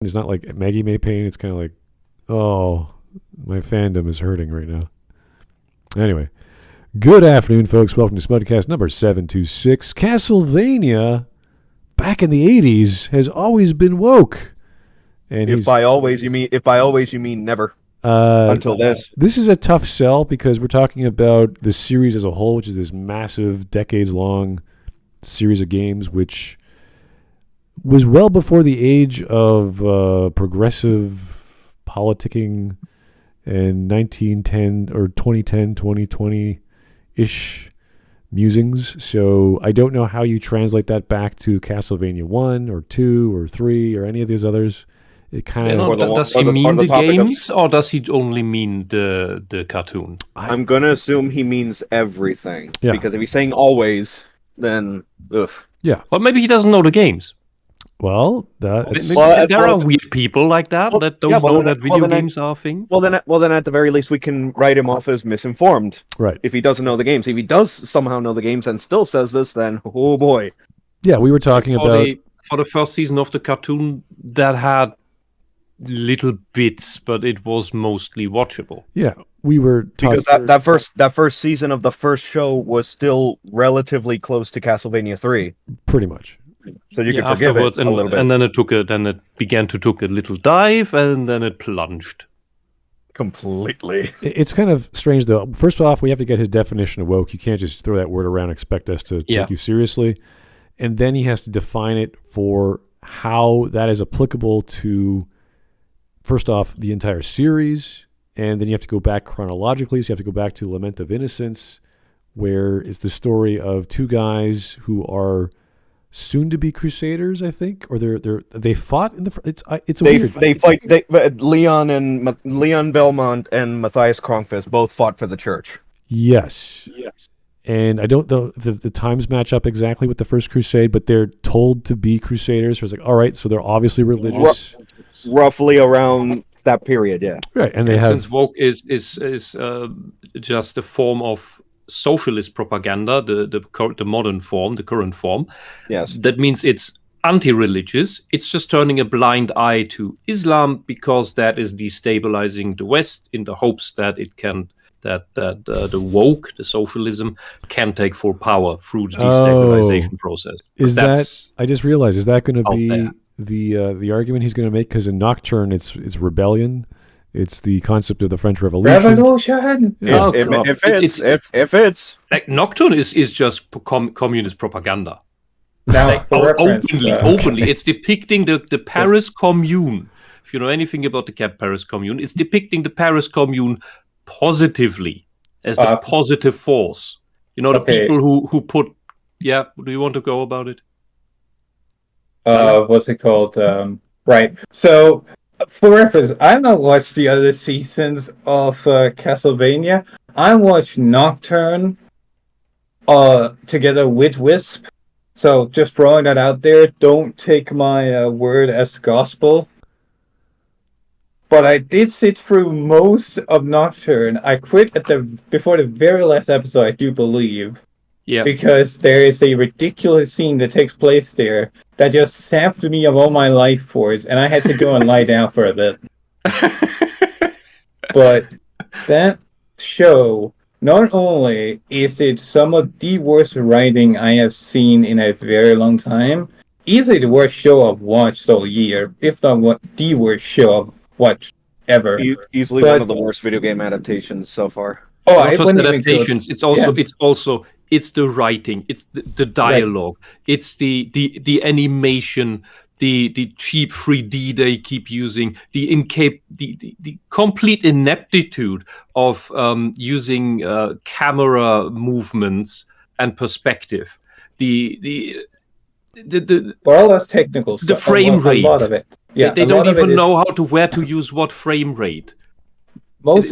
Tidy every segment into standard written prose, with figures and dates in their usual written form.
It's not like Maggie May pain. It's kind of like, oh, my fandom is hurting right now. Anyway, good afternoon, folks. Welcome to Smudcast number 726. Castlevania, back in the 80s, has always been woke. And if by always you mean never. Until this. This is a tough sell because we're talking about the series as a whole, which is this massive, decades-long series of games, which was well before the age of progressive politicking and 1910 or 2010, 2020-ish musings. So I don't know how you translate that back to Castlevania 1 or 2 or 3 or any of these others. It kind of does he mean the games or does he only mean the cartoon? I'm gonna assume he means everything. Yeah. Because if he's saying always, then ugh. Yeah. Well, maybe he doesn't know the games. Well, there are weird people like that that don't know that video games are a thing. Well, then at the very least we can write him off as misinformed. Right. If he doesn't know the games. If he does somehow know the games and still says this, then oh boy. Yeah, we were talking about for the first season of the cartoon that had little bits, but it was mostly watchable. Yeah, we were because that first season of the first show was still relatively close to Castlevania 3. Pretty much. So you can forgive it a little bit. And then it began to take a little dive, and then it plunged. Completely. It's kind of strange, though. First off, we have to get his definition of woke. You can't just throw that word around and expect us to take you seriously. And then he has to define it for how that is applicable to, first off, the entire series. And then you have to go back chronologically. So you have to go back to Lament of Innocence, where it's the story of two guys who are soon to be crusaders, I think, or they fought in the Leon Belmont and Matthias Kronqvist both fought for the church. Yes. And I don't know if the times match up exactly with the First Crusade, but they're told to be crusaders. So it's like, all right, so they're obviously religious. Roughly around that period, yeah. Right, and since woke is just a form of socialist propaganda, the modern form, the current form. Yes. That means it's anti-religious. It's just turning a blind eye to Islam because that is destabilizing the West in the hopes that it can the woke, the socialism, can take full power through the destabilization process. I just realized, is that going to be the argument he's going to make? Because in Nocturne, it's rebellion. It's the concept of the French Revolution. Yeah. If it's like Nocturne is just communist propaganda. Now, openly, it's depicting the Paris Commune. If you know anything about the Paris Commune, it's depicting the Paris Commune positively as the positive force. You know, the people who put. Yeah, do you want to go about it? What's it called? Right. So, for reference, I've not watched the other seasons of Castlevania. I watched Nocturne together with Whisp. So just throwing that out there, don't take my word as gospel. But I did sit through most of Nocturne. I quit before the very last episode, I do believe. Yeah. Because there is a ridiculous scene that takes place there that just sapped me of all my life force, and I had to go and lie down for a bit. But that show, not only is it some of the worst writing I have seen in a very long time, easily the worst show I've watched all year, if not the worst show I've watched ever. Easily one of the worst video game adaptations so far. Oh, not just adaptations. It's also it's the writing, it's the dialogue, it's the animation, the cheap 3D they keep using, the complete ineptitude of using camera movements and perspective, all that's technical stuff. The frame rate, a lot of it. Yeah, they don't even know where to use what frame rate. Most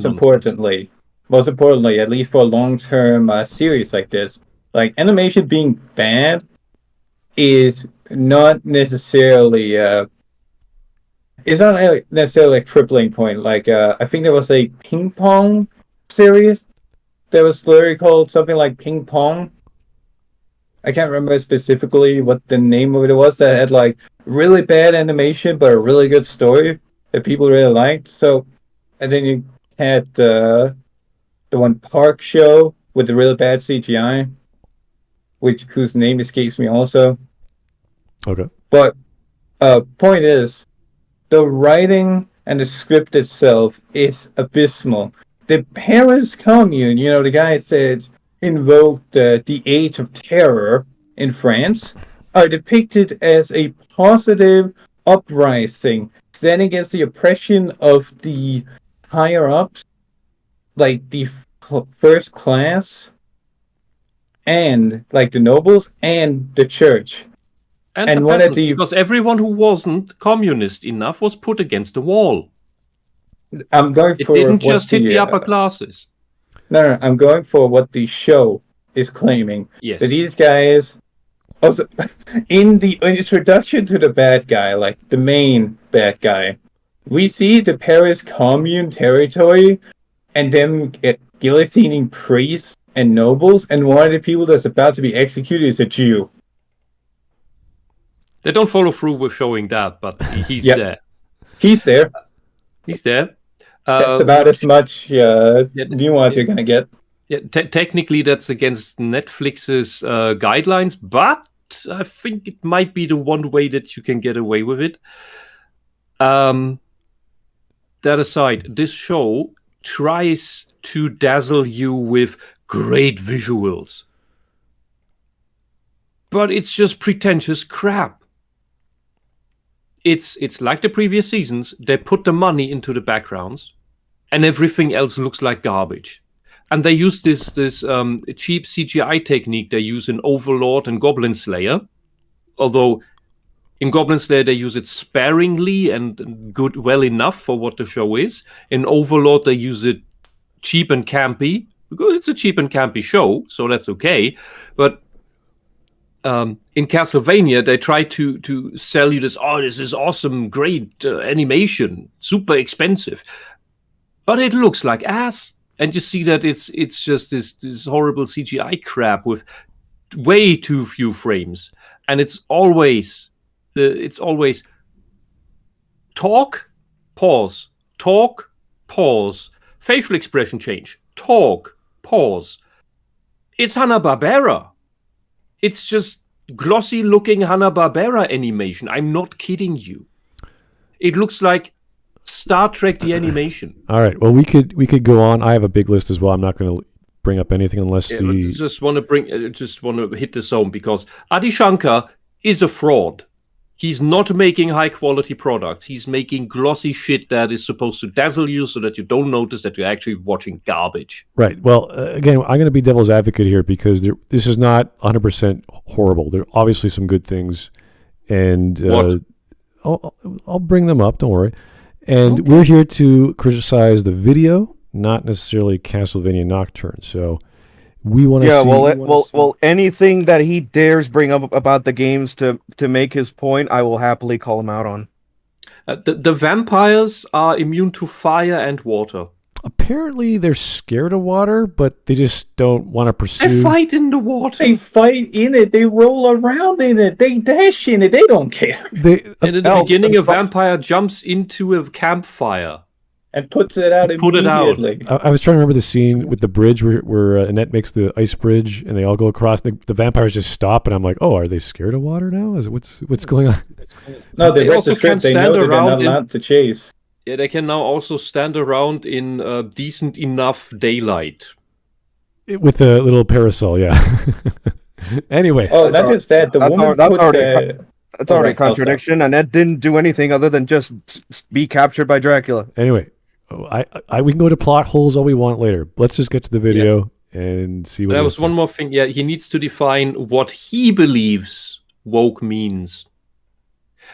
importantly, at least for a long-term series like this, like animation being bad is not necessarily a crippling point. Like I think there was a ping pong series that was literally called something like Ping Pong, I can't remember specifically what the name of it was, that had like really bad animation but a really good story that people really liked. So, and then you had the one Park show with the really bad CGI, whose name escapes me also. Okay. But point is, the writing and the script itself is abysmal. The Paris Commune, the guys that invoked the Age of Terror in France, are depicted as a positive uprising, standing against the oppression of the higher-ups, like the first class, and like the nobles and the church. And the peasants, because everyone who wasn't communist enough was put against the wall. It didn't just hit the upper classes. No, I'm going for what the show is claiming. Yes. That these guys, also in the introduction to the bad guy, like the main bad guy, we see the Paris Commune territory and them guillotining priests and nobles, and one of the people that's about to be executed is a Jew. They don't follow through with showing that, but he's there. He's there. He's there. That's about as much nuance you're going to get. Yeah, technically, that's against Netflix's guidelines, but I think it might be the one way that you can get away with it. That aside, this show tries to dazzle you with great visuals. But it's just pretentious crap. It's like the previous seasons. They put the money into the backgrounds, and everything else looks like garbage. And they use this cheap CGI technique they use in Overlord and Goblin Slayer. Although in Goblin Slayer they use it sparingly and well enough for what the show is. In Overlord they use it cheap and campy, because it's a cheap and campy show, so that's okay. But in Castlevania, they try to sell you this is awesome, great animation, super expensive. But it looks like ass. And you see that it's just this horrible CGI crap with way too few frames. And it's always talk, pause, facial expression change, talk, pause. It's Hanna-Barbera. It's just glossy-looking Hanna-Barbera animation. I'm not kidding you. It looks like Star Trek the animation. All right. Well, we could go on. I have a big list as well. I'm not going to bring up anything unless just want to hit this home because Adi Shankar is a fraud. He's not making high-quality products. He's making glossy shit that is supposed to dazzle you so that you don't notice that you're actually watching garbage. Right. Well, again, I'm going to be devil's advocate here because this is not 100% horrible. There are obviously some good things, and I'll bring them up. Don't worry. And we're here to criticize the video, not necessarily Castlevania Nocturne. So we want to see... Well, anything that he dares bring up about the games to make his point, I will happily call him out on. The vampires are immune to fire and water. Apparently, they're scared of water, but they just don't want to pursue... They fight in the water. They fight in it. They roll around in it. They dash in it. They don't care. And in the beginning, a vampire jumps into a campfire. And puts it out immediately. I was trying to remember the scene with the bridge where Annette makes the ice bridge, and they all go across. The vampires just stop, and I'm like, "Oh, are they scared of water now? What's going on?" No, they also can't stand around. They're not allowed to chase. Yeah, they can now also stand around in decent enough daylight. With a little parasol, yeah. Anyway. Oh, not just that. That's already a contradiction. Annette didn't do anything other than just be captured by Dracula. Anyway, we can go to plot holes all we want later. Let's just get to the video and see what. There was one more thing. Yeah, he needs to define what he believes woke means.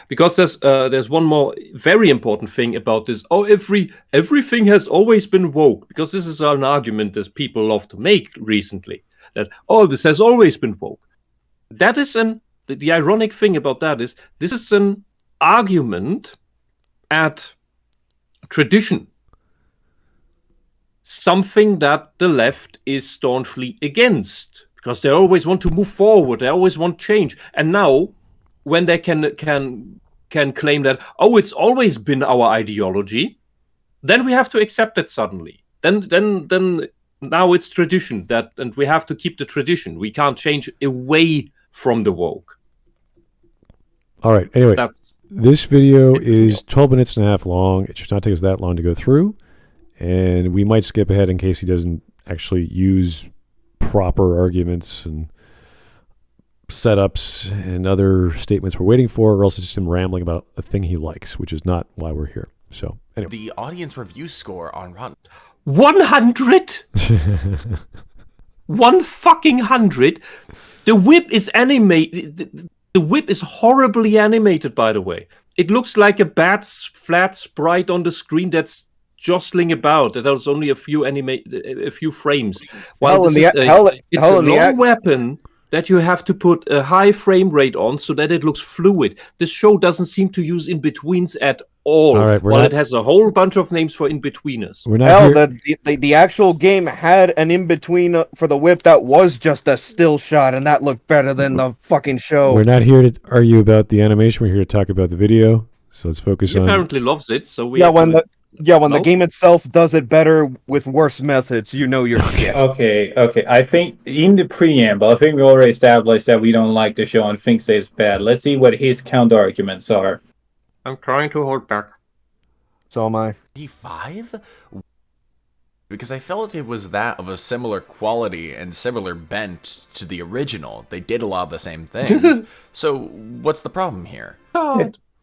Because there's one more very important thing about this. Oh, everything has always been woke. Because this is an argument that people love to make recently. That, this has always been woke. That is the ironic thing about that is this is an argument at tradition. Something that the left is staunchly against. because they always want to move forward. They always want change. And now, when they can claim that, oh, it's always been our ideology, then we have to accept it suddenly. Then now it's tradition, and we have to keep the tradition. We can't change away from the woke. All right. Anyway, this video is 12 minutes and a half long. It should not take us that long to go through. And we might skip ahead in case he doesn't actually use proper arguments and setups and other statements we're waiting for, or else it's just him rambling about a thing he likes, which is not why we're here. So, anyway. The audience review score on Rotten 100? 100? The whip is animated. The whip is horribly animated, by the way. It looks like a bad flat sprite on the screen that's jostling about. That was only a few frames. While it's a long weapon that you have to put a high frame rate on so that it looks fluid. This show doesn't seem to use in-betweens at all. Right, it has a whole bunch of names for in-betweeners. The actual game had an in-between for the whip that was just a still shot, and that looked better than the fucking show. We're not here to argue about the animation. We're here to talk about the video. So let's focus on... He apparently loves it, so we... When the game itself does it better with worse methods, you know you're shit. Okay. I think in the preamble, I think we already established that we don't like the show and think that it's bad. Let's see what his counter arguments are. I'm trying to hold back. So am I. 5? Because I felt it was that of a similar quality and similar bent to the original. They did a lot of the same things. So what's the problem here?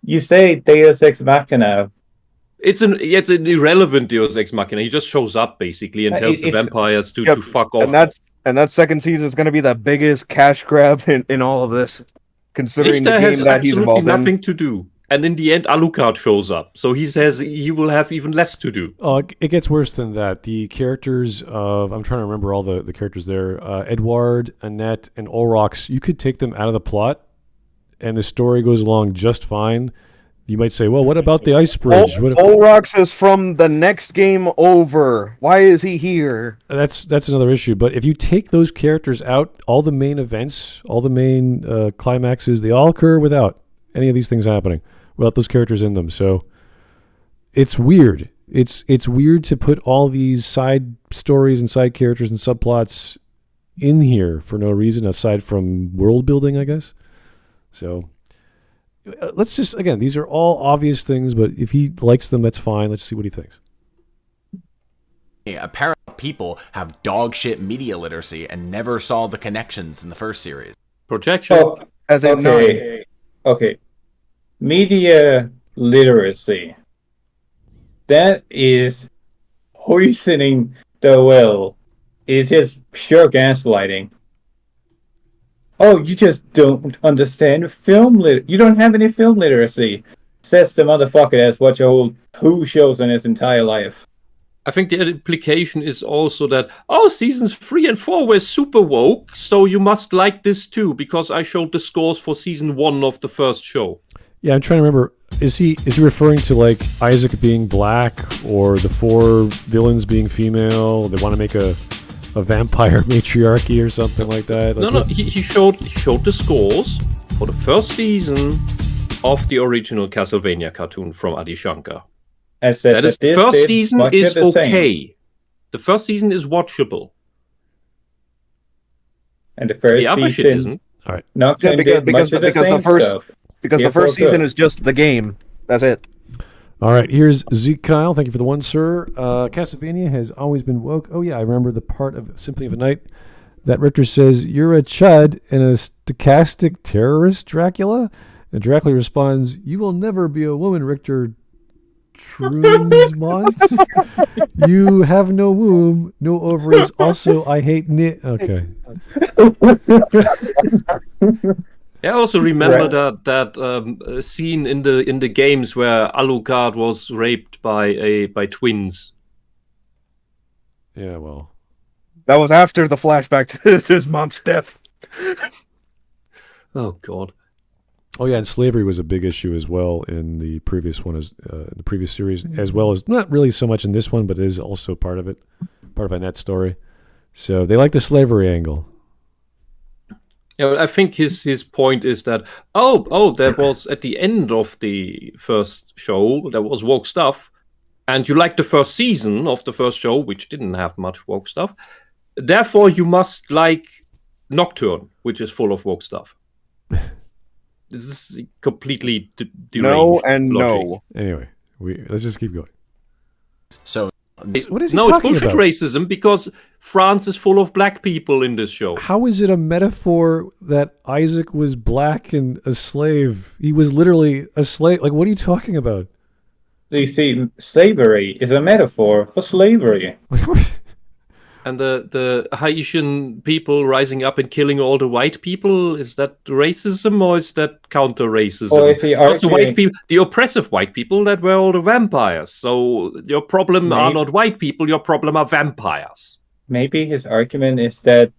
You say Deus Ex Machina. It's an irrelevant Deus Ex Machina. He just shows up basically and tells the vampires to fuck off. And that second season is going to be the biggest cash grab in all of this, considering Richter the game that he's involved in. Has absolutely nothing to do. And in the end, Alucard shows up, so he says he will have even less to do. Oh, it gets worse than that. The characters of... I'm trying to remember all the characters there. Edward, Annette, and Olrox, you could take them out of the plot, and the story goes along just fine. You might say, well, what about the ice bridge? Olrox is from the next game over. Why is he here? That's another issue. But if you take those characters out, all the main events, all the main climaxes, they all occur without any of these things happening, without those characters in them. So it's weird. It's weird to put all these side stories and side characters and subplots in here for no reason aside from world building, I guess. So... let's just, again, these are all obvious things, but if he likes them, that's fine. Let's see what he thinks. Apparently people have dog shit media literacy and never saw the connections in the first series. Projection. Okay. Media literacy. That is poisoning the well. It's just pure gaslighting. Oh, you just don't understand film you don't have any film literacy. Says the motherfucker that's watched old Who shows in his entire life. I think the implication is also that, seasons 3 and 4 were super woke, so you must like this too, because I showed the scores for season 1 of the first show. Yeah, I'm trying to remember. Is he referring to like Isaac being black or the 4 villains being female? They want to make a vampire matriarchy or something like that? No. He showed the scores for the first season of the original Castlevania cartoon from Adi Shankar. The first season is okay. The first season is watchable. And the first other shit isn't. All right. Because the first season is just the game. That's it. All right, here's Zeke Kyle. Thank you for the one, sir. Castlevania has always been woke. Oh, yeah, I remember the part of Symphony of the Night that Richter says, "You're a chud and a stochastic terrorist, Dracula?" And Dracula responds, "You will never be a woman, Richter Trumsmont. You have no womb, no ovaries. Also, I hate Okay. I also remember that scene in the games where Alucard was raped by twins. Yeah, well, that was after the flashback to his mom's death. Oh God. Oh yeah, and slavery was a big issue as well in the previous one, the previous series, as well as not really so much in this one, but it is also part of it, part of Annette's story. So they like the slavery angle. Yeah, well, I think his point is that there was at the end of the first show there was woke stuff, and you liked the first season of the first show, which didn't have much woke stuff. Therefore, you must like Nocturne, which is full of woke stuff. This is completely deranged No and logic. no. Anyway, let's just keep going. So What is he No, it's talking bullshit about? racism because France is full of black people in this show. How is it a metaphor that Isaac was black and a slave? He was literally a slave. Like, what are you talking about? You see, slavery is a metaphor for slavery. And the Haitian people rising up and killing all the white people, is that racism or is that counter-racism? Or is he Because the arguing- white people, the oppressive white people, that were all the vampires. So your problem are not white people, your problem are vampires. Maybe his argument is that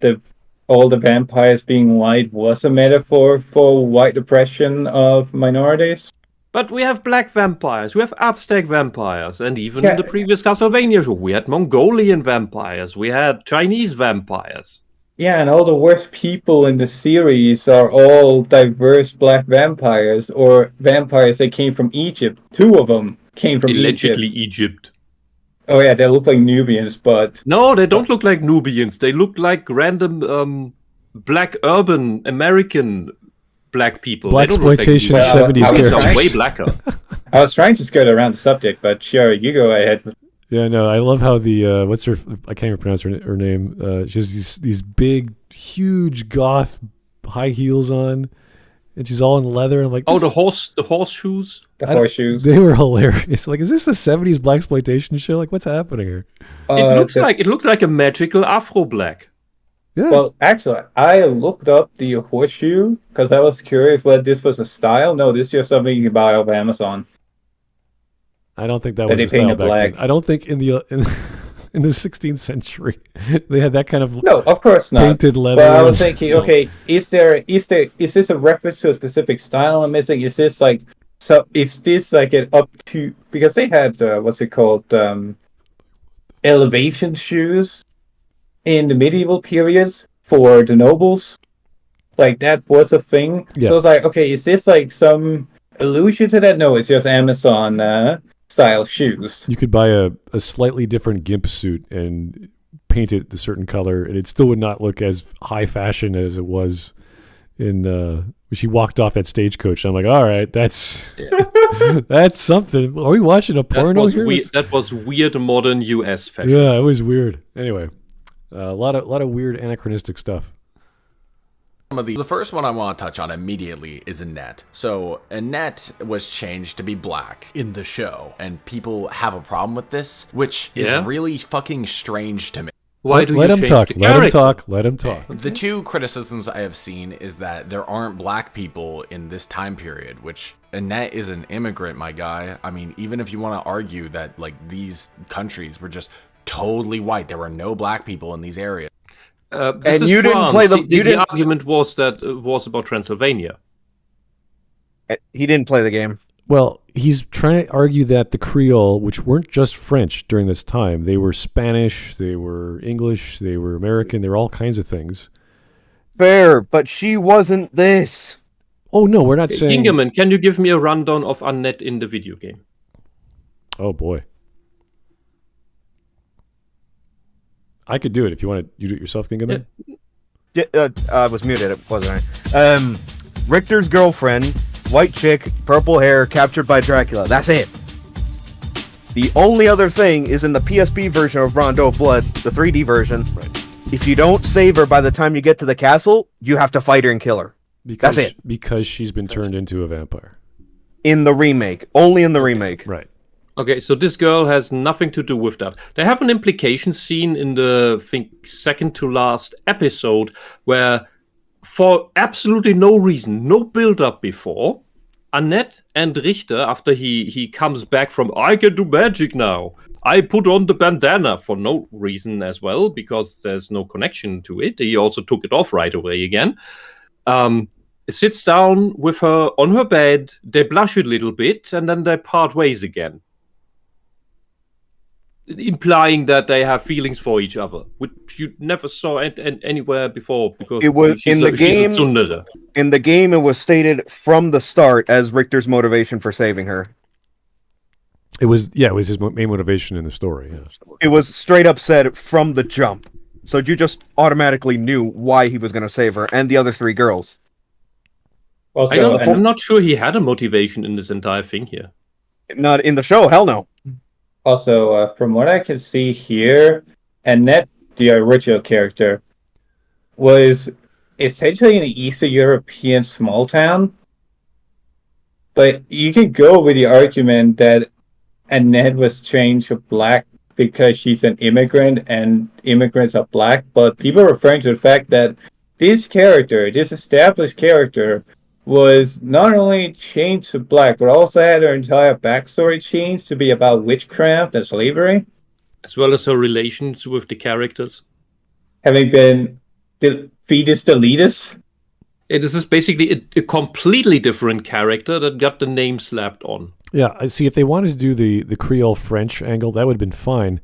all the vampires being white was a metaphor for white oppression of minorities. But we have black vampires, we have Aztec vampires, and even Yeah. in the previous Castlevania show, we had Mongolian vampires, we had Chinese vampires. Yeah, and all the worst people in the series are all diverse black vampires, or vampires that came from Egypt. 2 of them came from Allegedly Egypt. Egypt. Oh yeah, they look like Nubians, but No, they don't look like Nubians. They look like random black urban American black people. Black They don't look like exploitation Nubians. 70s Nubians characters. are way blacker. I was trying to skirt around the subject, but sure, you go ahead. Yeah, no, I love how the what's her? I can't even pronounce her name. She has these big, huge goth high heels on, and she's all in leather. I'm like, Oh, this- the horseshoes. The horseshoes. They were hilarious. Like, is this a '70s black exploitation show? Like, what's happening here? It looks like a magical Afro black. Yeah, Well, actually, I looked up the horseshoe because I was curious whether this was a style. No, this is just something you can buy off Amazon. I don't think that that was they the style painted back black. then. I don't think in the in the 16th century they had that kind of No, of course not. painted leather. But I was thinking, okay, is this a reference to a specific style I'm missing? Is this like an up to, because they had what's it called, elevation shoes in the medieval periods for the nobles? Like that was a thing. Yeah. So I was like, okay, is this like some allusion to that? No, it's just Amazon style shoes. You could buy a slightly different gimp suit and paint it a certain color, and it still would not look as high fashion as it was in when she walked off that stagecoach. I'm like, all right, that's that's something. Are we watching a porno here? That was weird modern US fashion. Yeah, it was weird. Anyway, a lot of weird anachronistic stuff. The first one I want to touch on immediately is Annette. So Annette was changed to be black in the show, and people have a problem with this, which is really fucking strange to me. Why do let you him change talk? the Let him character? talk. Let him talk. The 2 criticisms I have seen is that there aren't black people in this time period, which Annette is an immigrant, my guy. I mean, even if you want to argue that like these countries were just totally white, there were no black people in these areas. This And is you didn't France. play the- The you didn't- argument was that was about Transylvania. He didn't play the game. Well, he's trying to argue that the Creole, which weren't just French during this time, they were Spanish, they were English, they were American, they were all kinds of things. Fair, but she wasn't this. Oh no, we're not saying. Ingeman, can you give me a rundown of Annette in the video game? Oh boy, I could do it if you want to. You do it yourself, Gingaman. Yeah, I was muted, wasn't I? Richter's girlfriend, white chick, purple hair, captured by Dracula. That's it. The only other thing is in the PSP version of Rondo of Blood, the 3D version. Right. If you don't save her by the time you get to the castle, you have to fight her and kill her. Because, That's it. Because she's been turned into a vampire. In the remake. Only in the remake. Right. Okay, so this girl has nothing to do with that. They have an implication scene in the, I think, second to last episode where, for absolutely no reason, no build-up before, Annette and Richter, after he comes back from, I can do magic now, I put on the bandana for no reason as well, because there's no connection to it. He also took it off right away again. Sits down with her on her bed, they blush a little bit, and then they part ways again. implying that they have feelings for each other, which you never saw anywhere before, because it was she's in the game. She's a Tsundere. In the game, it was stated from the start as Richter's motivation for saving her. It was his main motivation in the story. Yeah. It was straight up said from the jump. So you just automatically knew why he was going to save her and the other 3 girls. Also, I'm not sure he had a motivation in this entire thing here. Not in the show, hell no. Also, from what I can see here, Annette, the original character, was essentially an Eastern European small town. But you could go with the argument that Annette was changed to black because she's an immigrant and immigrants are black. But people are referring to the fact that this character, this established character, was not only changed to black, but also had her entire backstory changed to be about witchcraft and slavery. As well as her relations with the characters. Having been the fetus deletus. This is basically a completely different character that got the name slapped on. Yeah, I see. If they wanted to do the Creole French angle, that would have been fine.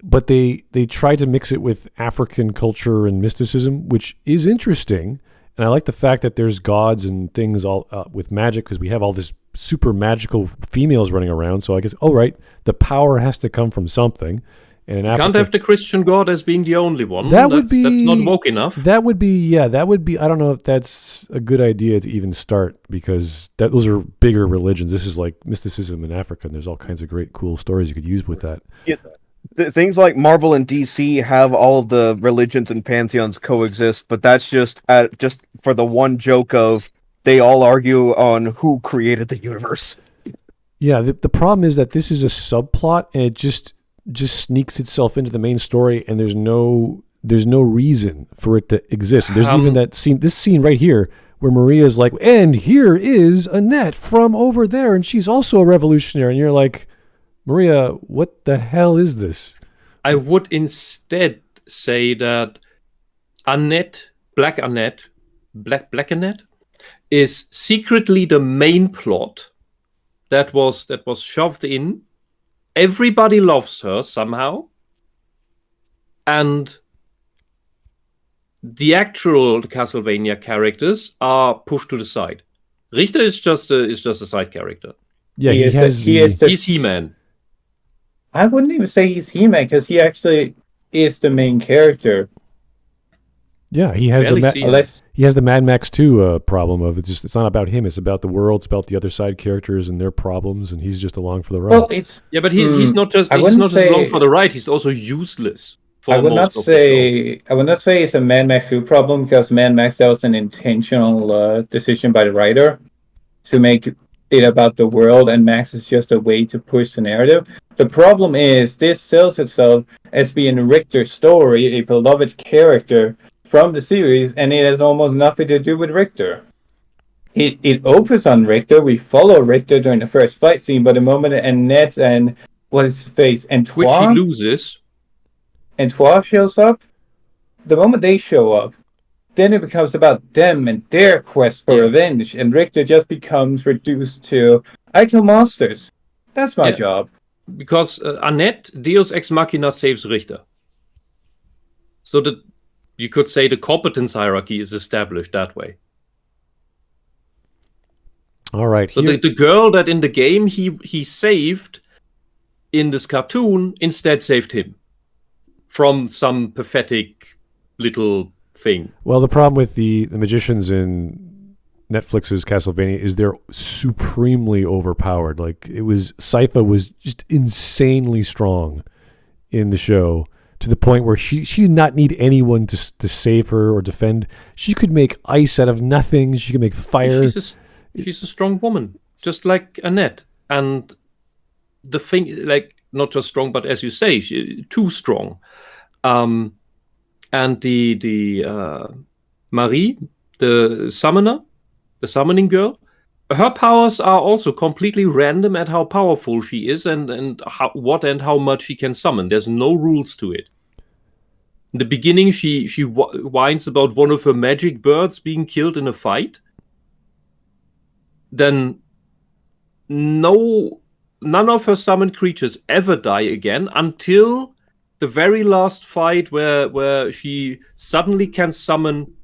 But they tried to mix it with African culture and mysticism, which is interesting. And I like the fact that there's gods and things all with magic, because we have all this super magical females running around. So I guess, the power has to come from something. And in Africa, can't have the Christian god as being the only one. That's not woke enough. That would be. I don't know if that's a good idea to even start, because those are bigger religions. This is like mysticism in Africa, and there's all kinds of great, cool stories you could use with that. Yeah. Things like Marvel and DC have all of the religions and pantheons coexist, but that's just for the one joke of they all argue on who created the universe. Yeah, the problem is that this is a subplot, and it just sneaks itself into the main story, and there's no reason for it to exist. There's even this scene right here where Maria's like, and here is Annette from over there, and she's also a revolutionary, and you're like, Maria, what the hell is this? I would instead say that Black Annette, is secretly the main plot that was shoved in. Everybody loves her somehow, and the actual Castlevania characters are pushed to the side. Richter is just a side character. Yeah, he's He-Man. I wouldn't even say he's He-Man, because he actually is the main character. Yeah, he has the Mad Max 2 problem of it's not about him, it's about the world, it's about the other side characters and their problems, and he's just along for the ride. Well, but he's not just along for the ride, he's also useless. I would not say it's a Mad Max 2 problem, because Mad Max, that was an intentional decision by the writer to make it about the world, and Max is just a way to push the narrative. The problem is this sells itself as being Richter's story, a beloved character from the series, and it has almost nothing to do with Richter. It opens on Richter. We follow Richter during the first fight scene, but the moment Annette and what is his face, which he loses, Antoine shows up, the moment they show up, then it becomes about them and their quest for revenge, and Richter just becomes reduced to, I kill monsters. That's my job. Because Annette, Deus Ex Machina, saves Richter. So that you could say the competence hierarchy is established that way. All right. So the girl that in the game he saved in this cartoon instead saved him from some pathetic little thing. Well, the problem with the magicians in Netflix's Castlevania is they're supremely overpowered. Like, Sypha was just insanely strong in the show, to the point where she did not need anyone to save her or defend. She could make ice out of nothing. She could make fire. She's a strong woman, just like Annette. And the thing, like, not just strong, but as you say, too strong. And the Marie, the summoner, the summoning girl, her powers are also completely random at how powerful she is and how much she can summon. There's no rules to it. In the beginning, she whines about one of her magic birds being killed in a fight. Then no her summoned creatures ever die again until the very last fight where she suddenly can summon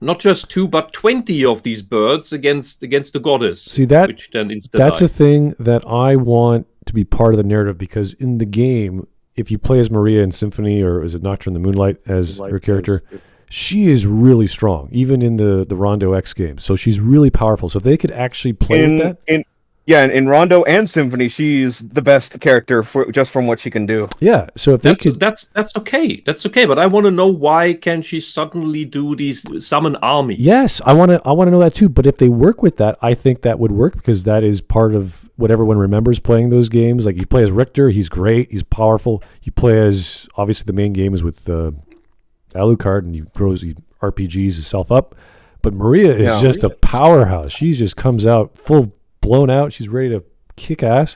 not just 2 but 20 of these birds against the goddess. See that? Which then that's a thing that I want to be part of the narrative, because in the game, if you play as Maria in Symphony, or is it Nocturne in the Moonlight as her character, she is really strong, even in the Rondo X game. So she's really powerful. So if they could actually play with that. In Rondo and Symphony, she's the best character just from what she can do. Yeah, so if they could... That's okay. That's okay, but I want to know, why can she suddenly do these summon armies? Yes, I want to know that too. But if they work with that, I think that would work, because that is part of what everyone remembers playing those games. Like, you play as Richter, he's great, he's powerful. You play as, obviously the main game is with Alucard, and he RPGs himself up. But Maria is just a powerhouse. She just comes out full blown out. She's ready to kick ass.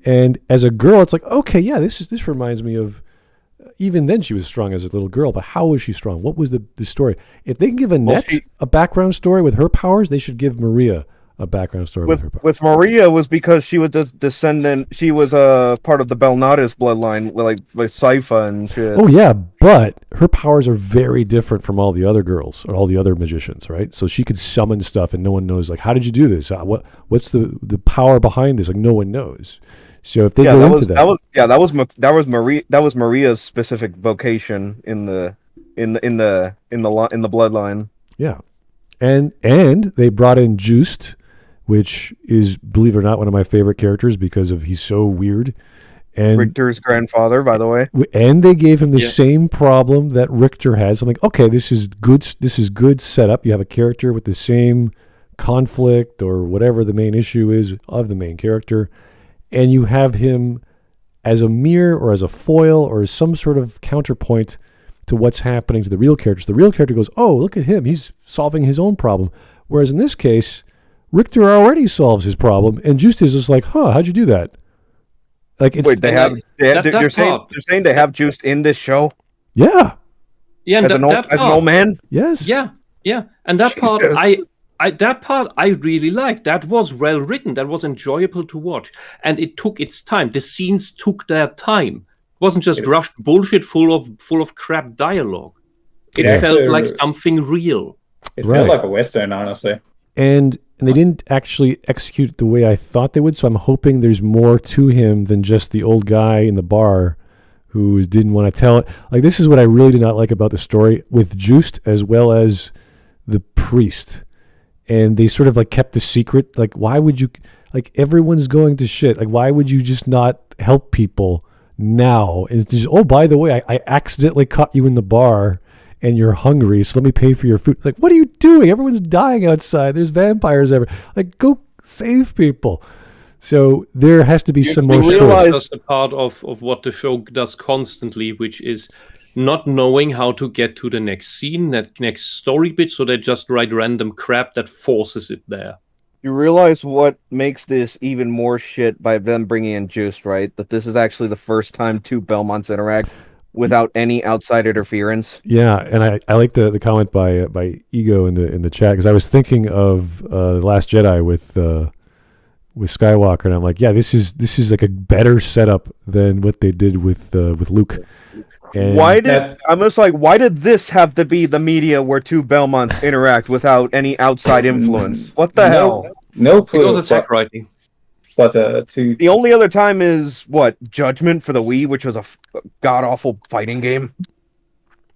And as a girl, it's like, okay, yeah, this reminds me of, even then she was strong as a little girl, but how was she strong? What was the story? If they can give Annette a background story with her powers, they should give Maria a background story with her powers. With Maria was because she was descendant. She was a part of the Belnatis bloodline, like Sypha and shit. Oh yeah, but her powers are very different from all the other girls or all the other magicians, right? So she could summon stuff, and no one knows. Like, how did you do this? What's the power behind this? Like, no one knows. So if they go into that was Maria's specific vocation in the bloodline. Yeah, and they brought in Just, which is, believe it or not, one of my favorite characters because he's so weird. And Richter's grandfather, by the way. And they gave him the same problem that Richter had. So I'm like, okay, this is good. This is good setup. You have a character with the same conflict or whatever the main issue is of the main character, and you have him as a mirror or as a foil or as some sort of counterpoint to what's happening to the real characters. The real character goes, oh, look at him. He's solving his own problem. Whereas in this case, Richter already solves his problem, and Just is just like, how'd you do that? Like, it's... Wait, you're saying they have Just in this show? Yeah. Yeah, and as an old man? Yes. Yeah. And that part I really liked. That was well written. That was enjoyable to watch. And it took its time. The scenes took their time. It wasn't just rushed bullshit full of crap dialogue. It felt like something real. It felt like a Western, honestly. And they didn't actually execute it the way I thought they would, so I'm hoping there's more to him than just the old guy in the bar who didn't want to tell it. Like, this is what I really did not like about the story with Just as well as the priest. And they sort of like kept the secret. Like, why would you, like, everyone's going to shit. Like, why would you just not help people now? And it's just, oh, by the way, I accidentally caught you in the bar and you're hungry, so let me pay for your food. Like, what are you doing? Everyone's dying outside. There's vampires everywhere. Like, go save people. So there has to be some more story. That's a part of what the show does constantly, which is not knowing how to get to the next scene, that next story bit, so they just write random crap that forces it there. You realize what makes this even more shit by them bringing in Just, right? That this is actually the first time two Belmonts interact without any outside interference. Yeah, and I like the comment by Ego in the chat, because I was thinking of The Last Jedi with Skywalker, and I'm like, yeah, this is like a better setup than what they did with Luke. And why did this have to be the media where two Belmonts interact without any outside influence? What the hell? No clue. Because it's tech writing. But the only other time is what, Judgment for the Wii, which was a god awful fighting game.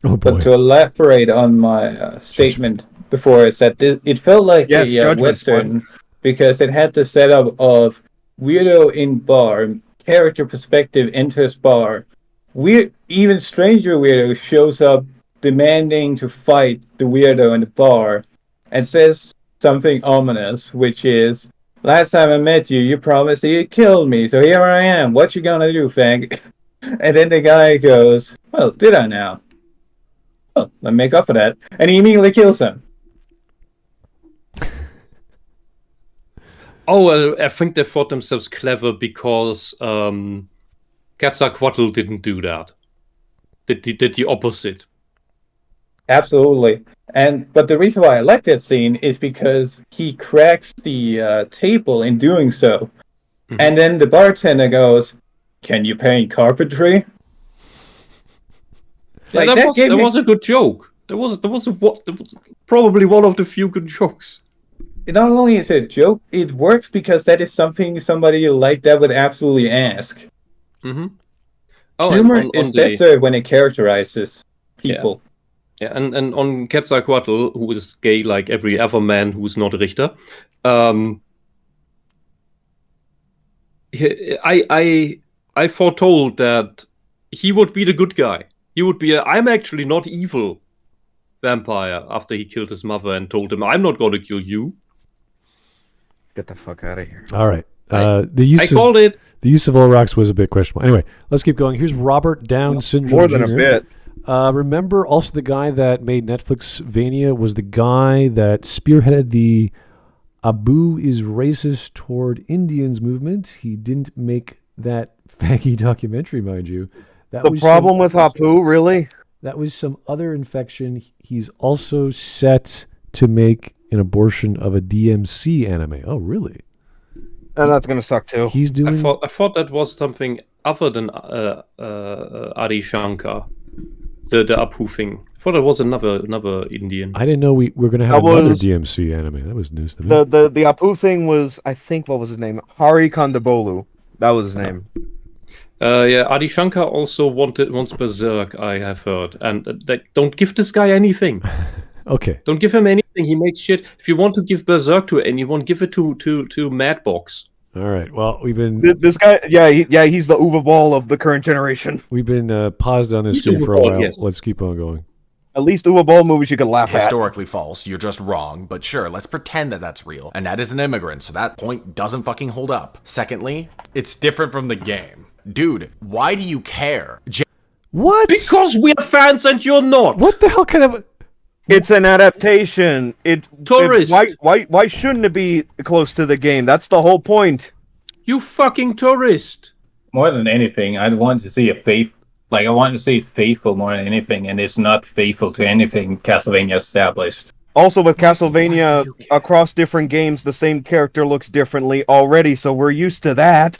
Oh boy. But to elaborate on my statement before, I said it felt like a Western because it had the setup of weirdo in bar, character perspective enters bar. Even stranger weirdo shows up demanding to fight the weirdo in the bar and says something ominous, which is, last time I met you, you promised you'd kill me, so here I am. What you gonna do, fag? And then the guy goes, well, did I now? Well, let me make up for that. And he immediately kills him. Oh, well, I think they thought themselves clever because Quetzalcoatl didn't do that. They did the opposite. Absolutely. But the reason why I like that scene is because he cracks the table in doing so. And then the bartender goes, "Can you paint carpentry?" Yeah, that was a good joke. That was probably one of the few good jokes. Not only is it a joke, it works because that is something somebody like that would absolutely ask. Mm-hmm. Oh, humor is better when it characterizes people. Yeah, and on Quetzalcoatl, who is gay like every other man who's not Richter, I foretold that he would be the good guy. He would be I'm actually not evil vampire after he killed his mother and told him, I'm not going to kill you. Get the fuck out of here. All right. I called it. The use of Olrox was a bit questionable. Anyway, let's keep going. Here's Robert Down Syndrome More than Jr. a bit. Remember also the guy that made Netflixvania was the guy that spearheaded the Abu is racist toward Indians movement. He didn't make that faggy documentary, mind you. The problem with Apu, really? That was some other infection. He's also set to make an abortion of a DMC anime. Oh, really? And that's going to suck, too. He's doing... I thought that was something other than Adi Shankar, the Apu thing. I thought it was another Indian. I didn't know we were going to have another DMC anime. That was news to me. The Apu thing was, I think, what was his name? Hari Kondabolu. That was his name. Yeah, Adi Shankar also wants Berserk, I have heard. And don't give this guy anything. Okay. Don't give him anything. He makes shit. If you want to give Berserk to anyone, give it to Madbox. All right. Well, we've been... This guy, he's the Uwe Ball of the current generation. We've been paused on this stream for a while. Yes. Let's keep on going. At least Uwe Ball movies you can laugh at. Historically false. You're just wrong. But sure, let's pretend that that's real. And that is an immigrant, so that point doesn't fucking hold up. Secondly, it's different from the game. Dude, why do you care? What? Because we are fans and you're not. What the hell kind of... It's an adaptation. Tourist. Why shouldn't it be close to the game? That's the whole point. You fucking tourist. More than anything, I'd want to see I want to see it faithful more than anything, and it's not faithful to anything Castlevania established. Also, with Castlevania, across different games, the same character looks differently already, so we're used to that.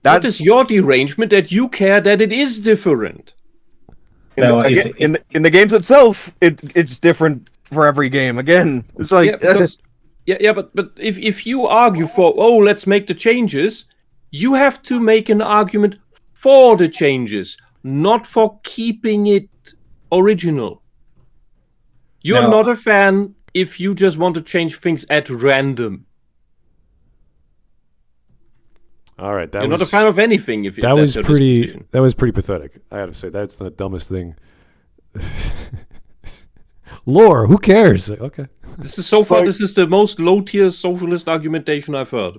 That is your derangement that you care that it is different. In the games itself, it's different for every game. Again, it's like but if you argue for let's make the changes, you have to make an argument for the changes, not for keeping it original. You're not a fan if you just want to change things at random. All right, you're not a fan of anything. That was pretty pathetic. I have to say that's the dumbest thing. Lore, who cares? Okay. This is so far. This is the most low-tier socialist argumentation I've heard.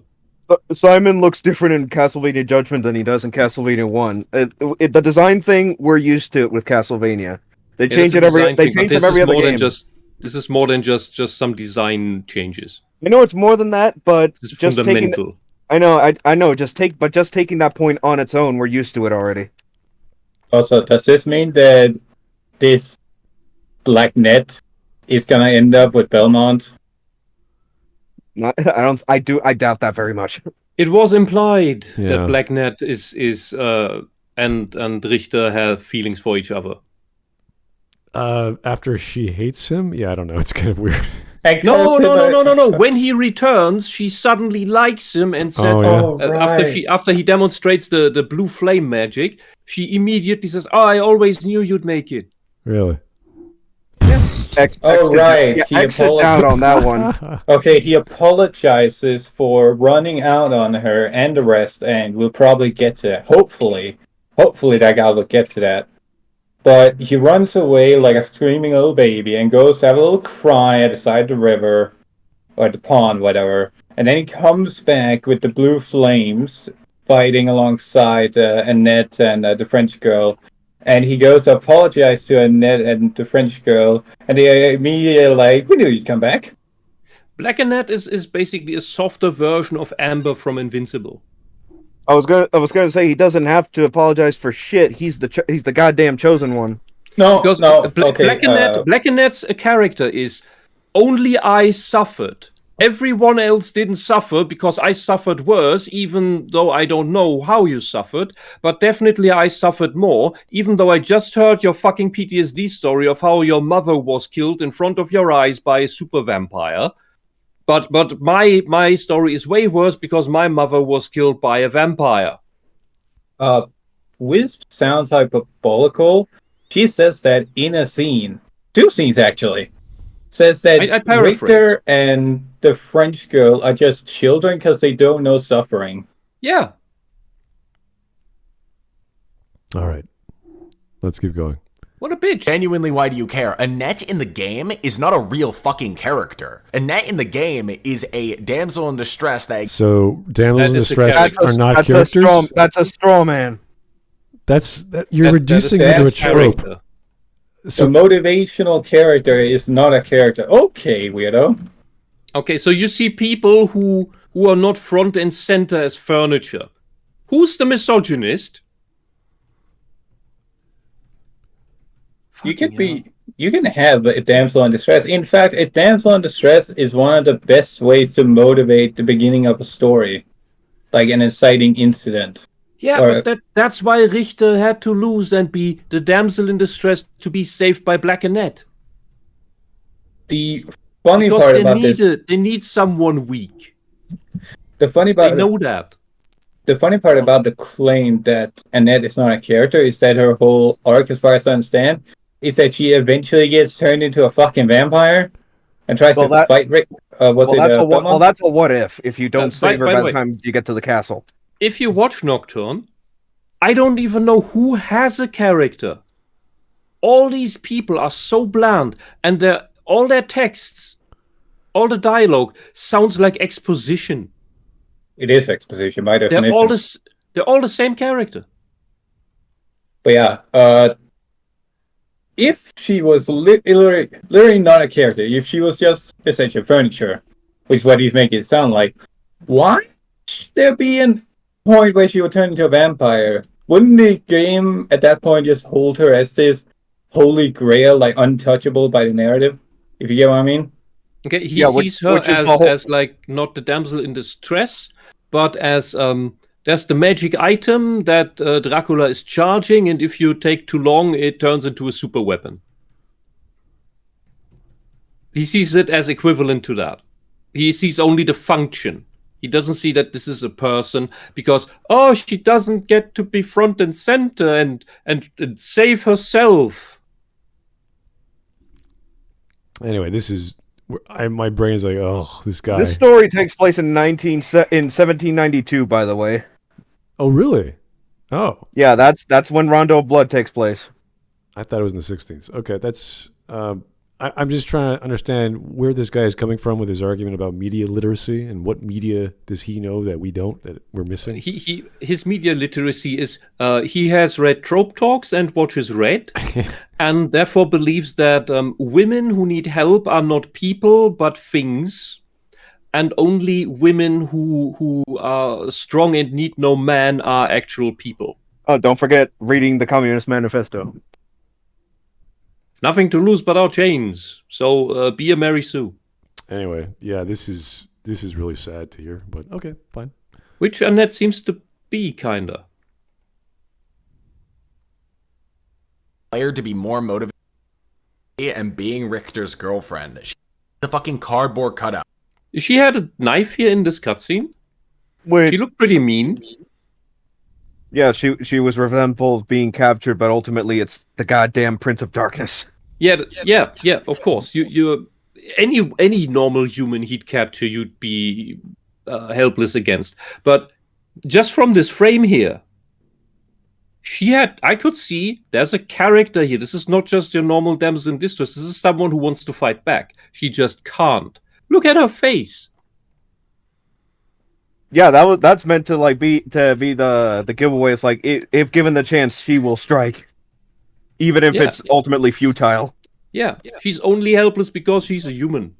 Simon looks different in Castlevania Judgment than he does in Castlevania 1. The design thing, we're used to it with Castlevania. They change it every. They change them every other game. This is more than just some design changes. I know it's more than that, but it's just fundamental. I know. Just taking that point on its own, we're used to it already. Also, does this mean that this Black Net is gonna end up with Belmont? I doubt that very much. It was implied that Black Net is and Richter have feelings for each other. After she hates him, I don't know. It's kind of weird. No. When he returns, she suddenly likes him and said, after he demonstrates the blue flame magic, she immediately says, "Oh, I always knew you'd make it." Really? Right. He exit out on that one. Okay, he apologizes for running out on her and the rest, and we'll probably get to that. Hopefully that guy will get to that. But he runs away like a screaming little baby and goes to have a little cry at the side of the river, or the pond, whatever. And then he comes back with the blue flames, fighting alongside Annette and the French girl. And he goes to apologize to Annette and the French girl, and they immediately like, "We knew you'd come back." Black Annette is basically a softer version of Amber from Invincible. I was gonna say he doesn't have to apologize for shit. He's the goddamn chosen one. Black Annette's character is only I suffered. Everyone else didn't suffer because I suffered worse, even though I don't know how you suffered. But definitely I suffered more, even though I just heard your fucking PTSD story of how your mother was killed in front of your eyes by a super vampire. But my story is way worse because my mother was killed by a vampire. Wisp sounds hyperbolical. She says that in a scene, 2 scenes actually, says that I paraphrase. Richter and the French girl are just children because they don't know suffering. Yeah. All right. Let's keep going. What a bitch. Genuinely, why do you care? Annette in the game is not a real fucking character. Annette in the game is a damsel in distress that... So, damsels in That is a distress character. are not characters? That's a straw man. You're reducing it to a trope. Character. So, The motivational character is not a character. Okay, weirdo. Okay, so you see people who are not front and center as furniture. Who's the misogynist? You can have a damsel in distress. In fact, a damsel in distress is one of the best ways to motivate the beginning of a story, like an inciting incident. Yeah, Or- but that's why Richter had to lose and be the damsel in distress to be saved by Black Annette. The funny Because part about this, they need someone weak. the funny They part, know that. the funny part about the claim that Annette is not a character is that her whole arc, as far as I understand, is that she eventually gets turned into a fucking vampire and tries to fight Rick. That's a what if you don't save her by by the the way- time you get to the castle. If you watch Nocturne, I don't even know who has a character. All these people are so bland, and all their texts, all the dialogue sounds like exposition. It is exposition by definition. They're all the same character. But yeah, if she was literally not a character, if she was just essentially furniture, which is what he's making it sound like, why should there be a point where she would turn into a vampire? Wouldn't the game at that point just hold her as this holy grail, like untouchable by the narrative? If you get what I mean? Okay, he Yeah, sees her which is the whole- as like not the damsel in distress, but as there's the magic item that Dracula is charging, and if you take too long, it turns into a super weapon. He sees it as equivalent to that. He sees only the function. He doesn't see that this is a person because, oh, she doesn't get to be front and center and save herself. anyway, this is... my brain is like, oh, this guy. This story takes place in 1792, by the way. Oh, really? Oh. Yeah, that's when Rondo of Blood takes place. I thought it was in the 16th. Okay, that's... I'm just trying to understand where this guy is coming from with his argument about media literacy and what media does he know that we don't, that we're missing? His media literacy is he has read Trope Talks and watches Red, and therefore believes that women who need help are not people but things, and only women who are strong and need no man are actual people. Oh, don't forget reading the Communist Manifesto. Nothing to lose but our chains. So be a Mary Sue. Anyway, yeah, this is really sad to hear, but okay, fine. Which Annette seems to be, kinda. Player to be more motivated and being Richter's girlfriend. She's a fucking cardboard cutout. She had a knife here in this cutscene. Wait, She looked pretty mean. yeah, she was resentful of being captured, but ultimately it's the goddamn Prince of Darkness. Yeah, of course. You any normal human he'd capture, you'd be helpless against. But just from this frame here, I could see there's a character here. This is not just your normal damsel in distress. This is someone who wants to fight back. She just can't. Look at her face. Yeah, that's meant to be the giveaway. It's like if given the chance, she will strike, even if it's ultimately futile. Yeah, she's only helpless because she's a human.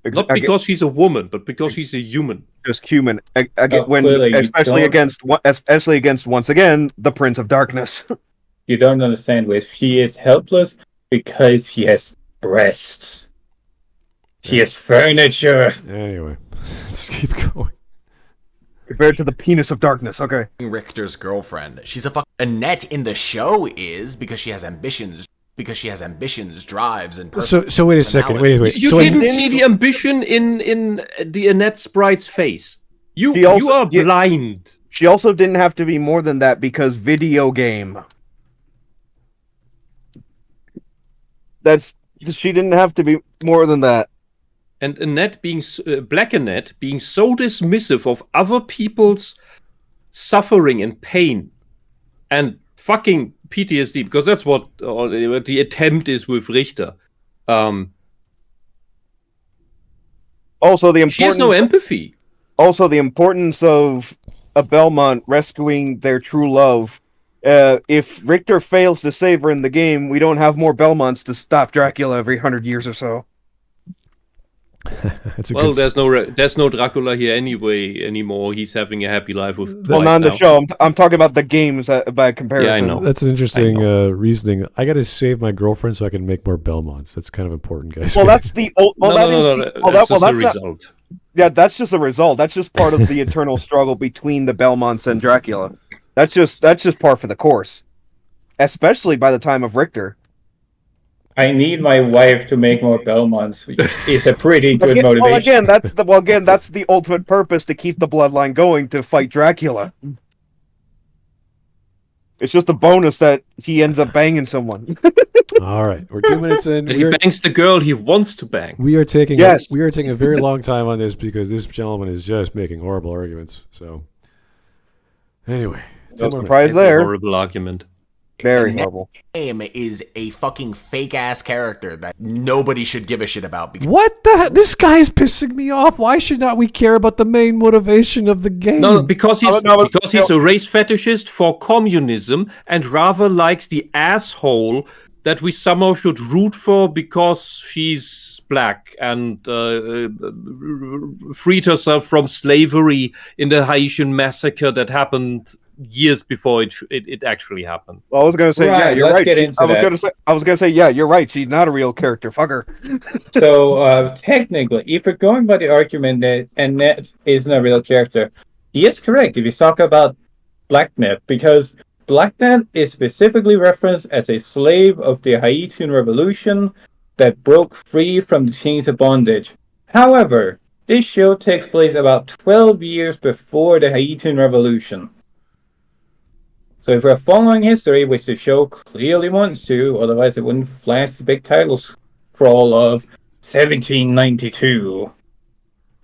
Not because she's a woman, but because she's a human. Just human. Clearly, Especially against once again the Prince of Darkness. You don't understand, Wiz. She is helpless because she has breasts. She is furniture. Anyway, let's keep going. Compared to the penis of darkness. Okay. Richter's girlfriend. She's a fuck. Annette in the show is because she has ambitions. Because she has ambitions, drives, and So wait a second. Wait. You so didn't see the ambition in the Annette sprite's face. You are blind. She also didn't have to be more than that because video game. She didn't have to be more than that. And Annette Black Annette being so dismissive of other people's suffering and pain and fucking PTSD, because that's what the attempt is with Richter. Also, she has no empathy. Also, the importance of a Belmont rescuing their true love. If Richter fails to save her in the game, we don't have more Belmonts to stop Dracula every 100 years or so. There's no Dracula here anymore. He's having a happy life with. Well, not in the show. I'm talking about the games by comparison. Yeah, I know. That's an interesting reasoning. I got to save my girlfriend so I can make more Belmonts. That's kind of important, guys. Well, that's the result. Yeah, that's just the result. That's just part of the eternal struggle between the Belmonts and Dracula. That's just par for the course, especially by the time of Richter. I need my wife to make more Belmonts, which is a pretty good motivation. Well, again, that's the ultimate purpose, to keep the bloodline going, to fight Dracula. It's just a bonus that he ends up banging someone. All right, we're 2 minutes in. He bangs the girl he wants to bang. We are taking a very long time on this because this gentleman is just making horrible arguments. So, anyway, no surprise there. Horrible argument. Very horrible. Name is a fucking fake ass character that nobody should give a shit about. What the heck? This guy is pissing me off. Why should not we care about the main motivation of the game? No, because he's a race fetishist for communism and rather likes the asshole that we somehow should root for because she's black and freed herself from slavery in the Haitian massacre that happened years before it actually happened. Well, I was gonna say, yeah, you're right. I was gonna say, yeah, you're right. She's not a real character. Fuck her. So technically, if we're going by the argument that Annette isn't a real character, he is correct if you talk about Blacknet, because Blacknet is specifically referenced as a slave of the Haitian Revolution that broke free from the chains of bondage. However, this show takes place about 12 years before the Haitian Revolution. So if we're following history, which the show clearly wants to, otherwise it wouldn't flash the big title scroll of 1792,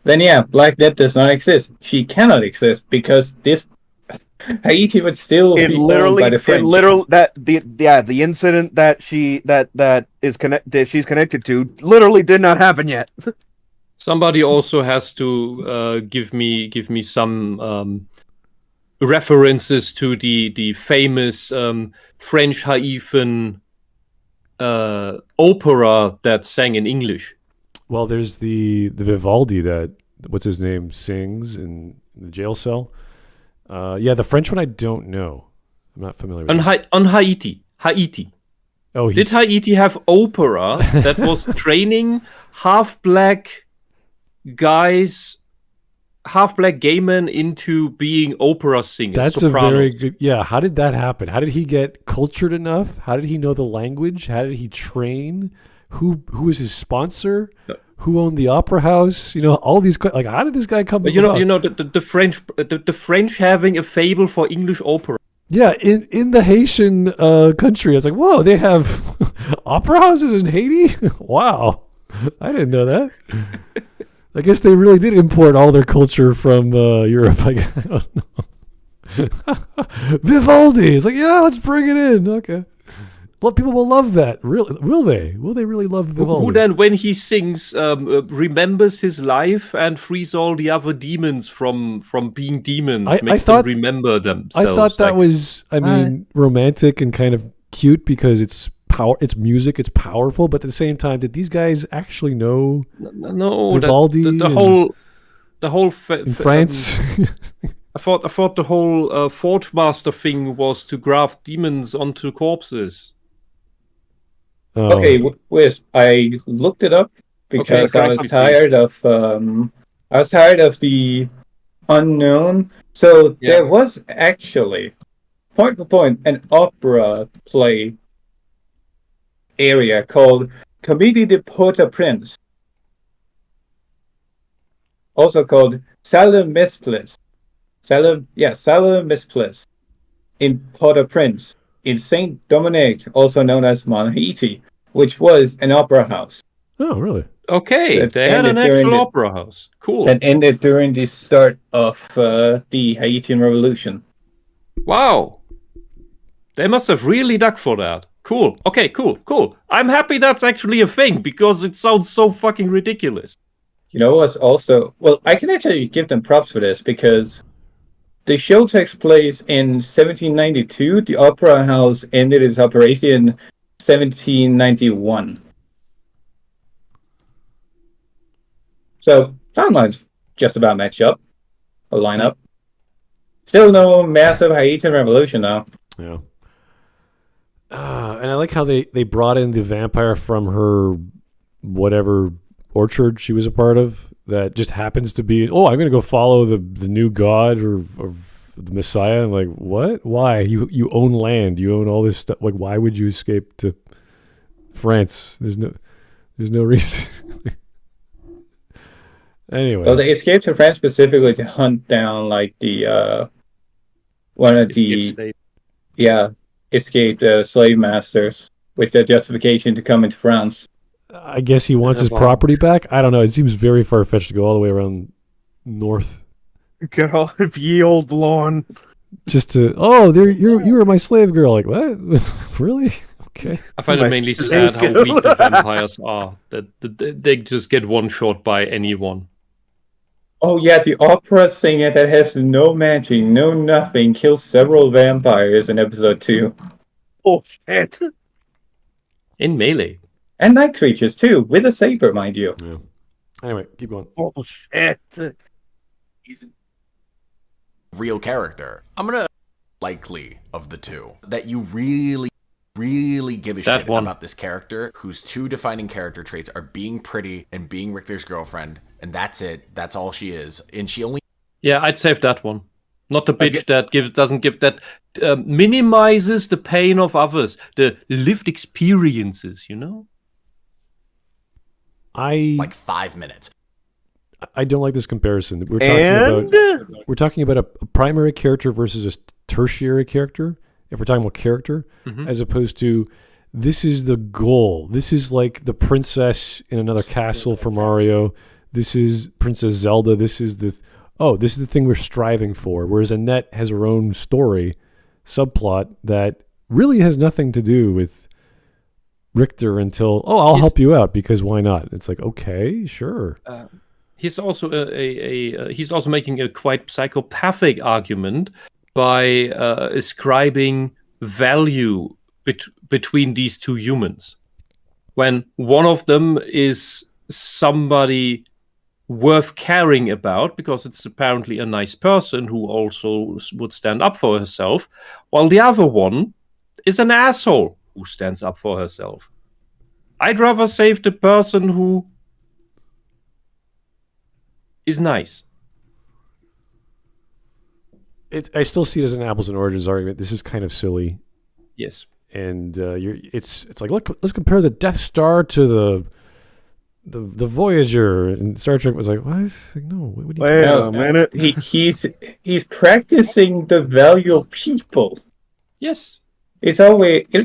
then yeah, Blacknet does not exist. She cannot exist because this Haiti would still be owned by the French. The incident that she's connected to literally did not happen yet. Somebody also has to give me some references to the famous French Haitian opera that sang in English. Well, there's the Vivaldi that what's his name sings in the jail cell. The French one I don't know. I'm not familiar with it. On Haiti. Oh, did Haiti have opera that was training half-black guys, half-black gay men into being opera singers? That's sopranos. A very good... Yeah, how did that happen? How did he get cultured enough? How did he know the language? How did he train? Who was his sponsor? Who owned the opera house? You know, all these how did this guy come? The French having a fable for English opera. Yeah, in the Haitian country, I was like, whoa, they have opera houses in Haiti. Wow, I didn't know that. I guess they really did import all their culture from Europe. I don't know. Vivaldi. It's like, yeah, let's bring it in. Okay. Well, people will love that. Will they? Will they really love Vivaldi? Who then, when he sings, remembers his life and frees all the other demons from being demons, makes them remember themselves. I thought that was, romantic and kind of cute because it's music, it's powerful, but at the same time, did these guys actually know Vivaldi? The whole in France. I thought the whole Forge Master thing was to graft demons onto corpses. Okay, Wisp, I looked it up. because I was tired of the unknown. So there was actually, point for point, an opera play area called Comédie de Port-au-Prince, also called Salle Misplaced. Salle Misplaced in Port-au-Prince, in Saint Dominique, also known as Haiti, which was an opera house. Oh, really? Okay, they had an actual opera house. Cool. That ended during the start of the Haitian Revolution. Wow. They must have really dug for that. Cool. Okay, cool. I'm happy that's actually a thing, because it sounds so fucking ridiculous. You know what's also... Well, I can actually give them props for this, because the show takes place in 1792. The opera house ended its operation in 1791. So, timelines just about match up. A lineup. Still no massive Haitian revolution, though. Yeah. And I like how they brought in the vampire from her whatever orchard she was a part of that just happens to be, I'm going to go follow the new god or the Messiah. I'm like, what? Why? You own land. You own all this stuff. Like, why would you escape to France? There's no reason. Anyway. Well, they escaped to France specifically to hunt down like the one of the escaped slave masters with their justification to come into France. I guess he wants his property back. I don't know. It seems very far fetched to go all the way around north. Get off of ye old lawn. Just to you were my slave girl. Like, what? Really? Okay. I find it mainly sad how weak the vampires are. That they just get one shot by anyone. Oh yeah, the opera singer that has no magic, no nothing, kills several vampires in episode 2. Oh shit! In melee. And night creatures too, with a saber, mind you. Yeah. Anyway, keep going. Oh shit! He's a real character. I'm gonna likely of the two that you really give a shit about this character, whose two defining character traits are being pretty and being Richter's girlfriend, and that's it. That's all she is, and she only. Yeah, I'd save that one. Not the bitch that doesn't give that minimizes the pain of others, the lived experiences. You know. Like 5 minutes. I don't like this comparison. We're talking about a primary character versus a tertiary character. If we're talking about character, as opposed to this is the goal. This is like the princess in another castle for Mario. This is Princess Zelda. This is the thing we're striving for. Whereas Annette has her own story, subplot that really has nothing to do with Richter until I'll help you out because why not? It's like, okay, sure. He's also he's also making a quite psychopathic argument by ascribing value between these two humans, when one of them is somebody worth caring about because it's apparently a nice person who also would stand up for herself, while the other one is an asshole who stands up for herself. I'd rather save the person who is nice. I still see it as an apples and oranges argument. This is kind of silly. Yes. And it's like, look, let's compare the Death Star to the Voyager, and Star Trek was like, what? Like, no, what do you? Wait a minute. He's practicing the value of people. Yes. You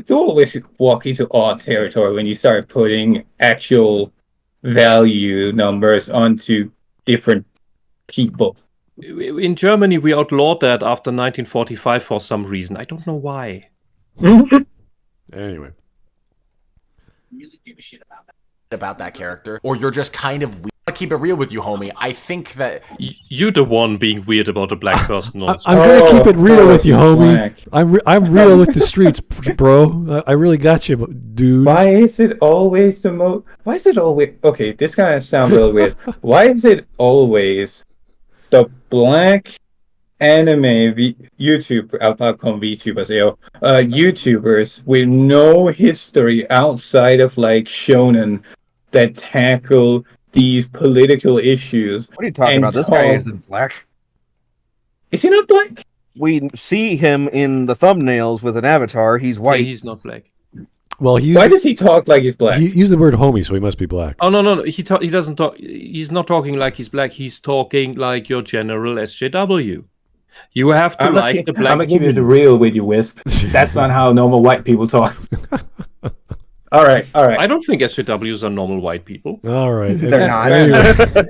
always walk into odd territory when you start putting actual value numbers onto different people. In Germany, we outlawed that after 1945 for some reason. I don't know why. Anyway. Really give a shit about that character, or you're just kind of weird. I'll keep it real with you, homie. I think that you're the one being weird about the black person. I'm gonna keep it real with you, homie. I'm real with the streets, bro. I really got you, dude. Why is it always the most? Why is it always? Okay, this kind of sounds a little weird. Why is it always the black anime YouTubers with no history outside of like shonen that tackle these political issues. What are you talking about? This guy isn't black. Is he not black? We see him in the thumbnails with an avatar. He's white. Yeah, he's not black. Well, Why does he talk like he's black? He used the word homie, so he must be black. Oh no! He doesn't talk. He's not talking like he's black. He's talking like your general SJW. You have to like the black. I'm gonna keep it real with you, Wisp. That's not how normal white people talk. All right. I don't think SJWs are normal white people. All right. They're not.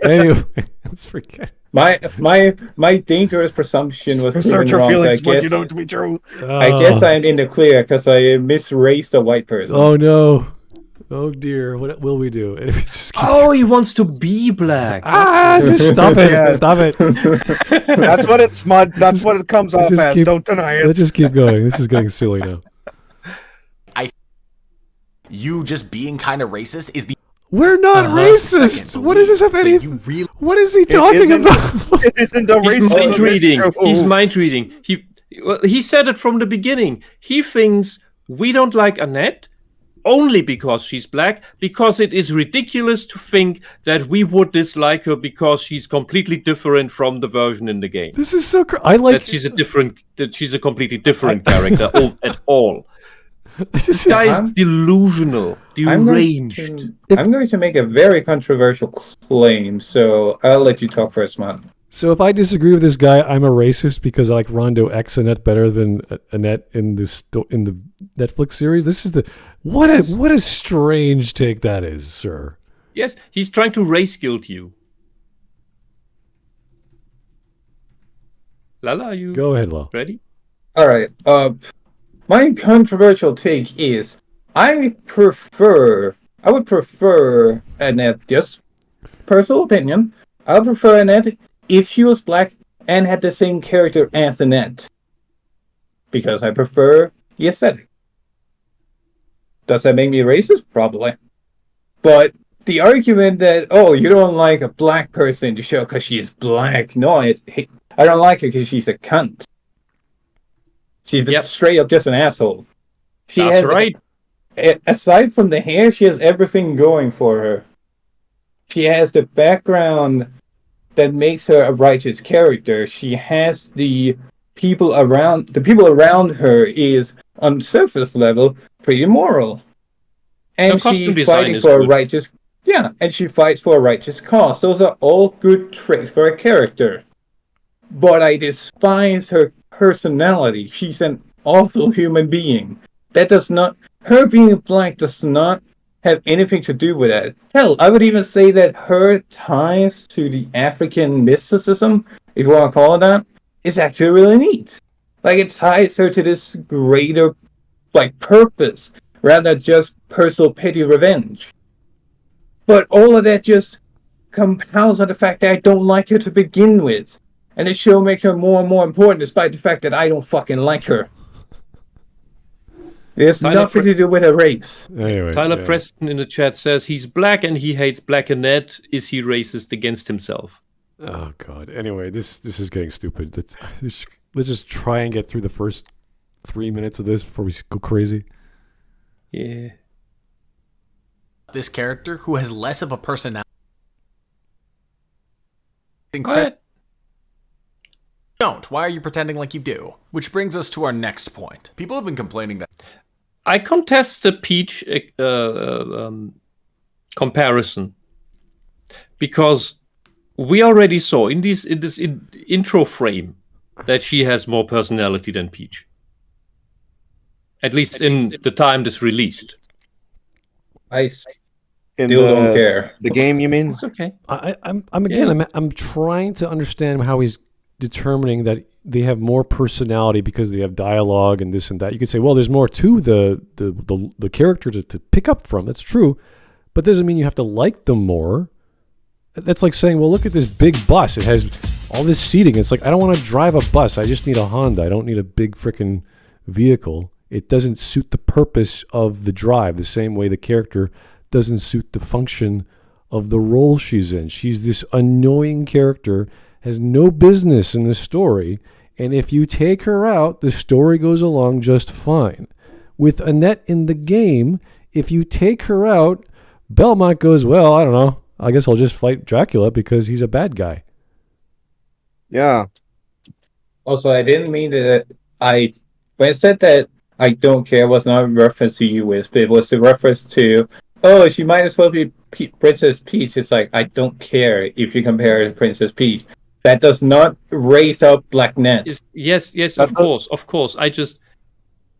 Anyway, let's forget. My dangerous presumption was proven wrong. Feelings what you know to be true. I guess I'm in the clear because I misraced a white person. Oh no! Oh dear! What will we do? Oh, he wants to be black. Just stop it! Yeah. Stop it! That's what it's Smud. That's what it comes off as. Don't deny it. Let's just keep going. This is getting silly now. You just being kind of racist is the. We're not racist. Second, what does this have anything? Really... What is he talking about? It isn't a He's racist. mind reading. He's mind reading. He said it from the beginning. He thinks we don't like Annette only because she's black, because it is ridiculous to think that we would dislike her because she's completely different from the version in the game. This is so. I like that she's a completely different character at all. This guy is delusional, deranged. I'm going to make a very controversial claim, so I'll let you talk first, man. So if I disagree with this guy, I'm a racist because I like Rondo X Annette better than Annette in the Netflix series. This is what a strange take that is, sir. Yes, he's trying to race guilt you. Lala, are you go ahead, Lal. Ready? All right. My controversial take is I would prefer Annette, just personal opinion, I would prefer Annette if she was black and had the same character as Annette. Because I prefer the aesthetic. Does that make me racist? Probably. But the argument that, oh, you don't like a black person in the show because she's black. No, I don't like her because she's a cunt. She's straight up just an asshole. That's right. Aside from the hair, she has everything going for her. She has the background that makes her a righteous character. She has the people around her is on surface level pretty moral. And she's fighting for a righteous and she fights for a righteous cause. Those are all good traits for a character. But I despise her personality. She's an awful human being. Her being black does not have anything to do with that. Hell, I would even say that her ties to the African mysticism, if you want to call it that, is actually really neat. Like, it ties her to this greater, purpose, rather than just personal petty revenge. But all of that just compounds on the fact that I don't like her to begin with. And this show makes her more and more important, despite the fact that I don't fucking like her. It has nothing to do with her race. Anyway, Tyler Preston in the chat says he's black and he hates Black Annette. Is he racist against himself? Oh God. Anyway, this is getting stupid. Let's just try and get through the first 3 minutes of this before we go crazy. Yeah. This character who has less of a personality. What? Don't. Why are you pretending like you do? Which brings us to our next point. People have been complaining that I contest the Peach comparison because we already saw in this intro frame that she has more personality than Peach. At least in the time this released. I still don't care. The game, you mean? It's okay. I'm trying to understand how he's determining that they have more personality because they have dialogue and this and that. You could say, well, there's more to the character to pick up from. That's true, but doesn't mean you have to like them more. That's like saying, well, look at this big bus. It has all this seating. It's like, I don't want to drive a bus. I just need a Honda. I don't need a big freaking vehicle. It doesn't suit the purpose of the drive the same way the character doesn't suit the function of the role she's in. She's this annoying character, has no business in the story, and if you take her out, the story goes along just fine. With Annette in the game, if you take her out, Belmont goes, well, I don't know. I guess I'll just fight Dracula because he's a bad guy. Yeah. Also, I didn't mean that when I said that I don't care was not a reference to you, Wisp. It was a reference to, oh, she might as well be Princess Peach. It's like, I don't care if you compare her to Princess Peach. That does not raise up Black Net. Yes, of course. I just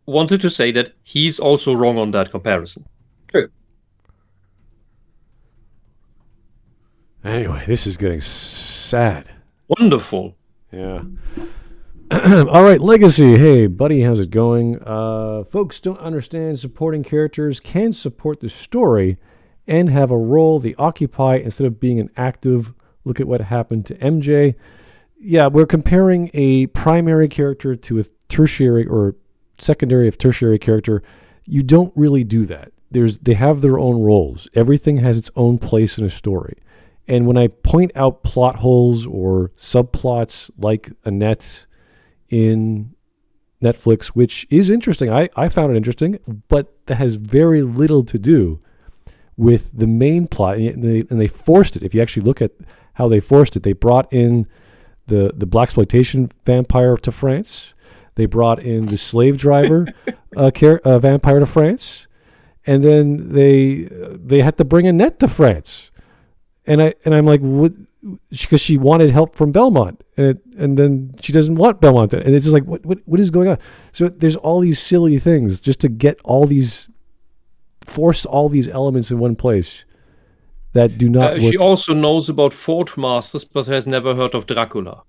wanted to say that he's also wrong on that comparison. True. Anyway, this is getting sad. Wonderful. Yeah. All right, Legacy. Hey, buddy, how's it going? Folks don't understand supporting characters can support the story and have a role they occupy instead of being an active. Look at what happened to MJ. Yeah, we're comparing a primary character to a tertiary or secondary of tertiary character. You don't really do that. They have their own roles. Everything has its own place in a story. And when I point out plot holes or subplots like Annette in Netflix, which is interesting, I found it interesting, but that has very little to do with the main plot. And they forced it. If you actually look at how they forced it, they brought in the blaxploitation vampire to France. They brought in the slave driver vampire to France. And then they had to bring Annette to France. And I'm like, what? Because she wanted help from Belmont, and then she doesn't want Belmont, and it's just like, what is going on? So there's all these silly things just to get force all these elements in one place that do not. She also knows about Forge Masters, but has never heard of Dracula.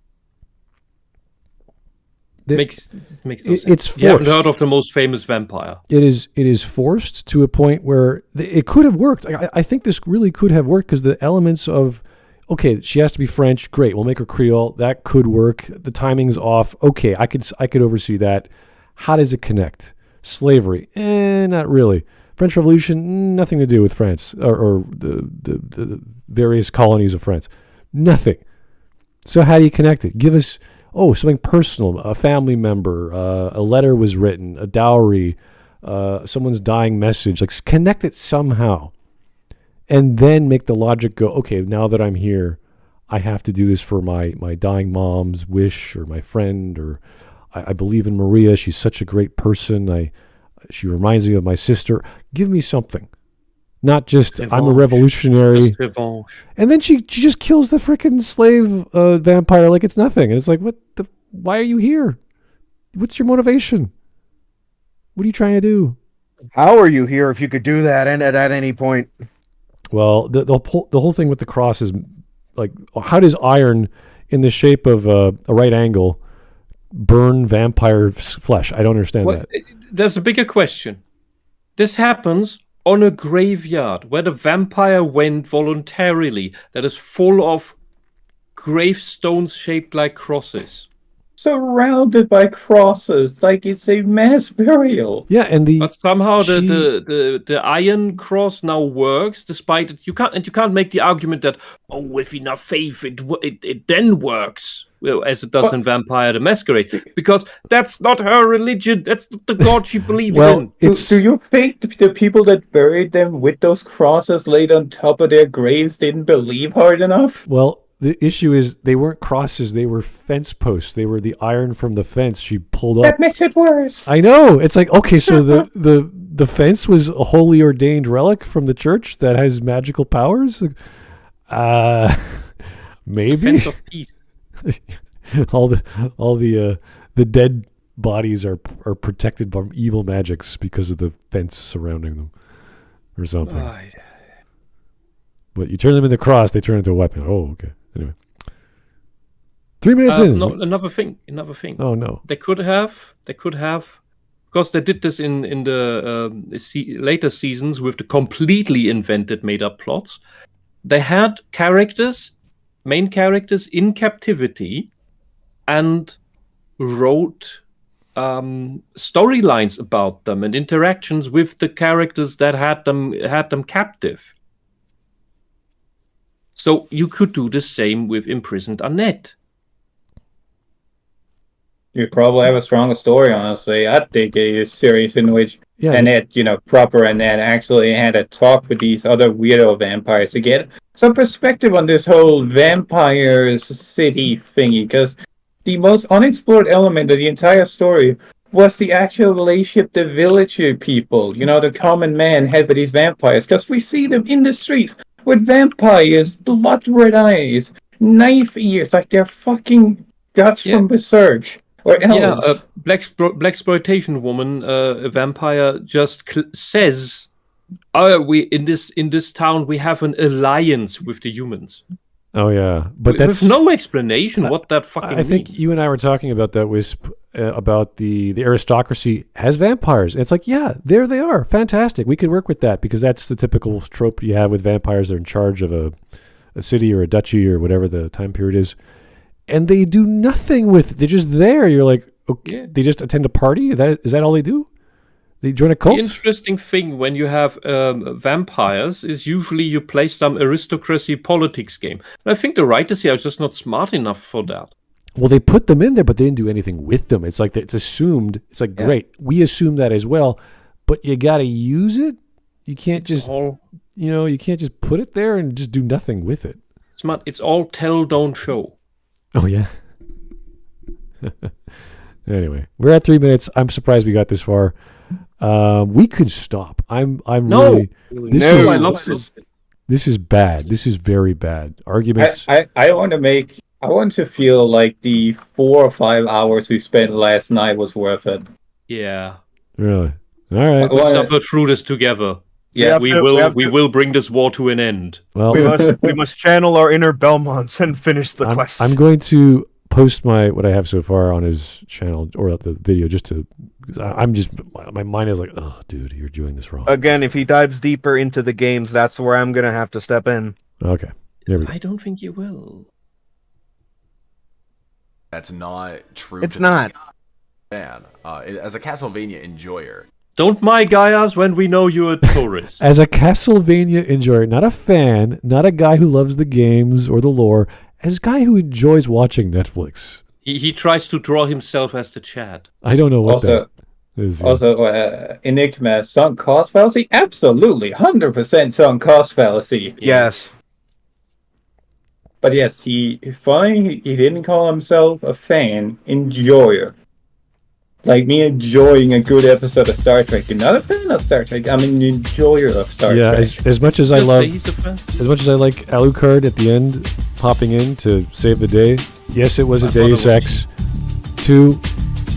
Makes no sense. It's forced. You haven't heard of the most famous vampire. It is forced to a point where it could have worked. I think this really could have worked because the elements of, okay, she has to be French. Great, we'll make her Creole. That could work. The timing's off. Okay, I could oversee that. How does it connect? Slavery? Not really. French Revolution? Nothing to do with France or the various colonies of France. Nothing. So how do you connect it? Give us something personal, a family member, a letter was written, a dowry, someone's dying message. Like, connect it somehow. And then make the logic go, okay, now that I'm here, I have to do this for my dying mom's wish, or my friend, or I believe in Maria. She's such a great person. She reminds me of my sister. Give me something. Not just, I'm a revolutionary. And then she just kills the freaking slave vampire like it's nothing. And it's like, why are you here? What's your motivation? What are you trying to do? How are you here if you could do that and at any point? Well, the whole thing with the cross is like, how does iron in the shape of a right angle burn vampire flesh? I don't understand that. There's a bigger question. This happens on a graveyard where the vampire went voluntarily, that is full of gravestones shaped like crosses. Surrounded by crosses, like it's a mass burial. Yeah, but somehow the iron cross now works, despite it. You can't make the argument that with enough faith it then works. Well, as it does in Vampire the Masquerade, because that's not her religion. That's not the god she believes in. Do you think the people that buried them with those crosses laid on top of their graves didn't believe hard enough? Well, the issue is they weren't crosses; they were fence posts. They were the iron from the fence she pulled up. That makes it worse. I know. It's like, okay, so the fence was a holy ordained relic from the church that has magical powers. Maybe it's the fence of peace. all the dead bodies are protected from evil magics because of the fence surrounding them, or something. But you turn them into cross, they turn into a weapon. Oh, okay. Anyway, 3 minutes in. No, another thing. Oh no. They could have, because they did this in the later seasons with the completely invented, made-up plots. They had main characters in captivity, and wrote storylines about them and interactions with the characters that had them captive. So you could do the same with imprisoned Annette. You probably have a stronger story, honestly. I'd take a series in which Annette, proper Annette, actually had a talk with these other weirdo vampires to get some perspective on this whole vampire city thingy, because the most unexplored element of the entire story was the actual relationship the villager people, the common man had with these vampires, because we see them in the streets with vampires, blood red eyes, knife ears, like they're fucking guts from Berserk. Or elves. blaxploitation woman, a vampire, just says, "Oh, we in this town we have an alliance with the humans." Oh yeah, but there's no explanation what that fucking means. I think you and I were talking about that, Wisp, about the aristocracy has vampires. And it's like, yeah, there they are, fantastic. We could work with that because that's the typical trope you have with vampires. They're in charge of a city or a duchy or whatever the time period is. And they do nothing with it. They're just there. You're like, okay, they just attend a party? Is that all they do? They join a cult? The interesting thing when you have vampires is usually you play some aristocracy politics game. And I think the writers here are just not smart enough for that. Well, they put them in there, but they didn't do anything with them. It's like it's assumed. It's like, great, we assume that as well, but you got to use it. You can't you can't just put it there and just do nothing with it. Smart. It's all tell, don't show. Oh, yeah. Anyway, we're at 3 minutes. I'm surprised we got this far. We could stop. I'm really. This is bad. This is very bad. Arguments. I want to feel like the 4 or 5 hours we spent last night was worth it. Yeah. Really? All right. We suffered through this together. Yeah, we will bring this war to an end. Well, we must channel our inner Belmonts and finish the quest. I'm going to post what I have so far on his channel or the video just to. I'm just my mind is like, oh, dude, you're doing this wrong. Again, if he dives deeper into the games, that's where I'm gonna have to step in. Okay, there we go. I don't think you will. That's not true. It's not. Man, as a Castlevania enjoyer. Don't my guy us when we know you're a tourist. As a Castlevania enjoyer, not a fan, not a guy who loves the games or the lore, as a guy who enjoys watching Netflix. He tries to draw himself as the Chad. I don't know what that is. Also, Enigma, sunk cost fallacy? Absolutely, 100% sunk cost fallacy. Yes. But yes, he didn't call himself a fan, enjoyer. Like me enjoying a good episode of Star Trek. You're not a fan of Star Trek. I'm an enjoyer of Star Trek. Yeah, as much as I like Alucard at the end popping in to save the day. Yes, it was a Deus Ex. 2,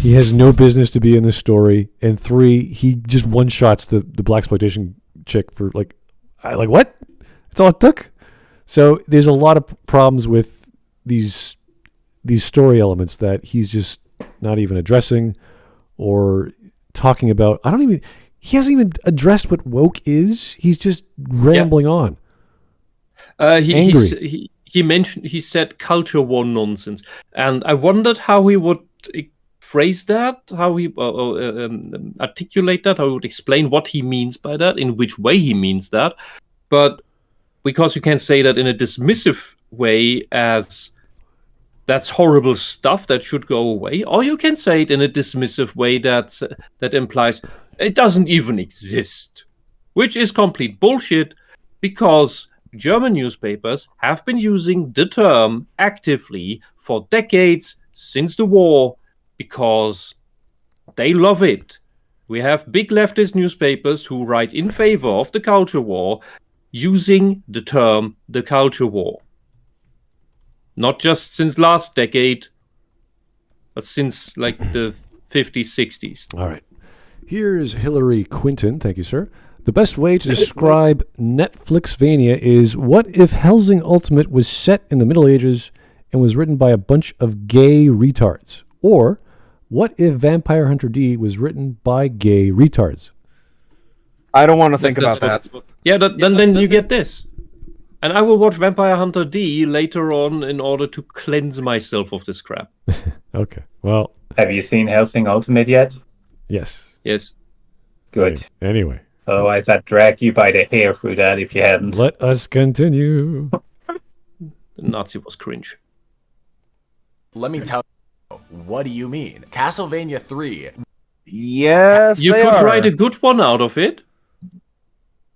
he has no business to be in this story. And 3, he just one-shots the blaxploitation chick for like what? That's all it took. So there's a lot of problems with these story elements that he's just not even addressing or talking about. He hasn't even addressed what woke is. He's just rambling on. Angry. He said culture war nonsense, and I wondered how he would phrase that, how he articulate that, how he would explain what he means by that, in which way he means that. But because you can't say that in a dismissive way as that's horrible stuff that should go away, or you can say it in a dismissive way that implies it doesn't even exist, which is complete bullshit because German newspapers have been using the term actively for decades since the war because they love it. We have big leftist newspapers who write in favor of the culture war using the term the culture war. Not just since last decade, but since like the 50s, 60s. All right. Here's Hillary Quinton. Thank you, sir. The best way to describe Netflixvania is, what if Hellsing Ultimate was set in the Middle Ages and was written by a bunch of gay retards? Or, what if Vampire Hunter D was written by gay retards? I don't want to think about that. Then you get this. And I will watch Vampire Hunter D later on in order to cleanse myself of this crap. Okay, well... Have you seen Hellsing Ultimate yet? Yes. Yes. Good. Anyway. Otherwise, I'd drag you by the hair through that if you hadn't. Let us continue. The Nazi was cringe. Let me tell you, What do you mean? Castlevania 3. Yes, You they could are. write a good one out of it.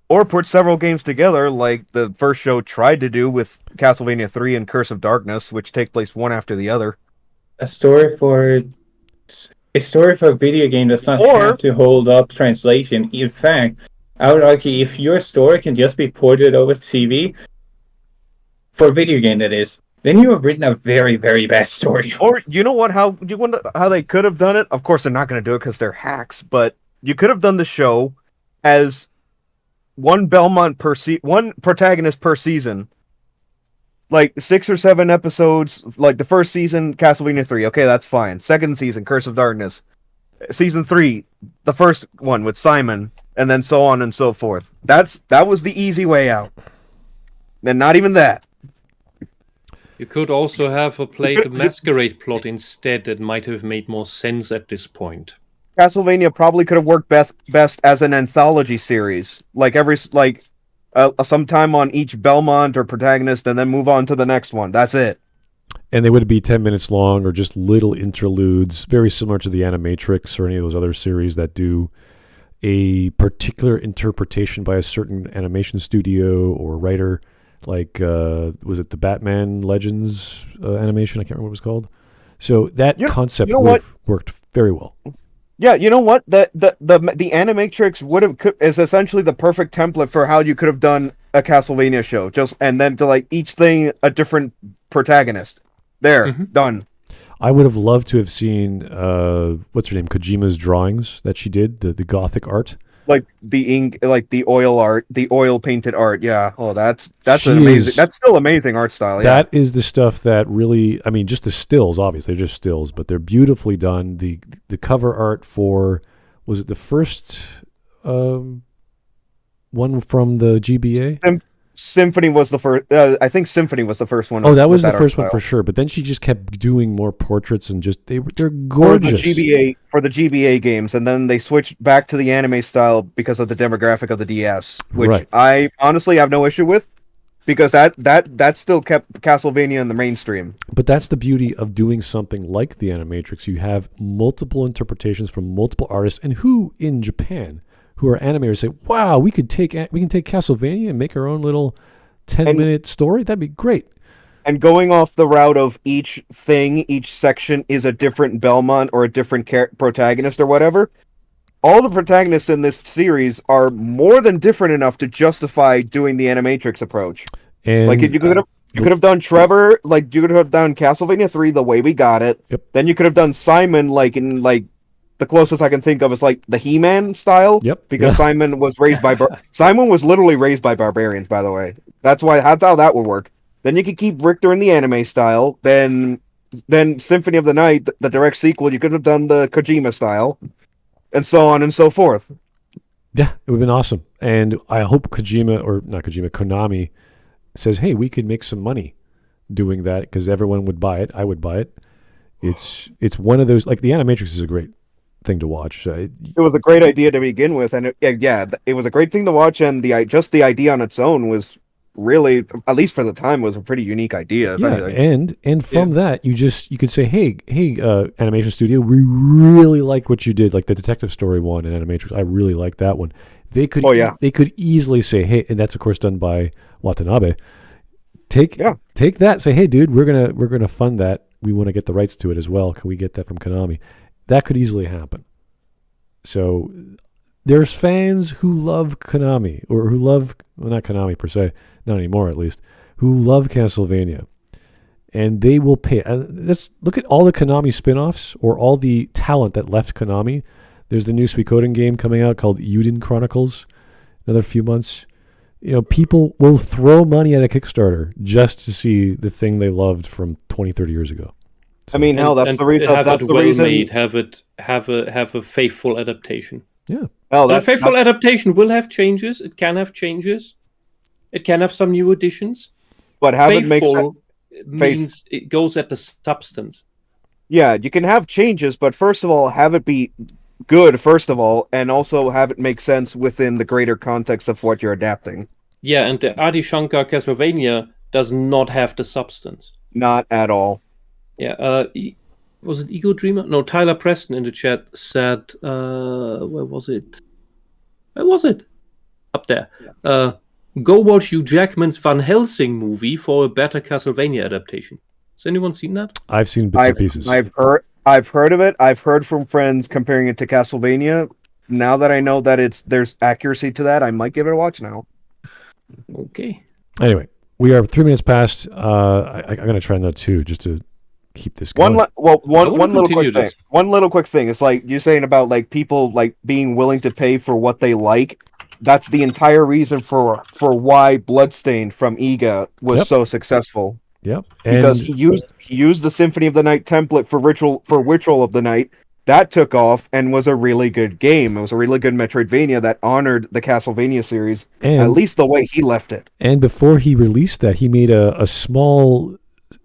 Or put several games together, like the first show tried to do with Castlevania 3 and Curse of Darkness, which take place one after the other. A story for a video game does not Or- have to hold up translation. In fact, I would argue if your story can just be ported over to TV, for a video game that is, then you have written a very, very bad story. Or you know what? How they could have done it? Of course, they're not going to do it because they're hacks. But you could have done the show as one one protagonist per season, like 6 or 7 episodes. Like the first season, Castlevania 3. Okay, that's fine. Second season, Curse of Darkness. Season 3, the first one with Simon, and then so on and so forth. That was the easy way out. And not even that. You could also have played the Masquerade plot instead. That might have made more sense at this point. Castlevania probably could have worked best as an anthology series, like sometime on each Belmont or protagonist, and then move on to the next one. That's it. And they would be 10 minutes long or just little interludes, very similar to the Animatrix or any of those other series that do a particular interpretation by a certain animation studio or writer. Like, was it the Batman Legends animation? I can't remember what it was called. So that concept worked very well. Yeah, you know what? The Animatrix is essentially the perfect template for how you could have done a Castlevania show. And then to like each thing a different protagonist. There, done. I would have loved to have seen what's her name, Kojima's drawings that she did, the Gothic art. Like the ink, like the oil art, the oil painted art. Yeah. Oh, that's an amazing. That's still amazing art style. Yeah. That is the stuff that really. I mean, just the stills. Obviously, they're just stills, but they're beautifully done. The cover art for, was it the first one from the GBA? Symphony was the first. I think Symphony was the first one. Oh, that was the first one for sure. But then she just kept doing more portraits and just they're gorgeous for the GBA games, and then they switched back to the anime style because of the demographic of the DS, which I honestly have no issue with, because that still kept Castlevania in the mainstream. But that's the beauty of doing something like the Animatrix. You have multiple interpretations from multiple artists, and who in Japan who are animators say, wow, we can take Castlevania and make our own little 10-minute story. That'd be great. And going off the route of each section is a different Belmont or a different protagonist or whatever. All the protagonists in this series are more than different enough to justify doing the Animatrix approach. And like you could have done Trevor, like you could have done Castlevania 3 the way we got it. Yep. Then you could have done Simon the closest I can think of is like the He-Man style. Yep. Because Simon was raised by Simon was literally raised by barbarians, by the way. That's how that would work. Then you could keep Richter in the anime style. Then Symphony of the Night, the direct sequel, you could have done the Kojima style, and so on and so forth. Yeah, it would have been awesome. And I hope Konami says, hey, we could make some money doing that, because everyone would buy it. I would buy it. It's one of those, like the Animatrix is a great thing to watch. It was a great idea to begin with, and it was a great thing to watch, and the idea on its own was really, at least for the time, was a pretty unique idea. Yeah, and from that you could say, hey, animation studio, we really like what you did, like the Detective Story one and Animatrix. I really like that one. They could they could easily say, hey, and that's of course done by Watanabe. Take that, say, hey, dude, we're gonna fund that. We want to get the rights to it as well. Can we get that from Konami? That could easily happen. So there's fans who love Konami, or who love, well, not Konami per se, not anymore at least, who love Castlevania. And they will pay. Let's look at all the Konami spin-offs, or all the talent that left Konami. There's the new Suikoden game coming out called Yuden Chronicles, another few months. People will throw money at a Kickstarter just to see the thing they loved from 20 30 years ago. So, I mean, hell, that's the reason. That's the reason. Made, have a faithful adaptation. Yeah. Well, a faithful adaptation will have changes. It can have changes. It can have some new additions. But have it make sense. Means it goes at the substance. Yeah, you can have changes, but first of all, have it be good, first of all, and also have it make sense within the greater context of what you're adapting. Yeah, and the Adi Shankar Castlevania does not have the substance. Not at all. Yeah, Was it Ego Dreamer? No, Tyler Preston in the chat said, where was it? Where was it? Up there. Go watch Hugh Jackman's Van Helsing movie for a better Castlevania adaptation. Has anyone seen that? I've seen bits and pieces. I've heard of it. I've heard from friends comparing it to Castlevania. Now that I know that there's accuracy to that, I might give it a watch now. Okay. Anyway, we are 3 minutes past. I'm going to try another 2 just to keep this going. One little quick thing. It's like you're saying about like people like being willing to pay for what they like. That's the entire reason for why Bloodstained from Iga was so successful. Yep. Because he used the Symphony of the Night template for Ritual of the Night. That took off and was a really good game. It was a really good Metroidvania that honored the Castlevania series, at least the way he left it. And before he released that, he made a small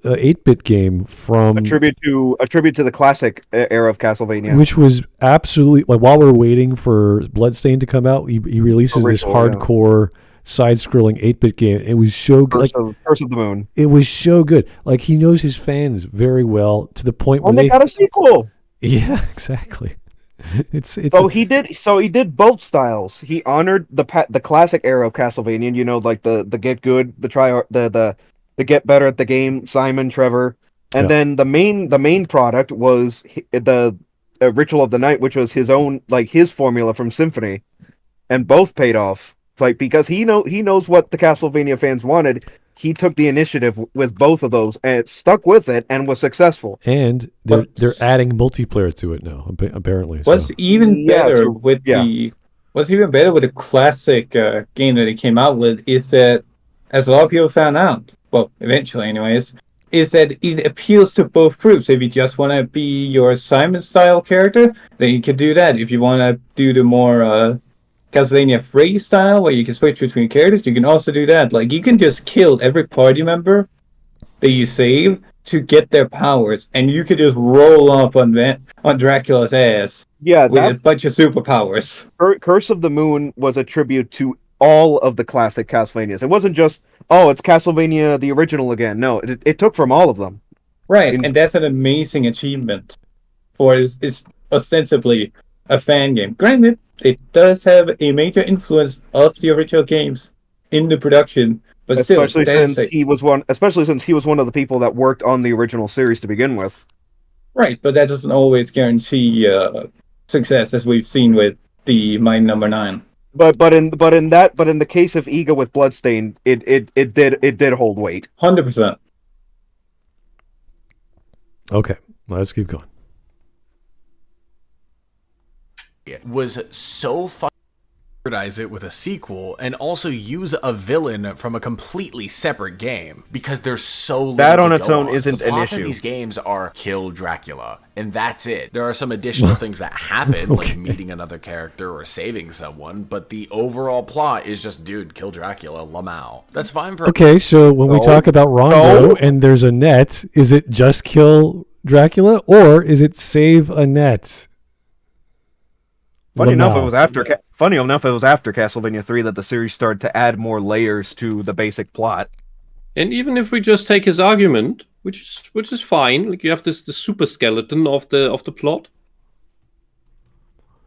8-bit game from a tribute to the classic era of Castlevania, which was absolutely like while we're waiting for Bloodstained to come out, he releases this hardcore side-scrolling 8-bit game. It was so good. Curse of the Moon. It was so good. Like he knows his fans very well to the point where they got a sequel. Yeah, exactly. So he did both styles. He honored the classic era of Castlevania. You know, like the get good, the get better at the game, Simon, Trevor, and then the main product was the Ritual of the Night, which was his own, like his formula from Symphony, and both paid off. It's like because he knows what the Castlevania fans wanted. He took the initiative with both of those and stuck with it and was successful. And they're adding multiplayer to it now, apparently. What's even better with the classic game that it came out with is that, as a lot of people found out, well, eventually anyways, is that it appeals to both groups. If you just want to be your Simon-style character, then you can do that. If you want to do the more Castlevania free style, where you can switch between characters, you can also do that. Like, you can just kill every party member that you save to get their powers, and you could just roll up on Dracula's ass with a bunch of superpowers. Curse of the Moon was a tribute to all of the classic Castlevanias. It wasn't just, it's Castlevania the original again. No, it took from all of them. Right, and that's an amazing achievement for it's ostensibly a fan game. Granted, it does have a major influence of the original games in the production, but especially since he was one of the people that worked on the original series to begin with. Right, but that doesn't always guarantee success, as we've seen with the Mighty Number 9. But in the case of Iga with Bloodstained, it did hold weight. 100%. Okay, let's keep going. It was so fun to advertise it with a sequel and also use a villain from a completely separate game because there's so little that on its own isn't an issue. These games are kill Dracula and that's it. There are some additional things that happen, like meeting another character or saving someone, but the overall plot is just, dude, kill Dracula, Lamau. That's fine for. Okay, so when we talk about Rondo and there's a net, is it just kill Dracula or is it save a net? Funny enough, it was after Castlevania 3 that the series started to add more layers to the basic plot. And even if we just take his argument, which is fine, like you have the super skeleton of the plot,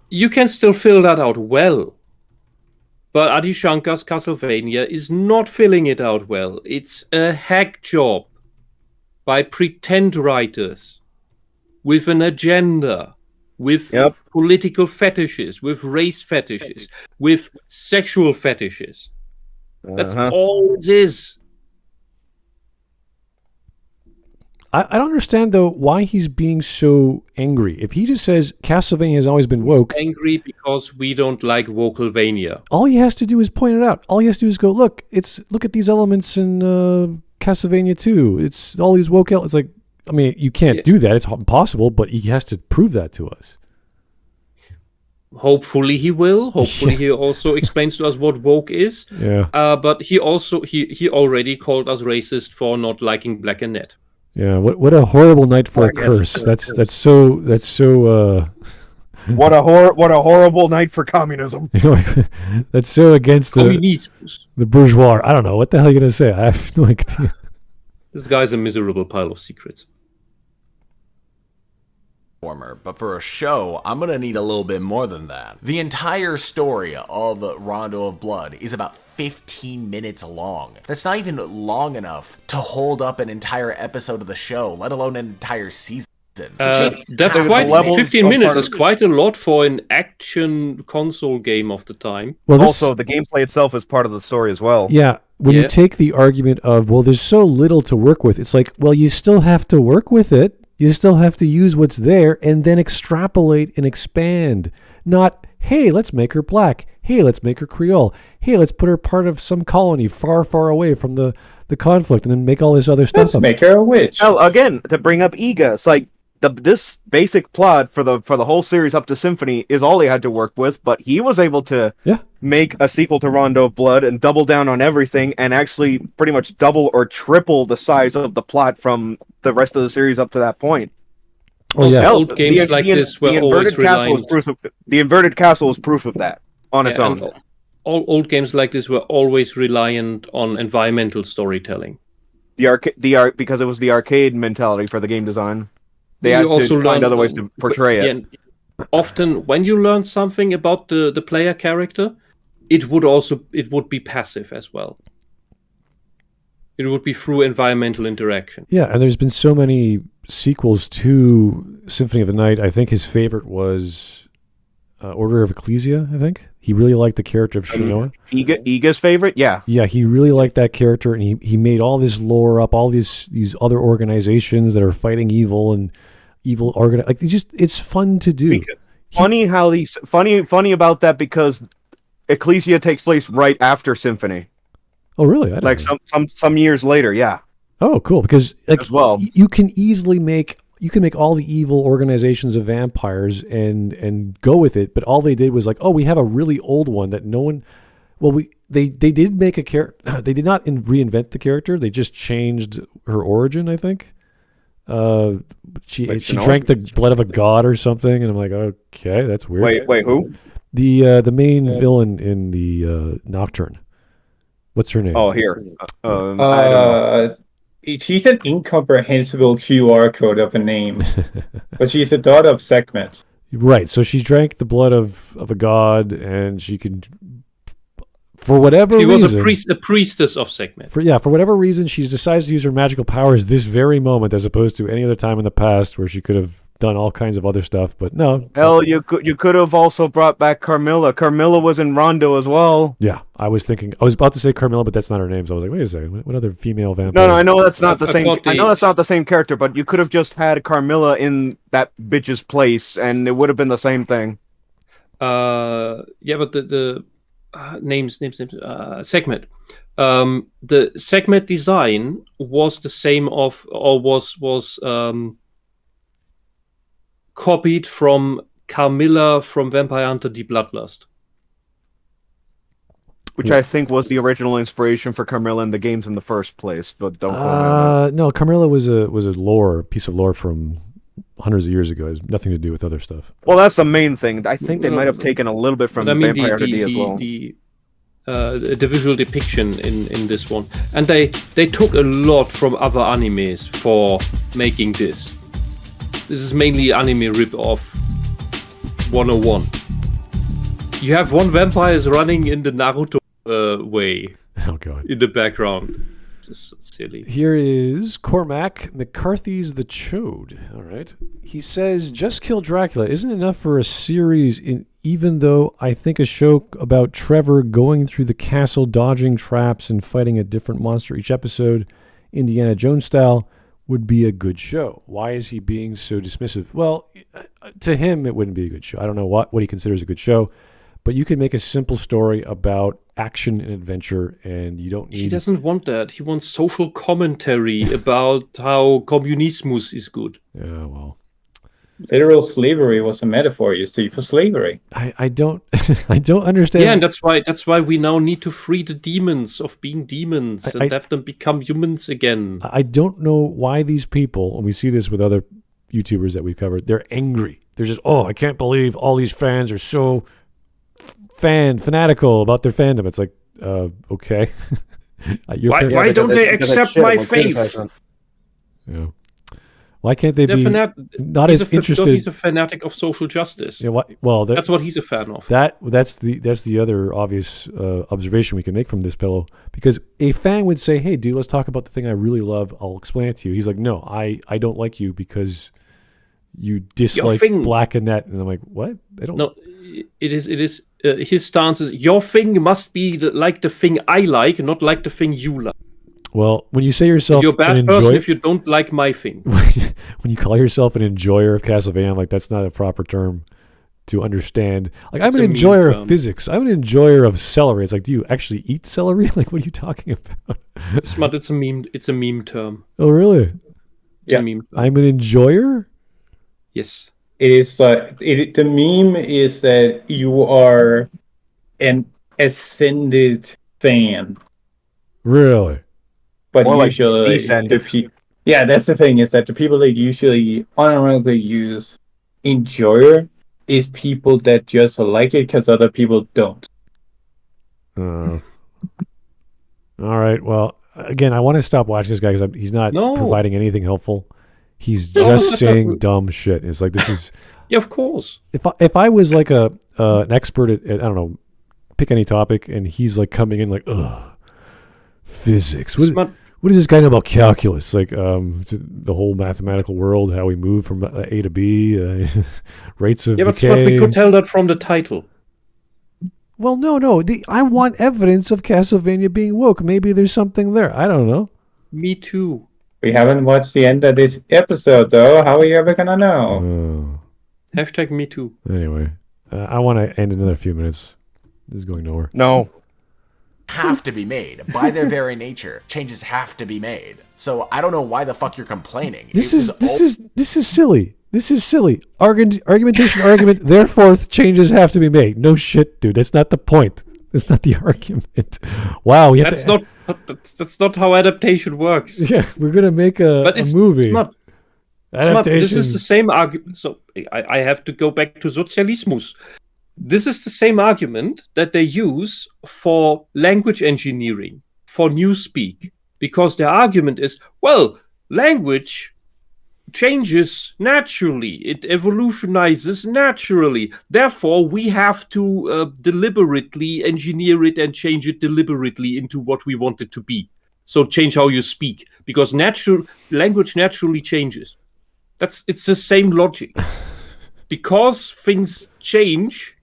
you can still fill that out well. But Adi Shankar's Castlevania is not filling it out well. It's a hack job by pretend writers with an agenda, with political fetishes, with race fetishes, with sexual fetishes. That's all it is. I don't understand, though, why he's being so angry. If he just says Castlevania has always been woke... He's angry because we don't like Vocalvania. All he has to do is point it out. All he has to do is go, look at these elements in Castlevania 2. It's all these woke elements. It's like, I mean, you can't do that. It's impossible, but he has to prove that to us. Hopefully he will. Hopefully he also explains to us what woke is. Yeah. But he also he already called us racist for not liking Black and Net. Yeah. What a horrible night for a curse. That's so. What a horrible night for communism. That's so against the bourgeois. I don't know what the hell you're gonna say. I have no idea. This guy's a miserable pile of secrets. but for a show, I'm gonna need a little bit more than that. The entire story of Rondo of Blood is about 15 minutes long. That's not even long enough to hold up an entire episode of the show, let alone an entire season. That's quite 15 minutes is quite a lot for an action console game of the time. Well, also, the gameplay itself is part of the story as well. Yeah, when you take the argument of, well, there's so little to work with, it's like, well, you still have to work with it. You still have to use what's there and then extrapolate and expand. Not, hey, let's make her black. Hey, let's make her Creole. Hey, let's put her part of some colony far, far away from the conflict and then make all this other stuff. Let's make her a witch. Well, again, to bring up Iga, it's like, this basic plot for the whole series up to Symphony is all he had to work with, but he was able to make a sequel to Rondo of Blood and double down on everything and actually pretty much double or triple the size of the plot from the rest of the series up to that point. Oh yeah, old games like this were always reliant. The Inverted Castle is proof of that on its own. All old games like this were always reliant on environmental storytelling. Because it was the arcade mentality for the game design. They had to find other ways to portray it. Often, when you learn something about the player character, it would be passive as well. It would be through environmental interaction. Yeah, and there's been so many sequels to Symphony of the Night. I think his favorite was Order of Ecclesia, I think. He really liked the character of Shinoa. Iga's favorite? Yeah. Yeah, he really liked that character, and he made all this lore up, all these other organizations that are fighting evil and evil it's fun to do. Funny about that because Ecclesia takes place right after Symphony. Oh, really? Like some years later, yeah. Oh, cool. Because as well, you can easily make all the evil organizations of vampires and go with it, but all they did was like, oh, we have a really old one that no one. Well, they did make a character. They did not reinvent the character. They just changed her origin, I think. She drank the blood of a god or something, and I'm like, okay, that's weird. Wait, who? The main villain in the Nocturne. What's her name? Oh, here. I don't know. She's an incomprehensible QR code of a name, but she's the daughter of Sekhmet. Right, so she drank the blood of a god, and she could, for whatever reason... She was a priestess of Sekhmet. For whatever reason, she decides to use her magical powers this very moment, as opposed to any other time in the past where she could have done all kinds of other stuff, but no. Hell, you could have also brought back Carmilla. Carmilla was in Rondo as well. Yeah, I was about to say Carmilla, but that's not her name, so I was like, wait a second, what other female vampire? No, I know that's not the same. I know that's not the same character, but you could have just had Carmilla in that bitch's place, and it would have been the same thing. Yeah, but the names, Sekhmet. The Sekhmet design was the same was copied from Carmilla from Vampire Hunter: Die Bloodlust, which I think was the original inspiration for Carmilla in the games in the first place. But don't quote me. No, Carmilla was a piece of lore from hundreds of years ago. It has nothing to do with other stuff. Well, that's the main thing. I think they might have taken a little bit from Vampire Hunter D as well. The visual depiction in this one, and they took a lot from other animes for making this. This is mainly anime rip-off 101. You have one vampire is running in the Naruto way. Oh god! In the background. Just silly. Here is Cormac McCarthy's The Chode. All right. He says, Just Kill Dracula isn't enough for a series, even though I think a show about Trevor going through the castle, dodging traps, and fighting a different monster each episode, Indiana Jones style, would be a good show. Why is he being so dismissive? Well, to him, it wouldn't be a good show. I don't know what he considers a good show, but you can make a simple story about action and adventure, and you don't need... He doesn't want that. He wants social commentary about how communismus is good. Yeah, well... Literal slavery was a metaphor, you see, for slavery. I don't I don't understand. Yeah, and that's why we now need to free the demons of being demons and have them become humans again. I don't know why these people, and we see this with other YouTubers that we've covered, they're angry. They're just, I can't believe all these fans are so fanatical about their fandom. It's like, okay. Why don't they accept my faith? Yeah. Why can't they be not as interested? Because he's a fanatic of social justice. Yeah, well, that's what he's a fan of. That's the other obvious observation we can make from this pillow. Because a fan would say, "Hey, dude, let's talk about the thing I really love. I'll explain it to you." He's like, "No, I don't like you because you dislike Black Annette." And I'm like, "What? I don't." No, it is. His stance is your thing must be like the thing I like, not like the thing you like. Well, when you say yourself you're a bad person if you don't like my thing. When you call yourself an enjoyer of Castlevania, I'm like, that's not a proper term to understand. Like, I'm an enjoyer of physics. I'm an enjoyer of celery. It's like, do you actually eat celery? Like, what are you talking about? Smut, it's a meme. It's a meme term. Oh, really? It's a meme term. I'm an enjoyer? Yes. It is the meme is that you are an ascended fan. Really? But more usually, like descended. That's the thing, is that the people that usually unironically use enjoyer is people that just like it because other people don't. All right. Well, again, I want to stop watching this guy because he's not providing anything helpful. He's just saying dumb shit. It's like, this is... Yeah, of course. If I was like an expert at, I don't know, pick any topic, and he's like coming in like, ugh, physics. What does this guy know about calculus? Like the whole mathematical world, how we move from A to B, rates of decay. But we could tell that from the title. Well, no. I want evidence of Castlevania being woke. Maybe there's something there. I don't know. Me too. We haven't watched the end of this episode, though. How are you ever gonna know? Hashtag me too. Anyway, I want to end in another few minutes. This is going nowhere. No. Have to be made by their very nature. Changes have to be made. So I don't know why the fuck you're complaining. This is silly. This is silly. Argument. Therefore, changes have to be made. No shit, dude. That's not the point. That's not the argument. Wow, that's not how adaptation works. Yeah, we're gonna make a movie. Smart. This is the same argument. So I have to go back to Sozialismus. This is the same argument that they use for language engineering, for newspeak, because their argument is, well, language changes naturally. It evolutionizes naturally. Therefore, we have to deliberately engineer it and change it deliberately into what we want it to be. So change how you speak, because language naturally changes. It's the same logic. Because things change,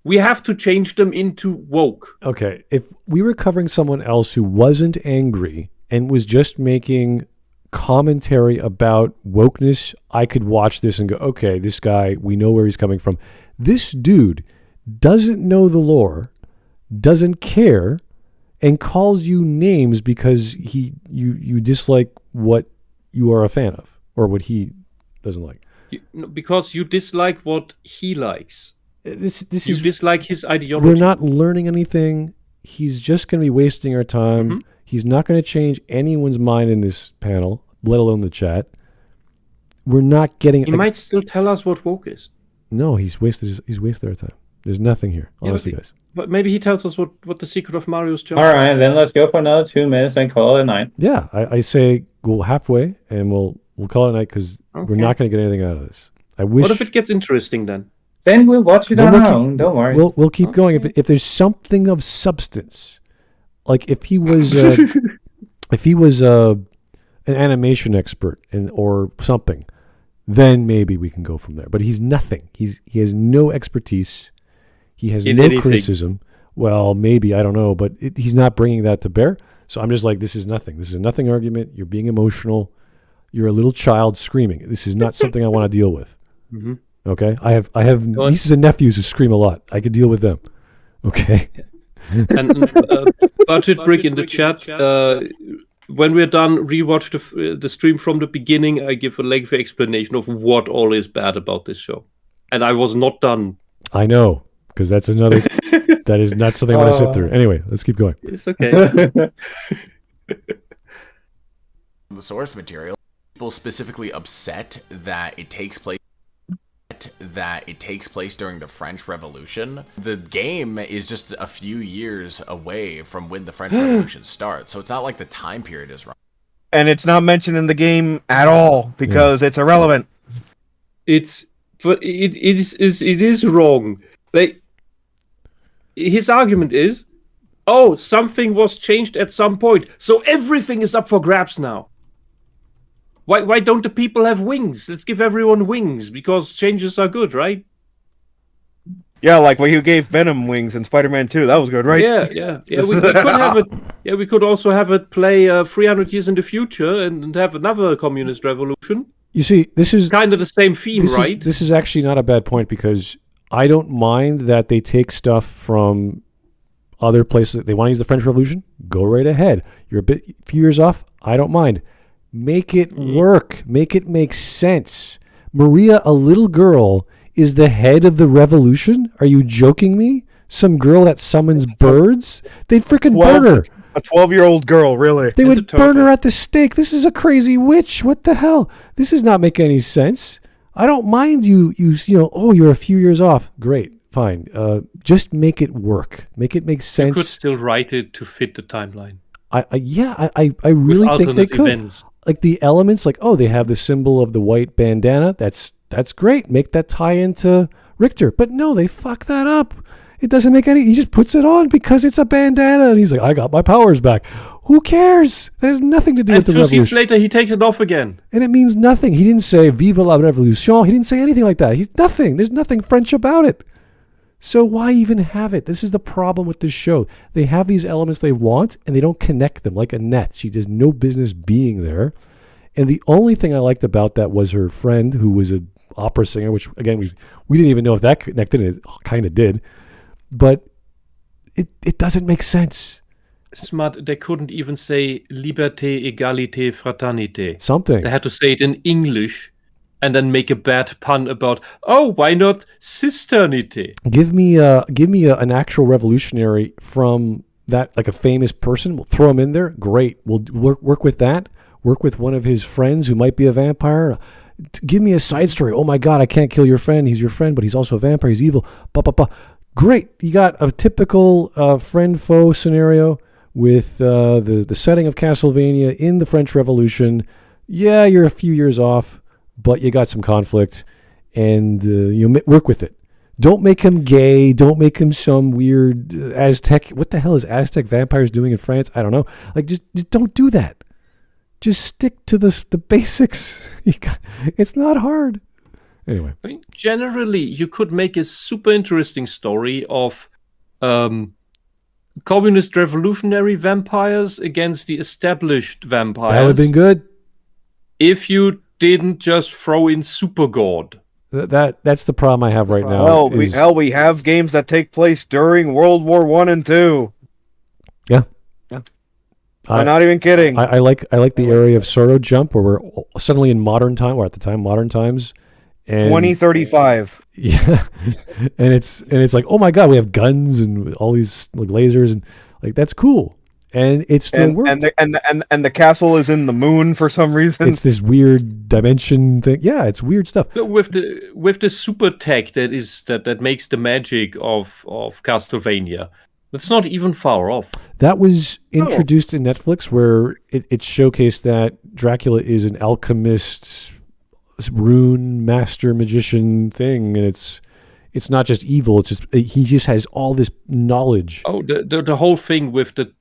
we have to change them into woke. Okay, if we were covering someone else who wasn't angry and was just making commentary about wokeness, I could watch this and go, okay, this guy, we know where he's coming from. This dude doesn't know the lore, doesn't care, and calls you names because you dislike what you are a fan of, or what he doesn't like. Because you dislike what he likes. This you is, dislike his ideology. We're not learning anything. He's just going to be wasting our time. Mm-hmm. He's not going to change anyone's mind in this panel, let alone the chat. We're not getting... He might still tell us what woke is. No, he's wasted our time. There's nothing here, honestly, guys. But maybe he tells us what the secret of Mario's job. All right, then let's go for another 2 minutes and call it a night. Yeah, I say go halfway, and we'll call it a night, because we're not going to get anything out of this. I wish... What if it gets interesting, then? Then we'll watch it on our own. Don't worry. We'll keep going. If there's something of substance, like if he was an animation expert or something, then maybe we can go from there. But he's nothing. He has no expertise. He has no criticism. Well, maybe, I don't know, but he's not bringing that to bear. So I'm just like, this is nothing. This is a nothing argument. You're being emotional. You're a little child screaming. This is not something I want to deal with. Mm-hmm. Okay, I have nieces and nephews who scream a lot. I could deal with them. Okay. And Budget Brick in the chat. When we're done, rewatch the stream from the beginning. I give a lengthy explanation of what all is bad about this show, and I was not done. I know, because that's another. That is not something I want to sit through. Anyway, let's keep going. It's okay. The source material. People specifically upset that it takes place during the French Revolution. The game is just a few years away from when the French Revolution starts, so it's not like the time period is wrong. And it's not mentioned in the game at all because it's irrelevant. But it is wrong. Like, his argument is, oh, something was changed at some point, so everything is up for grabs now. Why don't the people have wings? Let's give everyone wings because changes are good, right? Yeah, like when you gave Venom wings in Spider-Man 2, that was good, right? Yeah. We could have it. Yeah, we could also have it play 300 years in the future and have another communist revolution. You see, this is kind of the same theme, right? This is actually not a bad point because I don't mind that they take stuff from other places. They want to use the French Revolution. Go right ahead. You're a few years off. I don't mind. Make it work. Make it make sense. Maria, a little girl, is the head of the revolution? Are you joking me? Some girl that summons birds? They'd freaking burn her. A 12-year-old girl, really. They would burn her at the stake. This is a crazy witch. What the hell? This does not make any sense. I don't mind you know, oh, you're a few years off. Great. Fine. Just make it work. Make it make sense. You could still write it to fit the timeline. I really think they could. Events. Like the elements, like, oh, they have the symbol of the white bandana. That's great. Make that tie into Richter. But no, they fuck that up. It doesn't make any. He just puts it on because it's a bandana, and he's like, I got my powers back. Who cares? That has nothing to do with the revolution. And 2 scenes later, he takes it off again. And it means nothing. He didn't say "Vive la Révolution." He didn't say anything like that. He's nothing. There's nothing French about it. So why even have it? This is the problem with this show. They have these elements they want, and they don't connect them. Like Annette, she has no business being there. And the only thing I liked about that was her friend, who was an opera singer, which, again, we didn't even know if that connected, and it kind of did. But it doesn't make sense. Smart, they couldn't even say liberté, égalité, fraternité. Something. They had to say it in English and then make a bad pun about, oh, why not sisternité? Give me an actual revolutionary from that, like a famous person. We'll throw him in there. Great. We'll work with that. Work with one of his friends who might be a vampire. Give me a side story. Oh my God, I can't kill your friend. He's your friend, but he's also a vampire. He's evil. Great. You got a typical friend-foe scenario with the setting of Castlevania in the French Revolution. Yeah, you're a few years off, but you got some conflict, and you work with it. Don't make him gay. Don't make him some weird Aztec. What the hell is Aztec vampires doing in France? I don't know. Like, just don't do that. Just stick to the basics. It's not hard. Anyway. I mean, generally, you could make a super interesting story of communist revolutionary vampires against the established vampires. That would have been good. If you didn't just throw in Super God. That's the problem I have right now. We have games that take place during World War I and II. Yeah. I'm not even kidding. I like the area of Sorrow Jump where we're suddenly in modern time, or at the time modern times. And 2035. Yeah. and it's like, oh my God, we have guns and all these like lasers, and like that's cool. And it still works. And the castle is in the moon for some reason. It's this weird dimension thing. Yeah, it's weird stuff. With the super tech that makes the magic of Castlevania. That's not even far off. That was introduced in Netflix, where it showcased that Dracula is an alchemist, rune master magician thing, and it's not just evil. It's just he just has all this knowledge. Oh, the whole thing with the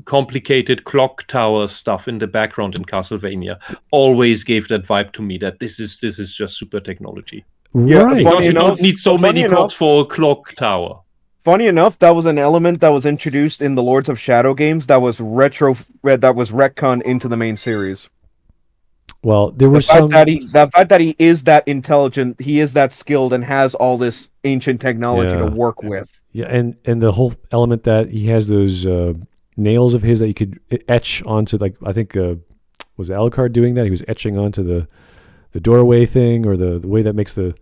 complicated clock tower stuff in the background in Castlevania always gave that vibe to me that this is just super technology. Yeah, right. Because you don't need so many clocks for a clock tower. Funny enough, that was an element that was introduced in the Lords of Shadow games that was retconned into the main series. Well, there was the fact that he is that intelligent, he is that skilled, and has all this ancient technology to work with. Yeah, and the whole element that he has those nails of his that you could etch onto, like, I think was Alucard doing that? He was etching onto the doorway thing, or the way that makes the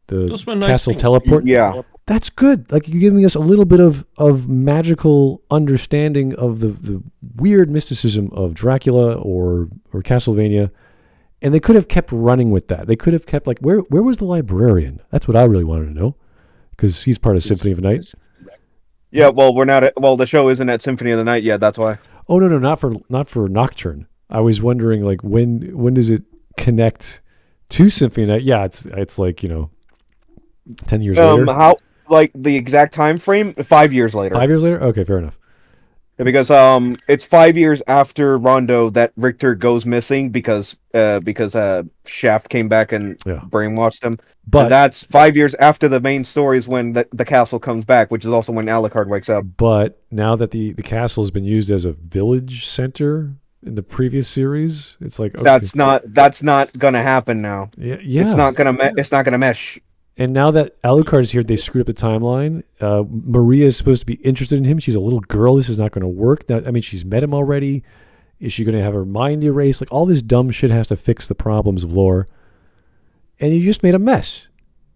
castle teleport. Yeah. That's good. Like, you're giving us a little bit of magical understanding of the weird mysticism of Dracula or Castlevania. And they could have kept running with that. They could have kept, like, where was the librarian? That's what I really wanted to know, because he's part of Symphony of the Night. Yeah, well, we're not. The show isn't at Symphony of the Night yet. That's why. Oh no, not for Nocturne. I was wondering like when does it connect to Symphony of Night? Yeah, it's like 10 years later. How like the exact time frame? 5 years later. 5 years later? Okay, fair enough. Because it's 5 years after Rondo that Richter goes missing because Shaft came back and brainwashed him. But and that's 5 years after the main story is when the castle comes back, which is also when Alucard wakes up. But now that the castle has been used as a village center in the previous series, it's like, okay. That's not gonna happen now. Yeah. It's not gonna mesh. And now that Alucard is here, they screwed up the timeline. Maria is supposed to be interested in him. She's a little girl. This is not going to work. Now, I mean, she's met him already. Is she going to have her mind erased? Like, all this dumb shit has to fix the problems of lore. And you just made a mess.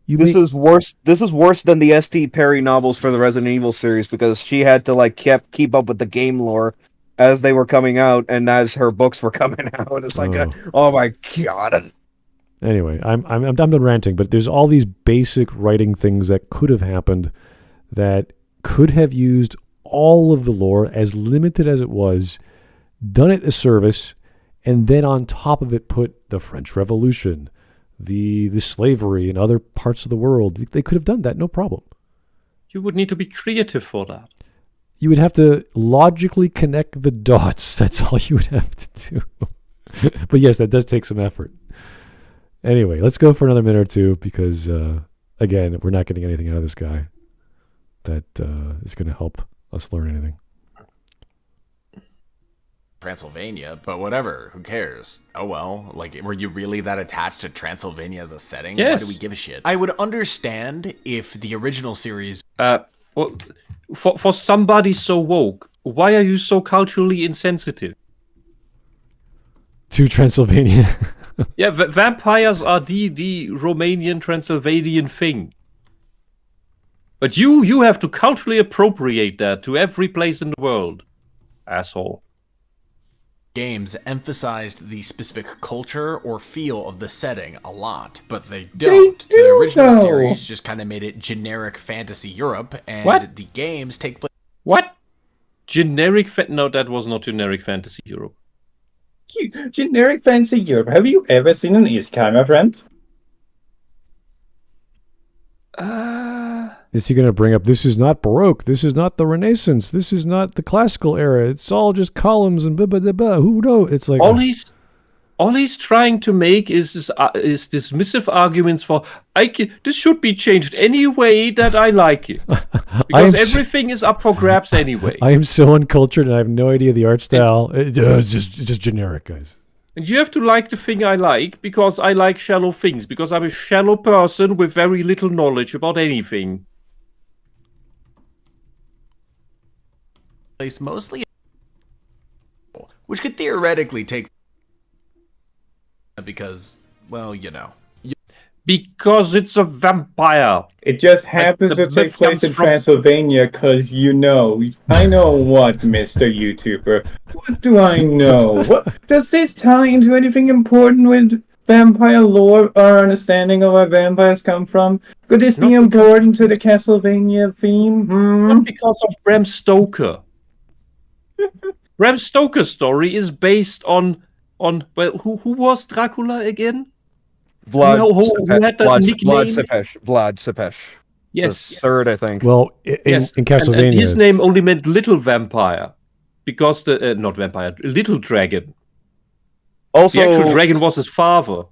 This is worse than the S.T. Perry novels for the Resident Evil series because she had to keep up with the game lore as they were coming out and as her books were coming out. It's like, oh my god. Anyway, I'm done ranting, but there's all these basic writing things that could have happened that could have used all of the lore, as limited as it was, done it a service, and then on top of it put the French Revolution, the slavery in other parts of the world. They could have done that, no problem. You would need to be creative for that. You would have to logically connect the dots. That's all you would have to do. But yes, that does take some effort. Anyway, let's go for another minute or two because, again, we're not getting anything out of this guy that is going to help us learn anything. Transylvania, but whatever, who cares? Oh well, like, were you really that attached to Transylvania as a setting? Yes. Why do we give a shit? I would understand if the original series... Well, for somebody so woke, why are you so culturally insensitive? To Transylvania. Yeah, vampires are the Romanian Transylvanian thing. But you have to culturally appropriate that to every place in the world. Asshole. Games emphasized the specific culture or feel of the setting a lot, but they don't. The original series just kind of made it generic fantasy Europe, and the games take place... What? No, that was not generic fantasy Europe. Generic fantasy Europe. Have you ever seen an isekai, my friend? Is he going to bring up, this is not Baroque, this is not the Renaissance, this is not the classical era, it's all just columns and blah. Who knows? It's like... All he's trying to make is dismissive arguments for, this should be changed any way that I like it. Because everything is up for grabs anyway. I am so uncultured and I have no idea the art style. It's just generic, guys. And you have to like the thing I like, because I like shallow things, because I'm a shallow person with very little knowledge about anything. Place mostly, which could theoretically take... Because, well, Because it's a vampire. It just happens to take place in Transylvania because I know what, Mr. YouTuber. What do I know? What does this tie into anything important with vampire lore or understanding of where vampires come from? Could this be important to the Castlevania theme? Not because of Bram Stoker. Bram Stoker's story is based on who was Dracula again? Vlad Sepesh. Yes. The third, I think. Well, in Castlevania... And his name only meant little vampire. Because not vampire, little dragon. Also, the actual dragon was his father.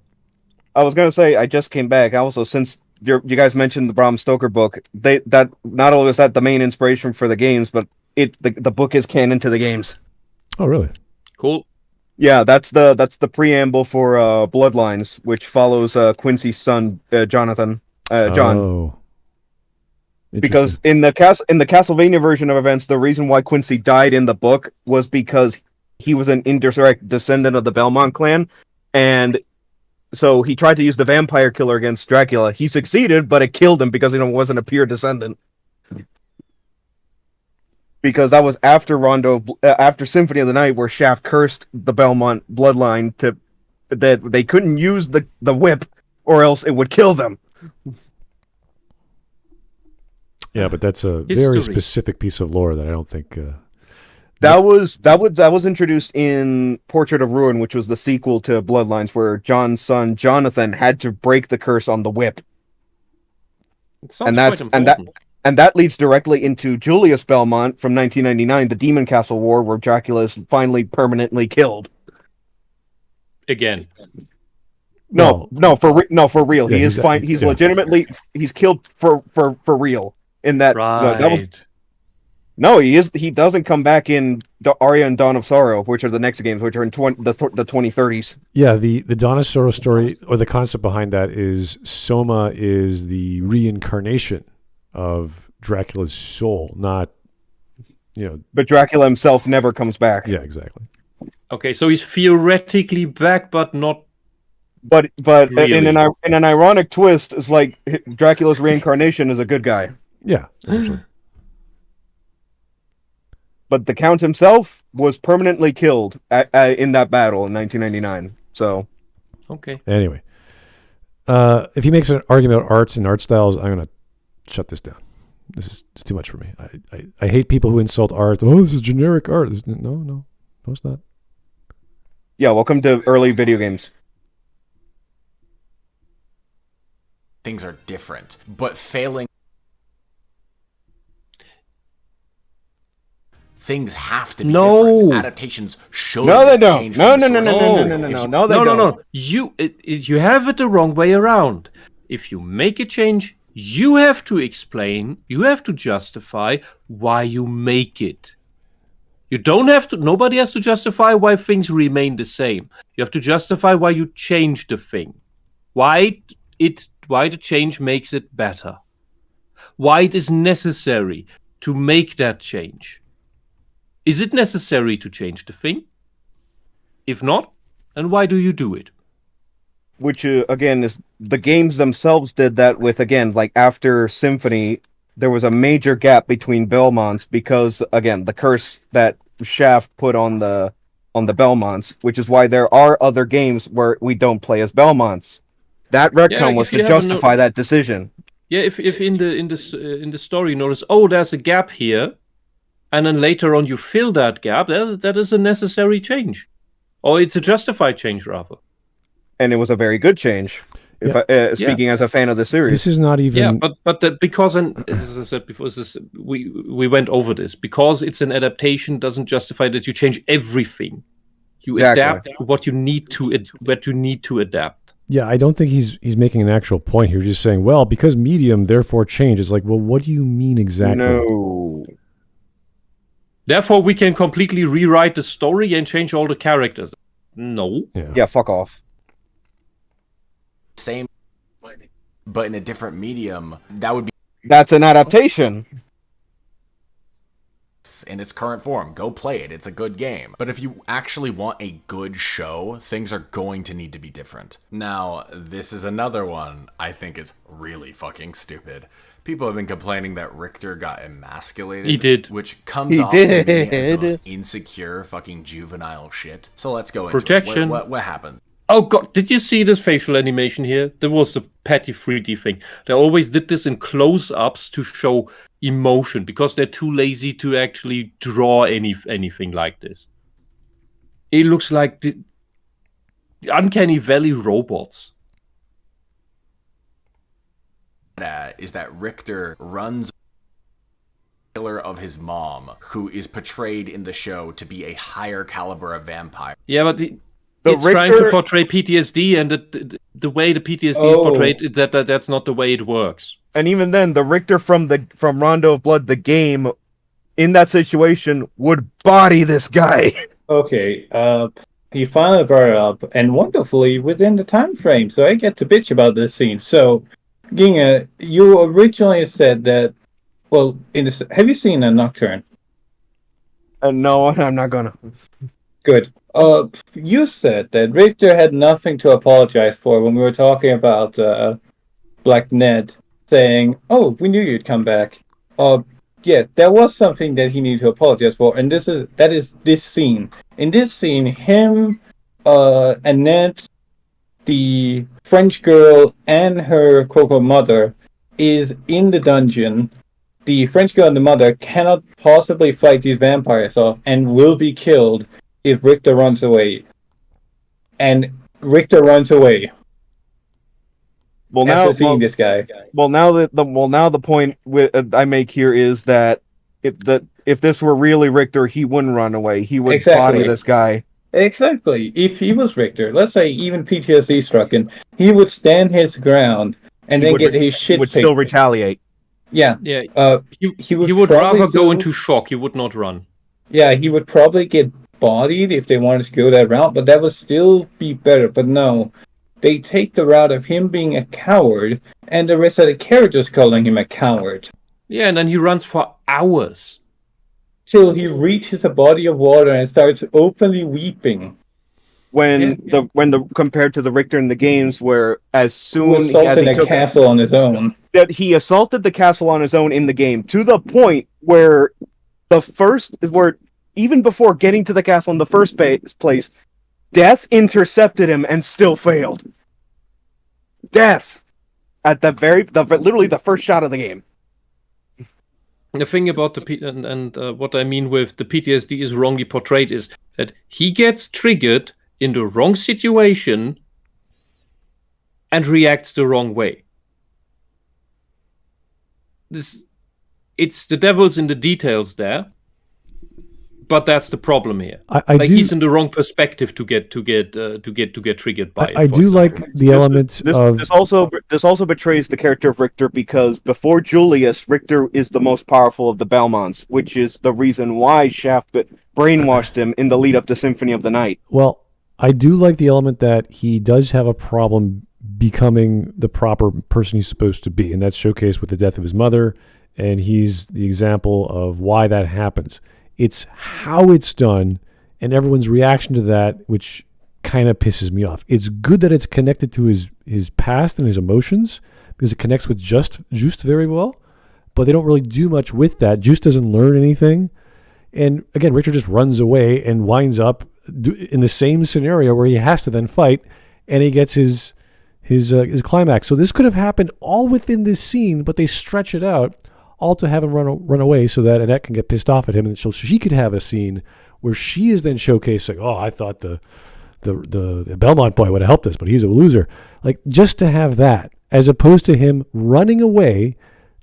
I was going to say, I just came back. Also, since you guys mentioned the Bram Stoker book, that not only was that the main inspiration for the games, but the book is canon to the games. Oh, really? Cool. Yeah, that's the preamble for Bloodlines, which follows Quincy's son, Jonathan. John. Oh. Because in the Castlevania version of events, the reason why Quincy died in the book was because he was an indirect descendant of the Belmont clan, and so he tried to use the vampire killer against Dracula. He succeeded, but it killed him because he wasn't a pure descendant. Because that was after Symphony of the Night, where Shaft cursed the Belmont bloodline that they couldn't use the whip, or else it would kill them. Yeah, but that's a very specific piece of lore that I don't think That was introduced in Portrait of Ruin, which was the sequel to Bloodlines, where John's son Jonathan had to break the curse on the whip. It sounds quite important. And that leads directly into Julius Belmont from 1999, the Demon Castle War, where Dracula is finally permanently killed. Again. No, for real. Yeah, he is fine. He's legitimately killed for real. In that, right. No, he is. He doesn't come back in Aria and Dawn of Sorrow, which are the next games, which are in the 2030s. Yeah, the Dawn of Sorrow story, or the concept behind that, is Soma is the reincarnation of Dracula's soul, not, But Dracula himself never comes back. Yeah, exactly. Okay, so he's theoretically back, but not. But really. in an ironic twist, it's like Dracula's reincarnation is a good guy. Yeah, essentially. But the Count himself was permanently killed in that battle in 1999. So, okay. Anyway, if he makes an argument about arts and art styles, I'm gonna shut this down. It's too much for me. I hate people who insult art. Oh, this is generic art. No, it's not. Yeah, welcome to early video games. Things are different, but failing. Things have to be different. Adaptations should change. No, they don't. No. You have it the wrong way around. If you make a change, you have to explain, you have to justify why you make it. You don't have to. Nobody has to justify why things remain the same. You have to justify why you change the thing, why the change makes it better, why it is necessary to make that change. Is it necessary to change the thing? If not, then why do you do it? Which, again, is the games themselves did that with, again, like after Symphony, there was a major gap between Belmonts because, again, the curse that Shaft put on the Belmonts, which is why there are other games where we don't play as Belmonts. That retcon was to justify that decision. Yeah, if in the story you notice, there's a gap here, and then later on you fill that gap, that is a necessary change. Or it's a justified change, rather. And it was a very good change, speaking as a fan of the series. This is not even... Yeah, but because, and as I said before, we went over this, because it's an adaptation doesn't justify that you change everything. You adapt what you need to adapt. Yeah, I don't think he's making an actual point here. He's just saying, well, because medium, therefore change. It's like, well, what do you mean exactly? No. Therefore, we can completely rewrite the story and change all the characters. No. Yeah, fuck off. Same, but in a different medium, That's an adaptation. In its current form. Go play it. It's a good game. But if you actually want a good show, things are going to need to be different. Now, this is another one I think is really fucking stupid. People have been complaining that Richter got emasculated. He did. Which comes off to me as the most insecure fucking juvenile shit. So let's go into Protection. it. What happens? Oh god, did you see this facial animation here? There was a petty 3D thing. They always did this in close-ups to show emotion because they're too lazy to actually draw anything like this. It looks like the Uncanny Valley robots. Is that Richter runs killer of his mom, who is portrayed in the show to be a higher caliber of vampire. Yeah, but it's Richter... trying to portray PTSD, and the way the PTSD is portrayed, that's not the way it works. And even then, the Richter from Rondo of Blood, the game, in that situation, would body this guy. Okay, he finally brought it up, and wonderfully within the time frame, so I get to bitch about this scene. So, Ginga, you originally said that, well, have you seen a Nocturne? No, I'm not gonna. Good. You said that Richter had nothing to apologize for when we were talking about Black Ned saying, "Oh, we knew you'd come back." Yeah, there was something that he needed to apologize for, and that is this scene. In this scene, him, Annette, the French girl, and her quote-unquote mother is in the dungeon, the French girl and the mother cannot possibly fight these vampires off and will be killed if Richter runs away. And Richter runs away. Well, After seeing this guy. Well, now the point I make here is that if this were really Richter, he wouldn't run away. He would body this guy. Exactly. If he was Richter, let's say even PTSD struck him, he would stand his ground and then get his shit. Would still retaliate. Yeah. Yeah. He would rather go into shock. He would not run. Yeah, he would probably get bodied if they wanted to go that route, but that would still be better. But no. They take the route of him being a coward, and the rest of the characters calling him a coward. Yeah, and then he runs for hours. Till he reaches a body of water and starts openly weeping. Compared to the Richter in the games, where as soon as he took a castle on his own, that he assaulted the castle on his own in the game, to the point where even before getting to the castle in the first place, Death intercepted him and still failed. Death at literally the first shot of the game. The thing about what I mean with the PTSD is wrongly portrayed is that he gets triggered in the wrong situation and reacts the wrong way. It's the devil's in the details there. But that's the problem here. He's in the wrong perspective to get triggered by it. I do like the element of this also betrays the character of Richter, because before Julius, Richter is the most powerful of the Belmonts, which is the reason why Shaft brainwashed him in the lead up to Symphony of the Night. Well, I do like the element that he does have a problem becoming the proper person he's supposed to be, and that's showcased with the death of his mother, and he's the example of why that happens. It's how it's done and everyone's reaction to that, which kind of pisses me off. It's good that it's connected to his past and his emotions, because it connects with Just very well, but they don't really do much with that. Just doesn't learn anything. And again, Richard just runs away and winds up in the same scenario where he has to then fight, and he gets his climax. So this could have happened all within this scene, but they stretch it out all to have him run away so that Annette can get pissed off at him, and so she could have a scene where she is then showcasing, oh, I thought the Belmont boy would have helped us, but he's a loser. Like, just to have that, as opposed to him running away,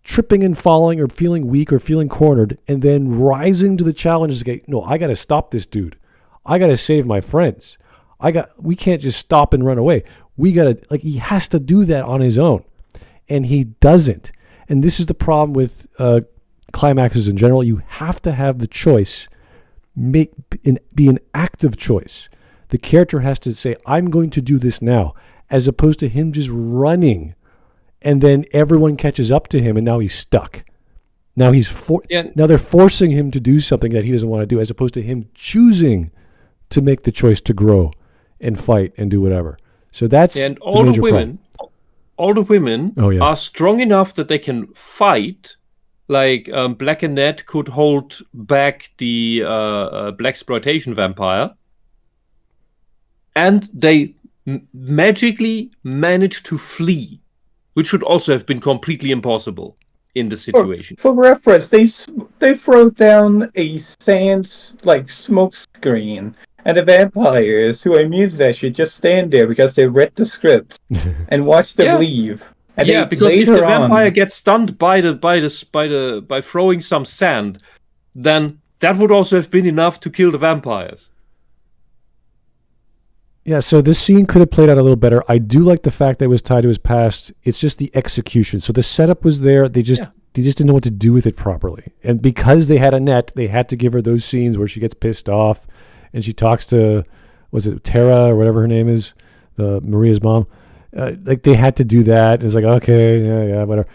tripping and falling, or feeling weak, or feeling cornered, and then rising to the challenge to get, no, I got to stop this dude. I got to save my friends. We can't just stop and run away. We got to, he has to do that on his own, and he doesn't. And this is the problem with climaxes in general. You have to have the choice, be an active choice. The character has to say, I'm going to do this now, as opposed to him just running, and then everyone catches up to him, and now he's stuck. Now now they're forcing him to do something that he doesn't want to do, as opposed to him choosing to make the choice to grow and fight and do whatever. So that's and all the women. Problem. All the women are strong enough that they can fight. Like Black Annette could hold back the blaxploitation vampire, and they magically managed to flee, which should also have been completely impossible in the situation. For reference, they throw down a sand smoke screen. And the vampires who are immune to that should just stand there because they read the script and watch them leave. And because if the vampire gets stunned by throwing some sand, then that would also have been enough to kill the vampires. Yeah, so this scene could have played out a little better. I do like the fact that it was tied to his past. It's just the execution. So the setup was there. They just didn't know what to do with it properly. And because they had Annette, they had to give her those scenes where she gets pissed off and she talks to, was it Tara or whatever her name is, Maria's mom. They had to do that. It's like, okay, yeah, whatever.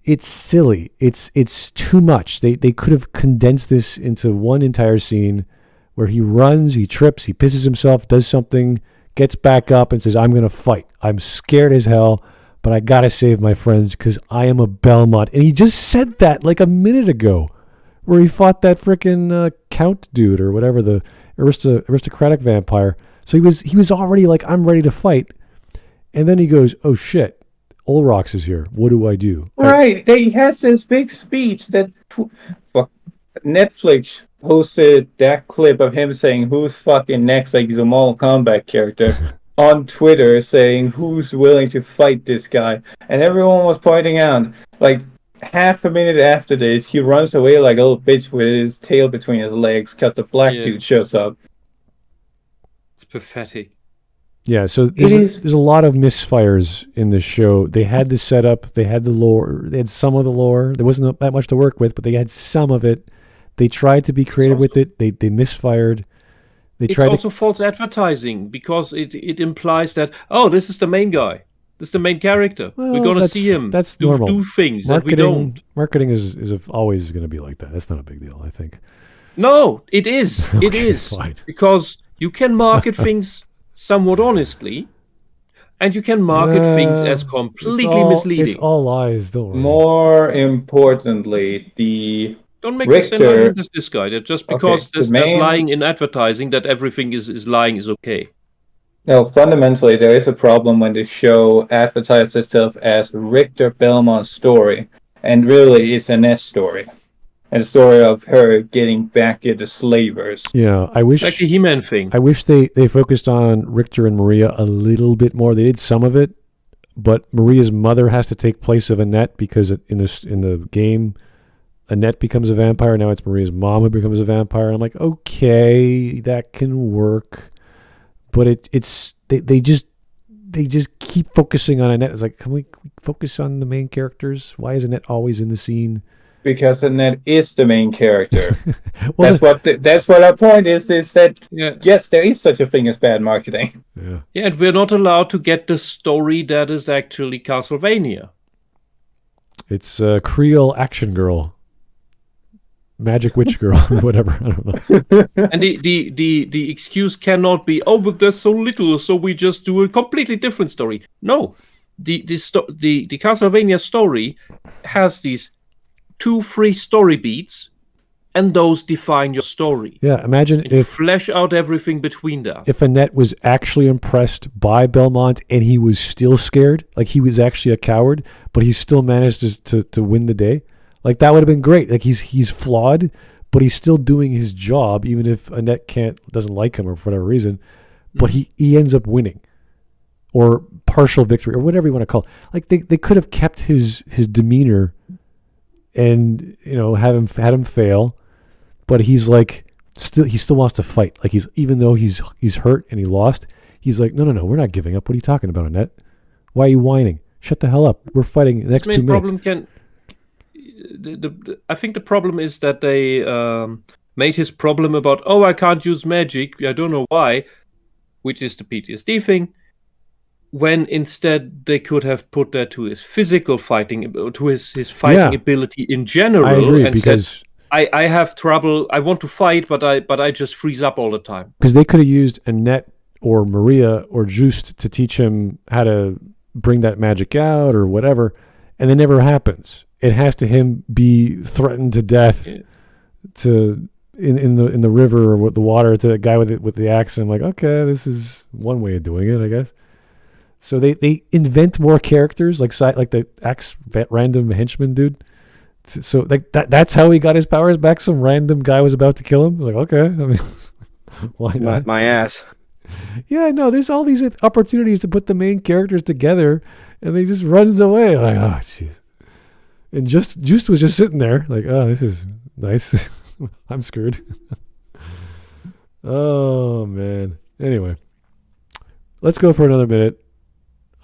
It's silly. It's too much. They could have condensed this into one entire scene where he runs, he trips, he pisses himself, does something, gets back up and says, I'm going to fight. I'm scared as hell, but I got to save my friends because I am a Belmont. And he just said that like a minute ago where he fought that frickin' Count dude or whatever, the aristocratic vampire. So he was already like, I'm ready to fight. And then he goes, oh shit, Olrox is here. What do I do? Right. He has this big speech that Netflix posted that clip of him saying who's fucking next, like he's a Mortal Kombat character, on Twitter saying who's willing to fight this guy. And everyone was pointing out, like, half a minute after this, he runs away like a little bitch with his tail between his legs because the black dude shows up. It's pathetic. Yeah, so there's a lot of misfires in this show. They had the setup, they had the lore, they had some of the lore. There wasn't that much to work with, but they had some of it. They tried to be creative with it. They misfired. It's also false advertising because it implies that, oh, this is the main guy. This is the main character. Well, we're going to see him normal. Do things that we don't. Marketing is always going to be like that. That's not a big deal, I think. No, it is. Okay, it is. Fine. Because you can market things somewhat honestly, and you can market things as completely misleading. It's all lies, don't worry. More importantly, don't make the same argument as this guy. That just because there's lying in advertising, that everything is lying is okay. No, fundamentally, there is a problem when the show advertises itself as Richter Belmont's story, and really it's Annette's story. And the story of her getting back at the slavers. Yeah, I wish... It's like the He-Man thing. I wish they focused on Richter and Maria a little bit more. They did some of it, but Maria's mother has to take place of Annette because in the game, Annette becomes a vampire. Now it's Maria's mom who becomes a vampire. And I'm like, okay, that can work. But they just keep focusing on Annette. It's like, can we focus on the main characters? Why is Annette always in the scene? Because Annette is the main character. Well, that's what our point is that yes, there is such a thing as bad marketing. Yeah, and we're not allowed to get the story that is actually Castlevania. It's Creole action girl, magic witch girl, or whatever. I don't know. And the excuse cannot be, oh, but there's so little, so we just do a completely different story. No, the Castlevania story has these 2-3 story beats, and those define your story. Yeah, imagine and if flesh out everything between that. If Annette was actually impressed by Belmont and he was still scared, like he was actually a coward, but he still managed to win the day. Like that would have been great. Like he's flawed, but he's still doing his job, even if Annette doesn't like him or for whatever reason. But he ends up winning, or partial victory, or whatever you want to call it. Like they could have kept his demeanor. And had him fail, but he's like he still wants to fight. Like even though he's hurt and he lost, he's like, no, we're not giving up. What are you talking about, Annette? Why are you whining? Shut the hell up. We're fighting the next 2 minutes. I think the problem is that they made his problem about, oh, I can't use magic. I don't know why, which is the PTSD thing. When instead they could have put that to his physical fighting, to his fighting ability in general. I agree, and because said, I have trouble. I want to fight, but I just freeze up all the time. Because they could have used Annette or Maria or Just to teach him how to bring that magic out or whatever, and it never happens. It has to him be threatened to death in the river or with the water to the guy with the axe. And I'm like, okay, this is one way of doing it, I guess. So they invent more characters like the axe random henchman dude. So like that's how he got his powers back. Some random guy was about to kill him. Like, okay, I mean, why not? My ass. Yeah, no, there's all these opportunities to put the main characters together, and they just runs away. Like, oh, jeez. And Just was just sitting there, like, oh, this is nice. I'm screwed. Oh man. Anyway, let's go for another minute.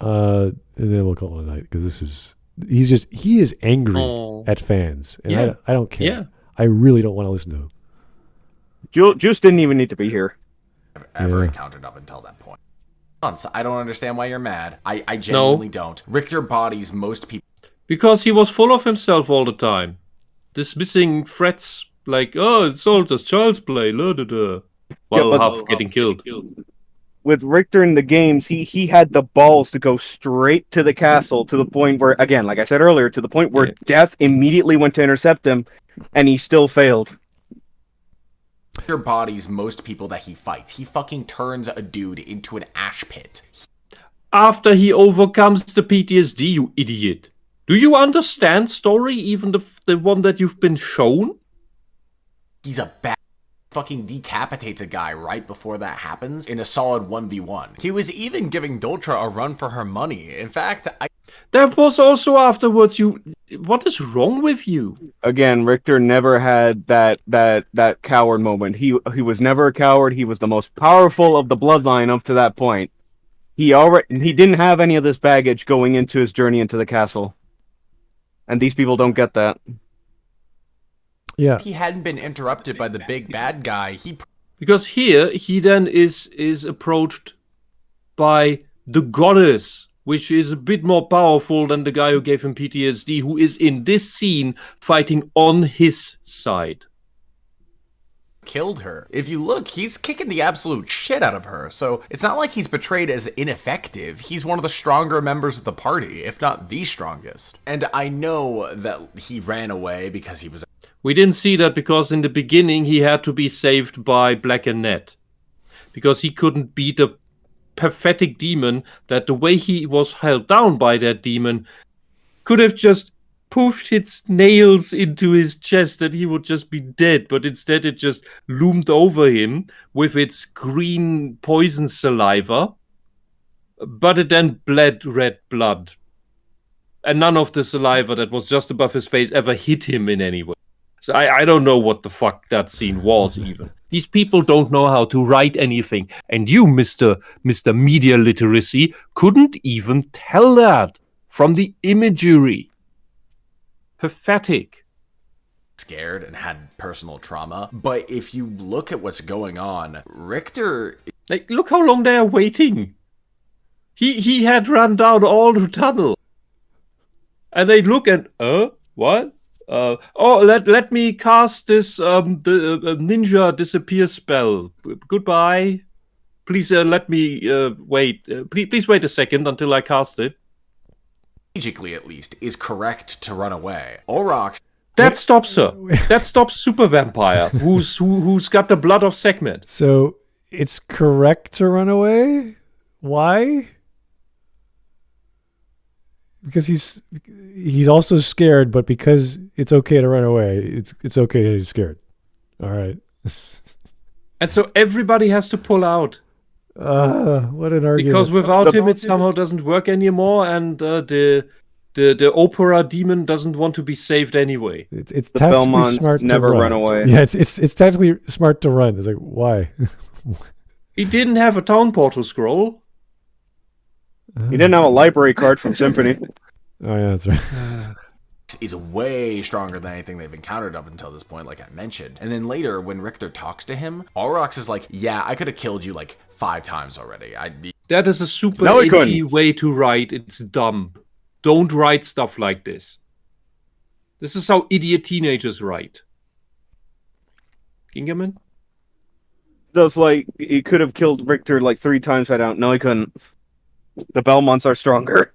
And then we'll call it a night because he is angry at fans, and I don't care. Yeah. I really don't want to listen to him. Juice didn't even need to be here. I've ever encountered up until that point. I don't understand why you're mad. I genuinely don't. Richter bodies most people because he was full of himself all the time, dismissing threats like, oh, it's all just child's play, while half getting killed. With Richter in the games, he had the balls to go straight to the castle to the point where, again, like I said earlier, to the point where Death immediately went to intercept him, and he still failed. Richter bodies most people that he fights. He fucking turns a dude into an ash pit. after he overcomes the PTSD, you idiot. Do you understand story, even the one that you've been shown? He's a bad fucking decapitates a guy right before that happens in a solid 1v1. He was even giving Doltra a run for her money. In fact, That was also afterwards. What is wrong with you? Again, Richter never had that coward moment. He was never a coward. He was the most powerful of the bloodline up to that point. He didn't have any of this baggage going into his journey into the castle. And these people don't get that. Yeah. he hadn't been interrupted by the big bad guy. Because here he then is approached by the goddess, which is a bit more powerful than the guy who gave him PTSD, who is in this scene fighting on his side. Killed her. If you look, he's kicking the absolute shit out of her. So it's not like he's portrayed as ineffective. He's one of the stronger members of the party, if not the strongest. And I know that he ran away because he was... We didn't see that because in the beginning he had to be saved by Black and Ned. Because he couldn't beat a pathetic demon that the way he was held down by that demon could have just pushed its nails into his chest and he would just be dead. But instead it just loomed over him with its green poison saliva. But it then bled red blood. And none of the saliva that was just above his face ever hit him in any way. So I don't know what the fuck that scene was even. These people don't know how to write anything. And you, Mr. Media Literacy, couldn't even tell that from the imagery. Pathetic. Scared and had personal trauma. But if you look at what's going on, Richter... Like, look how long they are waiting. He had run down all the tunnel. And they look and, what? Let me cast this the ninja disappear spell. Goodbye. Please let me wait. Please wait a second until I cast it. Strategically, at least, is correct to run away. Aurochs... That stops her. That stops Super Vampire, who's got the blood of Sekhmet. So it's correct to run away? Why? Because he's also scared, but because it's okay to run away, it's okay that he's scared. All right. And so everybody has to pull out. What an argument. Because without him, it somehow doesn't work anymore, and the opera demon doesn't want to be saved anyway. It's The tactically Belmonts smart never to run away. Yeah, it's tactically smart to run. It's like, why? He didn't have a town portal scroll. He didn't have a library card from Symphony. Oh yeah, that's right. is way stronger than anything they've encountered up until this point, like I mentioned. And then later, when Richter talks to him, Aurochs is like, yeah, I could have killed you like 5 times already. That is a super No, he edgy couldn't. way to write. It's dumb. Don't write stuff like this. This is how idiot teenagers write. Kingerman? That's like, he could have killed Richter like 3 times by now. No, he couldn't. The Belmonts are stronger.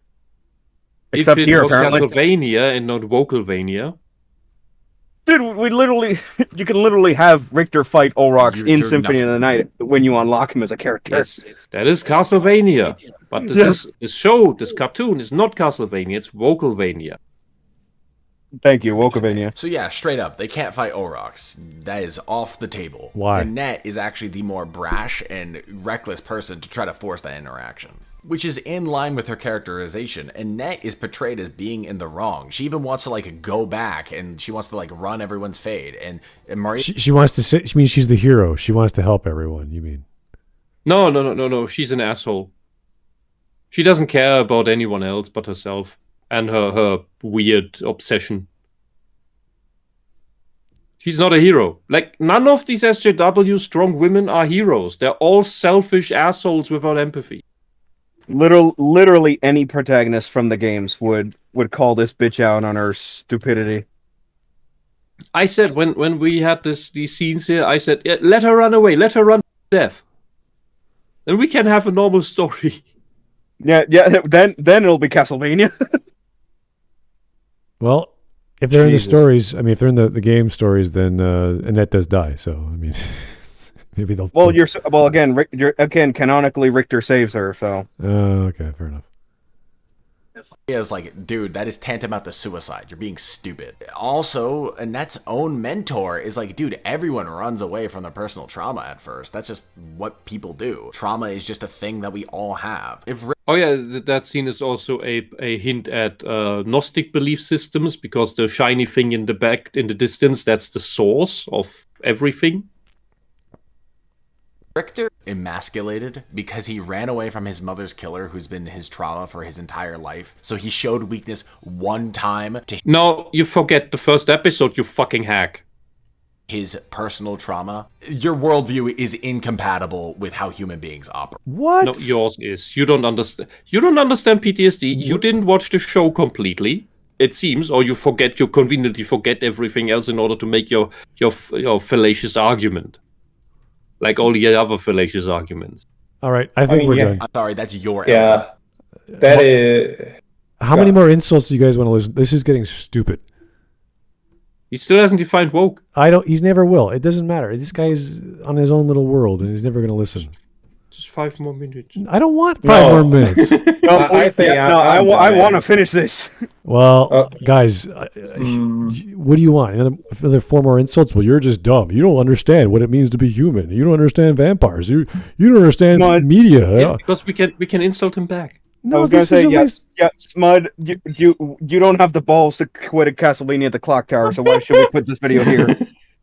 Except if it here, was apparently. Castlevania and not Vocalvania. Dude, you can literally have Richter fight Aurochs in You're Symphony of the Night when you unlock him as a character. Yes, that is Castlevania. But this cartoon is not Castlevania, it's Vocalvania. Thank you, Wokovania. So yeah, straight up, they can't fight Aurochs. That is off the table. Why? Annette is actually the more brash and reckless person to try to force that interaction, which is in line with her characterization. Annette is portrayed as being in the wrong. She even wants to like go back and she wants to like run everyone's fade. And Maria, She wants to say, she means she's the hero. She wants to help everyone, you mean? No. She's an asshole. She doesn't care about anyone else but herself and her weird obsession. She's not a hero. Like, none of these SJW strong women are heroes. They're all selfish assholes without empathy. Literally any protagonist from the games would call this bitch out on her stupidity. I said when we had these scenes here, I said, yeah, let her run away, let her run to death. Then we can have a normal story. Yeah. Then it'll be Castlevania. Well, if they're Jesus. in the stories, I mean, if they're in the game stories, then Annette does die. So, I mean, Maybe they'll. Well, again, canonically Richter saves her, so. Okay, fair enough. Yeah, it's like, dude, that is tantamount to suicide. You're being stupid. Also, Annette's own mentor is like, dude, everyone runs away from their personal trauma at first. That's just what people do. Trauma is just a thing that we all have. Oh yeah, that scene is also a hint at Gnostic belief systems, because the shiny thing in the distance, that's the source of everything. Richter emasculated because he ran away from his mother's killer, who's been his trauma for his entire life. So he showed weakness one time to No, you forget the first episode, you fucking hack. His personal trauma. Your worldview is incompatible with how human beings operate. What? No, yours is. You don't understand. You don't understand PTSD. You didn't watch the show completely, it seems, or you conveniently forget everything else in order to make your fallacious argument. Like all the other fallacious arguments. All right, I think we're done. I'm sorry, that's your Yeah, that is. How many more insults do you guys want to listen? This is getting stupid. He still hasn't defined woke. He's never will. It doesn't matter. This guy's on his own little world, and he's never going to listen. Just 5 more minutes. I don't want 5 more minutes. I want to finish this. Well, guys, what do you want? Another 4 more insults? Well, you're just dumb. You don't understand what it means to be human. You don't understand vampires. You don't understand media. Yeah, because we can insult him back. No, I was going to say, Smud, you don't have the balls to quit a Castlevania at the Clock Tower, so why should we put this video here?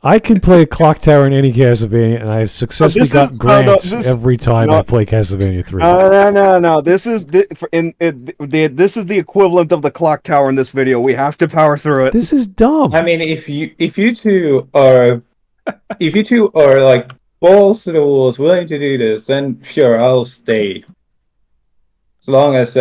I can play a Clock Tower in any Castlevania, and I successfully got grants every time I play Castlevania 3. No. This is the equivalent of the Clock Tower in this video. We have to power through it. This is dumb. I mean, if you two are like balls to the walls, willing to do this, then sure, I'll stay. As long as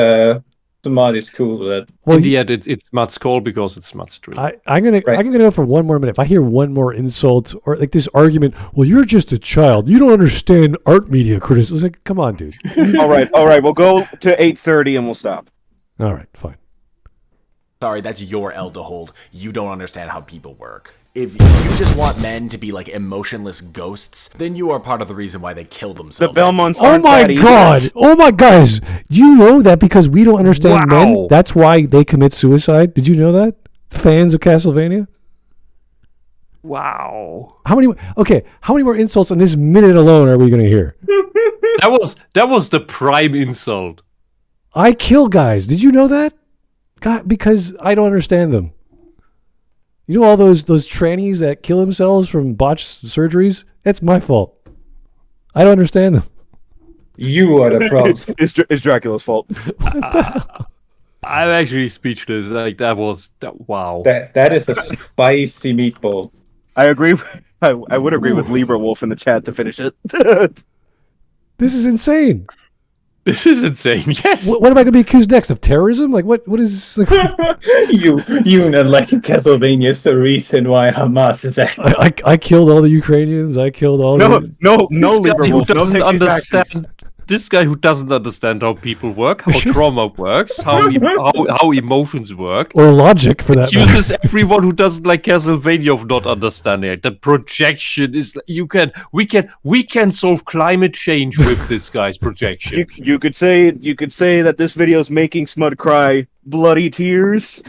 Smud is cool with it. Well, in the end, it's Smud's call because it's Smud's stream. I'm gonna go for 1 more minute. If I hear 1 more insult or like this argument, well, you're just a child. You don't understand art media criticism. It's like, come on, dude. All right. We'll go to 8:30 and we'll stop. All right, fine. Sorry, that's your L to hold. You don't understand how people work. If you just want men to be like emotionless ghosts, then you are part of the reason why they kill themselves. The Belmonts Oh aren't my that god! either. Oh my guys! Do you know that because we don't understand men, that's why they commit suicide? Did you know that? Fans of Castlevania? Wow. How many more insults in this minute alone are we going to hear? That was the prime insult. I kill guys. Did you know that? God, because I don't understand them. You know all those trannies that kill themselves from botched surgeries? That's my fault. I don't understand them. You are the problem. It's Dracula's fault. I'm actually speechless. Like wow. That is a spicy meatball. I agree. I would agree with Libra Wolf in the chat to finish it. This is insane. This is insane. Yes. What am I going to be accused next of terrorism? Like what is? Like, you not liking Castlevania is the reason why Hamas is acting. I killed all the Ukrainians. I killed all. No, This Libra guy Wolf. who No doesn't sexy understand. faxes. This guy who doesn't understand how people work, how trauma works, how emotions work. Or logic, for that matter. Accuses everyone who doesn't like Castlevania of not understanding it. The projection is we can solve climate change with this guy's projection. You could say that this video is making Smud cry bloody tears.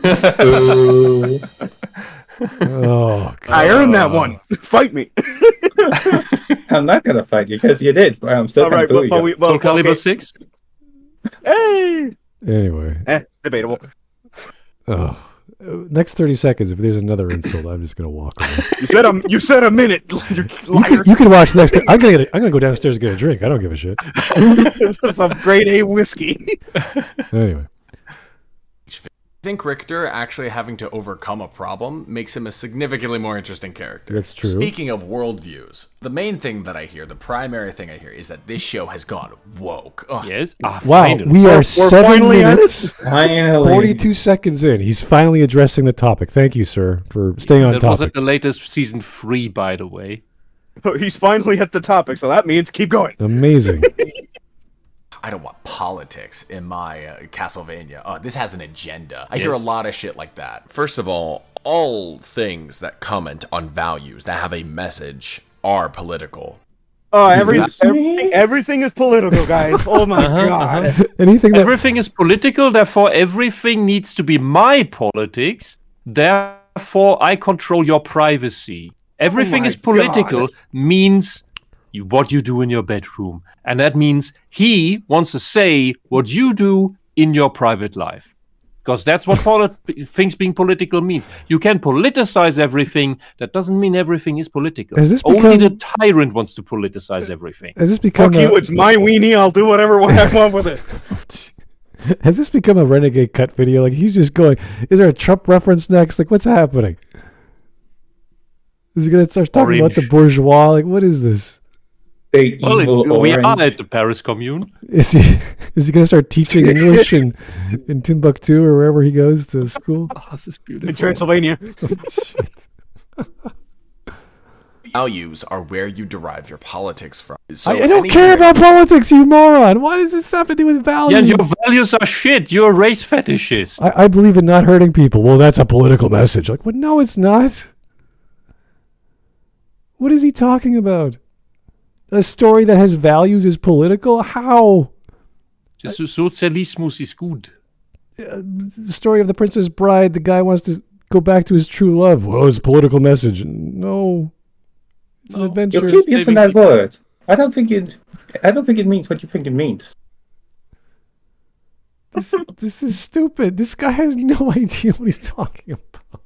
Oh, God. I earned that one. Fight me. I'm not gonna fight you because you did. But I'm still gonna boo you. Soul Calibur 6? Hey. Anyway. Debatable. Oh. Next 30 seconds, if there's another insult, I'm just gonna walk away. You said a minute. You liar. You can watch next. I'm gonna go downstairs and get a drink. I don't give a shit. Some grade A whiskey. Anyway. I think Richter actually having to overcome a problem makes him a significantly more interesting character. That's true. Speaking of worldviews, the main thing that I hear, the primary thing I hear, is that this show has gone woke. Ugh. Yes. Wow, Finally. we are We're 7 finally at minutes, Finally. 42 seconds in. He's finally addressing the topic. Thank you, sir, for staying on That was topic. at the latest season 3, by the way. He's finally at the topic, so that means keep going. Amazing. I don't want politics in my Castlevania. This has an agenda. I hear a lot of shit like that. First of all things that comment on values that have a message are political. Oh, everything is political, guys. Oh my god. Everything is political, therefore everything needs to be my politics. Therefore, I control your privacy. Everything is political means what you do in your bedroom. And that means he wants to say what you do in your private life. Because that's what things being political means. You can politicize everything. That doesn't mean everything is political. Only the tyrant wants to politicize everything. Has this become Fuck you, it's my weenie. I'll do whatever I want with it. Has this become a Renegade Cut video? Like, he's just going, is there a Trump reference next? Like, what's happening? Is he going to start talking about the bourgeois? Like, what is this? We are at the Paris Commune. Is he going to start teaching English in Timbuktu or wherever he goes to school? Oh, this is beautiful. In Transylvania. Values are where you derive your politics from. So I don't care about politics, you moron. Why does this have to do with values? Yeah, your values are shit. You're a race fetishist. I believe in not hurting people. Well, that's a political message. Like, well, no, it's not. What is he talking about? A story that has values is political? How? Sozialismus is good. The story of the Princess Bride, the guy wants to go back to his true love. Well, it's a political message. No. It's an adventure. You keep using that word. I don't think it means what you think it means. This is stupid. This guy has no idea what he's talking about.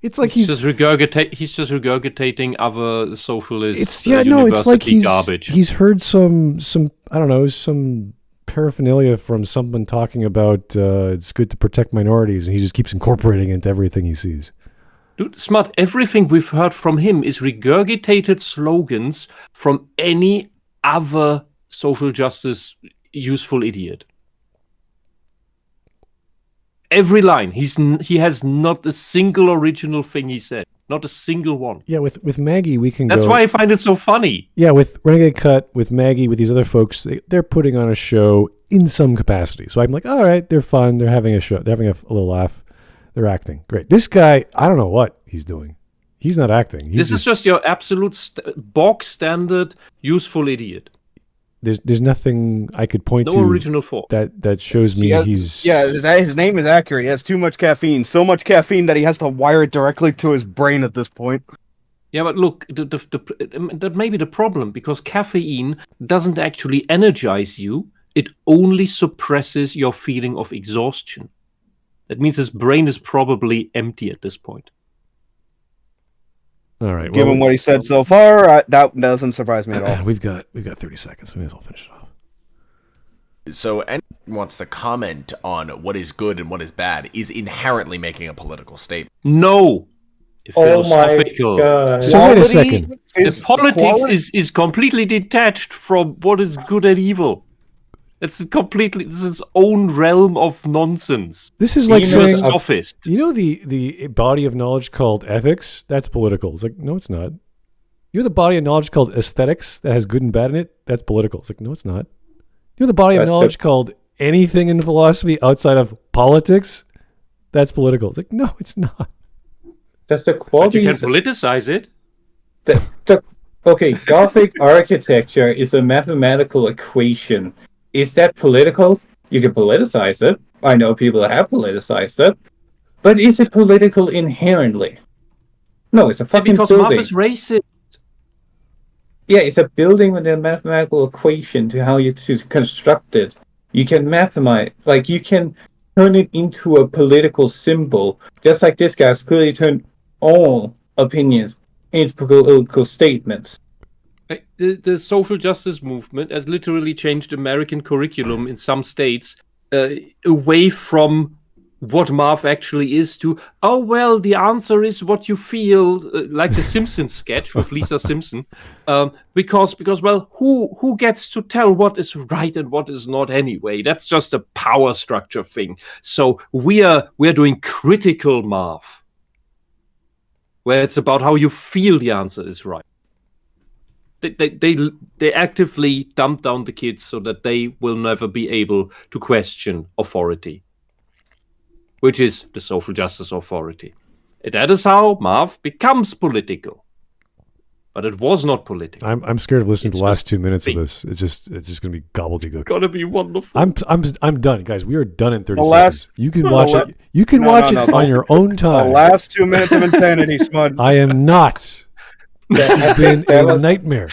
It's like he's just regurgitating other socialist it's like garbage. He's heard some I don't know, some paraphernalia from someone talking about it's good to protect minorities, and he just keeps incorporating it into everything he sees. Dude, Smart, everything we've heard from him is regurgitated slogans from any other social justice useful idiot. Every line. He has not a single original thing he said. Not a single one. Yeah, with Maggie, we can That's why I find it so funny. Yeah, with Renegade Cut, with Maggie, with these other folks, they're putting on a show in some capacity. So I'm like, all right, they're fun. They're having a show. They're having a little laugh. They're acting. Great. This guy, I don't know what he's doing. He's not acting. This is just your absolute bog standard useful idiot. There's nothing I could point to. No original thought. That shows me he's... Yeah, his name is accurate. He has too much caffeine. So much caffeine that he has to wire it directly to his brain at this point. Yeah, but look, that may be the problem, because caffeine doesn't actually energize you. It only suppresses your feeling of exhaustion. That means his brain is probably empty at this point. All right. Given what he said so far, that doesn't surprise me at all. We've got 30 seconds. We may as well finish it off. So anyone wants to comment on what is good and what is bad is inherently making a political statement. No. Philosophical. Oh my God. So wait a second. The politics is completely detached from what is good and evil. This is its own realm of nonsense. This is like saying, sophist. You know the body of knowledge called ethics? That's political. It's like, no, it's not. You know the body of knowledge called aesthetics that has good and bad in it? That's political. It's like, no, it's not. You know the body of knowledge called anything in philosophy outside of politics? That's political. It's like, no, it's not. That's the quality. But you can politicize it. Okay, Gothic architecture is a mathematical equation. Is that political? You can politicize it. I know people that have politicized it. But is it political inherently? No, it's a fucking because building. Marv is racist. Yeah, it's a building with a mathematical equation to how you to construct it. You can mathemize, like you can turn it into a political symbol, just like this guy's clearly turned all opinions into political statements. The social justice movement has literally changed American curriculum in some states away from what Marv actually is to, oh, well, the answer is what you feel, like the Simpsons sketch with Lisa Simpson. Because well, who gets to tell what is right and what is not anyway? That's just a power structure thing. So we are doing critical Marv, where it's about how you feel the answer is right. They actively dump down the kids so that they will never be able to question authority, which is the social justice authority. That is how Marv becomes political. but it was not political. I'm scared of listening It's to the last just 2 minutes of big. this. It's just gonna be gobbledygook. Gonna be wonderful. I'm done, guys. We are done in 30 The last- seconds. You can watch la- it. You can No, watch no, it no, on don't- your own The time. last 2 minutes of insanity, Smud. I am not. This has been a nightmare.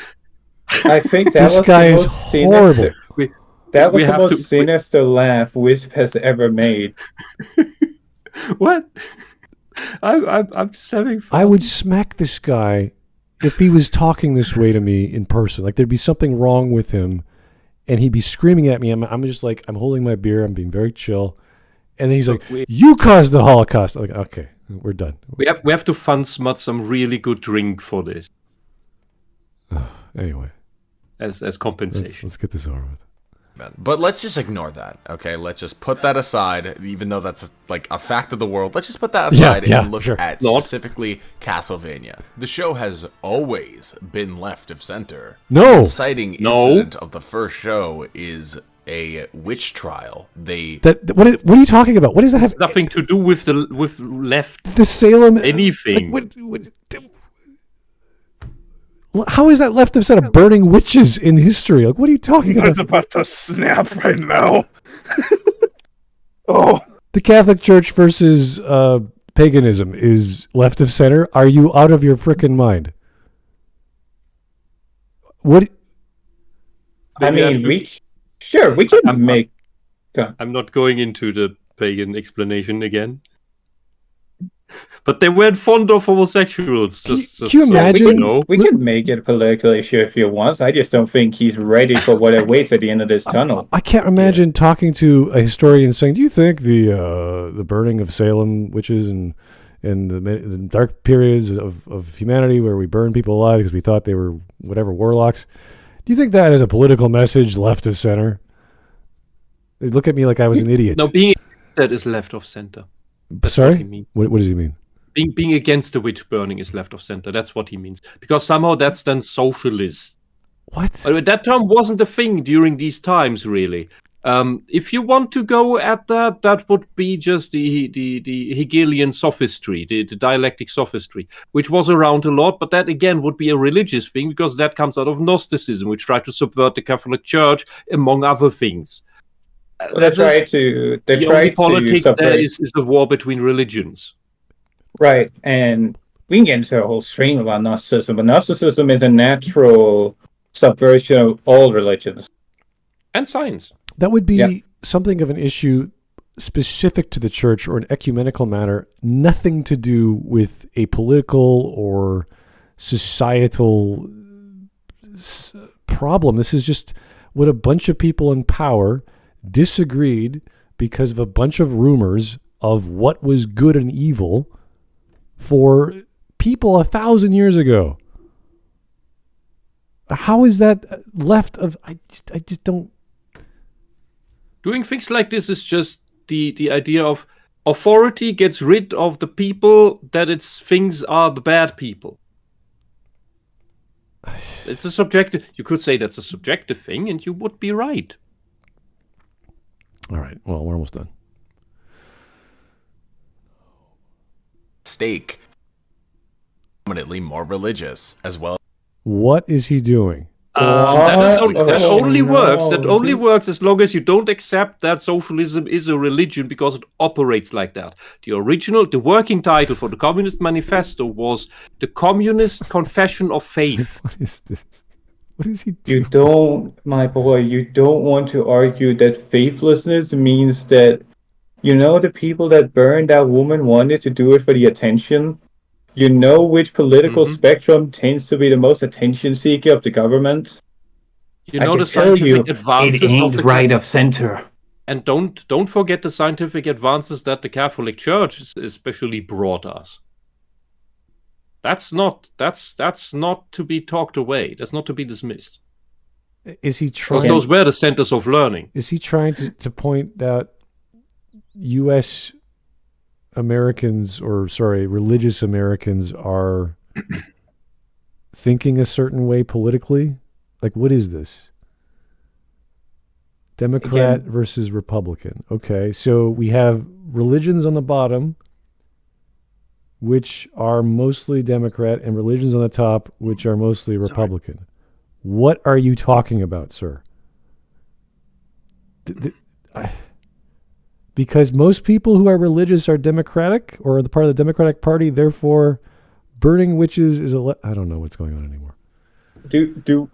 I think that This was guy the is most horrible. sinister. That was We the have most to- sinister laugh Whisp has ever made. What? I'm just having fun. I would smack this guy if he was talking this way to me in person. Like there'd be something wrong with him, and he'd be screaming at me. I'm just like, I'm holding my beer. I'm being very chill, and then he's like, "You caused the Holocaust." I'm like, okay, we're done. We have to fund Smut some really good drink for this Anyway, as compensation. let's get this over with. But let's just ignore that, okay? Let's just put that aside, even though that's like a fact of the world. Let's just put that aside Yeah, and look sure. at specifically Castlevania. The show has always been left of center. No. The inciting incident of the first show is a witch trial. What are you talking about? What does that have? It's nothing to do with left The Salem anything. how is that left of set of burning witches in history? Like, what are you talking It's about? about to snap right now. Oh, The Catholic Church versus paganism is left of center. Are you out of your frickin' mind? What? I mean, we can make. I'm not going into the pagan explanation again. But they weren't fond of homosexuals. Can Just you so imagine? you know. We can make it a political issue if he wants. I just don't think he's ready for what awaits at the end of this tunnel. I can't imagine talking to a historian saying, "Do you think the burning of Salem witches and the dark periods of humanity where we burn people alive because we thought they were whatever warlocks? Do you think that is a political message left of center?" They look at me like I was an idiot. No, being that is left of center. That's what he Sorry, means. what does he mean? Being against the witch burning is left of center. That's what he means. Because somehow that's then socialist. What? But that term wasn't a thing during these times, really. If you want to go at that, that would be just the Hegelian sophistry, the dialectic sophistry, which was around a lot. But that again would be a religious thing because that comes out of Gnosticism, which tried to subvert the Catholic Church, among other things. They try to. They The try only to politics subvert. there is a war between religions. Right, and we can get into a whole stream about Gnosticism, but Gnosticism is a natural subversion of all religions. And science. That would be Yep. something of an issue specific to the church or an ecumenical matter, nothing to do with a political or societal problem. This is just what a bunch of people in power disagreed because of a bunch of rumors of what was good and evil for people 1,000 years ago. How is that left of? I just don't. Doing things like this is just the idea of authority gets rid of the people that its things are the bad people. It's a subjective. You could say that's a subjective thing, and you would be right. All right. Well, we're almost done. Stake prominently more religious as well. What is he doing? That only no. works. That only works as long as you don't accept that socialism is a religion because it operates like that. The working title for the Communist Manifesto was the Communist Confession of Faith. What is this? What is he doing? You don't, my boy, you don't want to argue that faithlessness means that, the people that burned that woman wanted to do it for the attention. You know which political spectrum tends to be the most attention-seeking of the government? You know the scientific advances it ain't of the right of center. And don't forget the scientific advances that the Catholic Church especially brought us. That's not to be talked away. That's not to be dismissed. Is he Because trying? those were the centers of learning. Is he trying to point that U.S. Americans, religious Americans are thinking a certain way politically? Like, what is this? Democrat versus Republican. Okay, so we have religions on the bottom. which are mostly Democrat, and religions on the top, which are mostly Republican. Sorry. What are you talking about, sir? Because most people who are religious are Democratic or the part of the Democratic Party, therefore burning witches is I don't know what's going on anymore.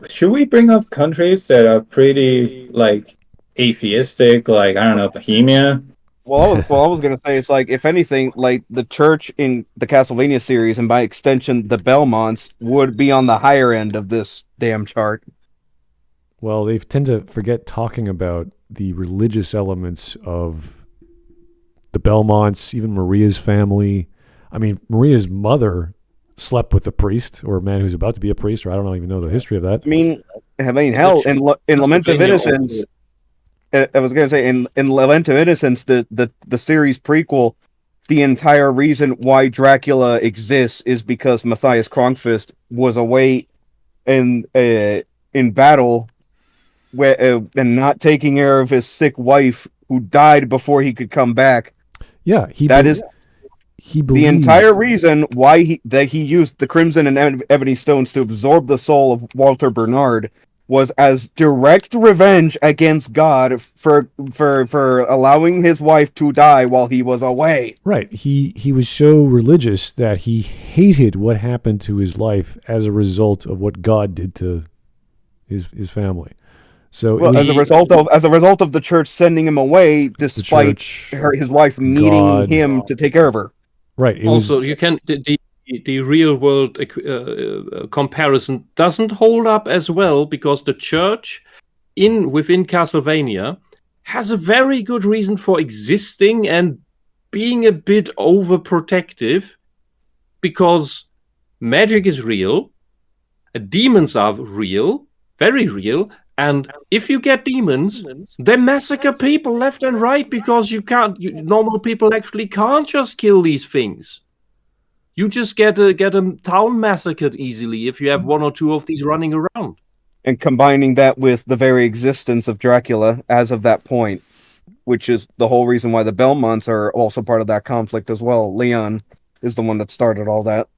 Should we bring up countries that are pretty like atheistic, like I don't know, Bohemia? Well, I was gonna say it's like if anything, like the church in the Castlevania series, and by extension the Belmonts, would be on the higher end of this damn chart. Well, they tend to forget talking about the religious elements of the Belmonts, even Maria's family. I mean, Maria's mother slept with a priest or a man who's about to be a priest, or I don't even know the history of that. I mean hell, in Lament of Innocence. I was gonna say in Lament of Innocence, the series prequel, the entire reason why Dracula exists is because Matthias Kronqvist was away in battle, and not taking care of his sick wife who died before he could come back. Yeah, he believes the entire reason why he used the Crimson and Ebony Stones to absorb the soul of Walter Bernard was as direct revenge against God for allowing his wife to die while he was away. Right. He was so religious that he hated what happened to his life as a result of what God did to his family. So as a result of the church sending him away, despite his wife needing him to take care of her. Right. You can the real world comparison doesn't hold up as well because the church within Castlevania has a very good reason for existing and being a bit overprotective because magic is real, demons are real, very real, and if you get demons, they massacre people left and right because normal people actually can't just kill these things. You just get a town massacred easily if you have one or two of these running around. And combining that with the very existence of Dracula as of that point, which is the whole reason why the Belmonts are also part of that conflict as well. Leon is the one that started all that.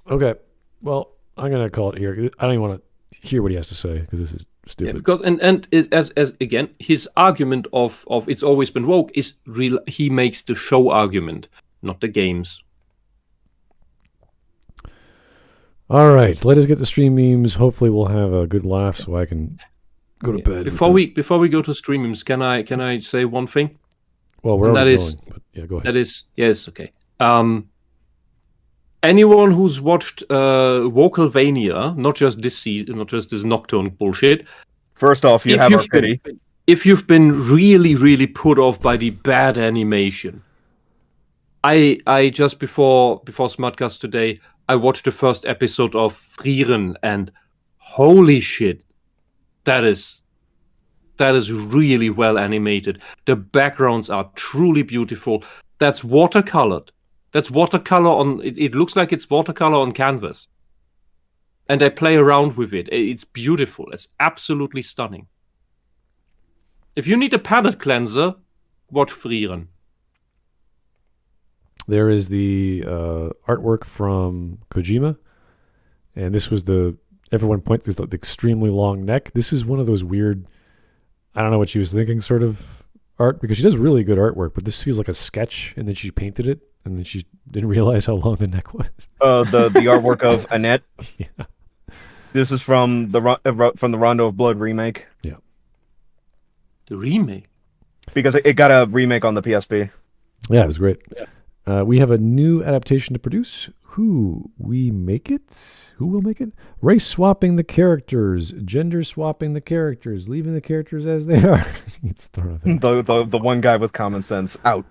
Okay. Well, I'm going to call it here. I don't even want to hear what he has to say because this is stupid. Yeah, because and as again, his argument of it's always been woke is real. He makes the show argument, not the games. All right, let us get the stream memes. Hopefully, we'll have a good laugh so I can go to bed. Before we go to stream memes, can I say one thing? Well, where are we going? But yeah, go ahead. That is yes, okay. Anyone who's watched Vocalvania, not just this season, not just this Nocturne bullshit. First off, you have our pity. If you've been really, really put off by the bad animation, I just before Smudcast today, I watched the first episode of Frieren, and holy shit, that is really well animated. The backgrounds are truly beautiful. That's watercolored. That's watercolor on. It looks like it's watercolor on canvas, and they play around with it. It's beautiful. It's absolutely stunning. If you need a palette cleanser, watch Frieren. There is the artwork from Kojima, and this was everyone points to the extremely long neck. This is one of those weird, I don't know what she was thinking sort of art, because she does really good artwork, but this feels like a sketch, and then she painted it, and then she didn't realize how long the neck was. The artwork of Annette. Yeah. This is from the Rondo of Blood remake. Yeah. The remake? Because it got a remake on the PSP. Yeah, it was great. Yeah. We have a new adaptation to produce. Who will make it? Race swapping the characters, gender swapping the characters, leaving the characters as they are. It's the one guy with common sense out.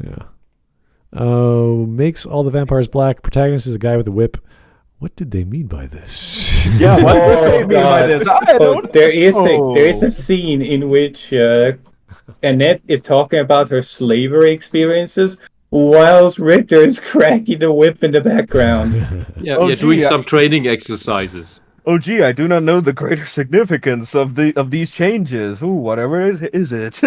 Yeah. Makes all the vampires black. Protagonist is a guy with a whip. What did they mean by this? Yeah, what did they mean by this? I don't know. There is a scene in which Annette is talking about her slavery experiences, whilst Richter is cracking the whip in the background. Doing some training exercises. Oh gee, I do not know the greater significance of these changes. Ooh, whatever is it?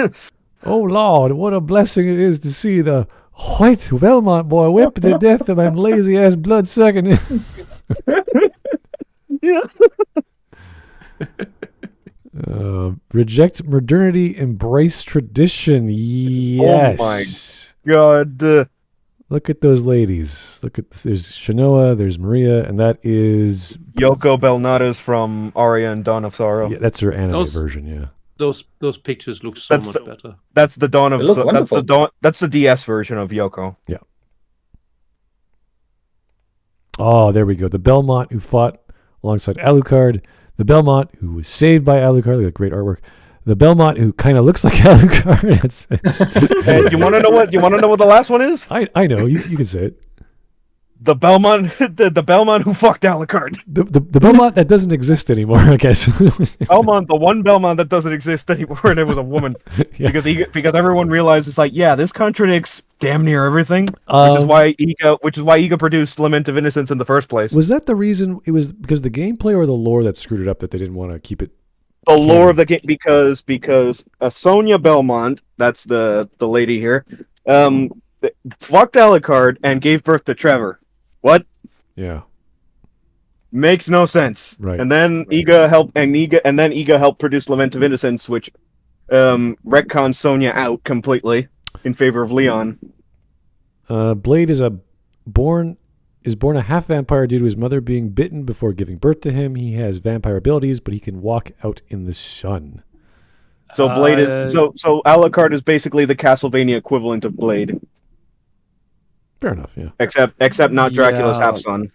Oh Lord, what a blessing it is to see the White Belmont boy whipped to death of my lazy ass blood sucking. Yeah. Reject modernity, embrace tradition. Yes. God. Look at those ladies. Look at this. There's Shanoa, there's Maria, and that is Yoko Belnada's from Aria and Dawn of Sorrow. yeah, that's her anime version. Yeah. Those pictures look so much better. That's the Dawn of They look wonderful. That's the DS version of Yoko. Yeah. Oh, there we go. The Belmont who fought alongside Alucard. The Belmont who was saved by Alucard. Look at great artwork. The Belmont who kind of looks like Alucard. And you want to know what? You want to know what the last one is? I know. You can say it. The Belmont, the Belmont who fucked Alucard. The Belmont that doesn't exist anymore, I guess. Belmont, the one Belmont that doesn't exist anymore, and it was a woman. Yeah. Because everyone realized it's like, yeah, this contradicts damn near everything, which is why Ega produced Lament of Innocence in the first place. Was that the reason? It was because the gameplay or the lore that screwed it up that they didn't want to keep it. The lore of the game, because Sonia Belmont, that's the lady here, fucked Alucard and gave birth to Trevor. What? Yeah. Makes no sense. Right. And then Ega helped produce Lament of Innocence, which retcons Sonia out completely in favor of Leon. Blade is born a half vampire due to his mother being bitten before giving birth to him. He has vampire abilities, but he can walk out in the sun. So Blade is so Alucard is basically the Castlevania equivalent of Blade. Fair enough, yeah. Except not Dracula's half-son.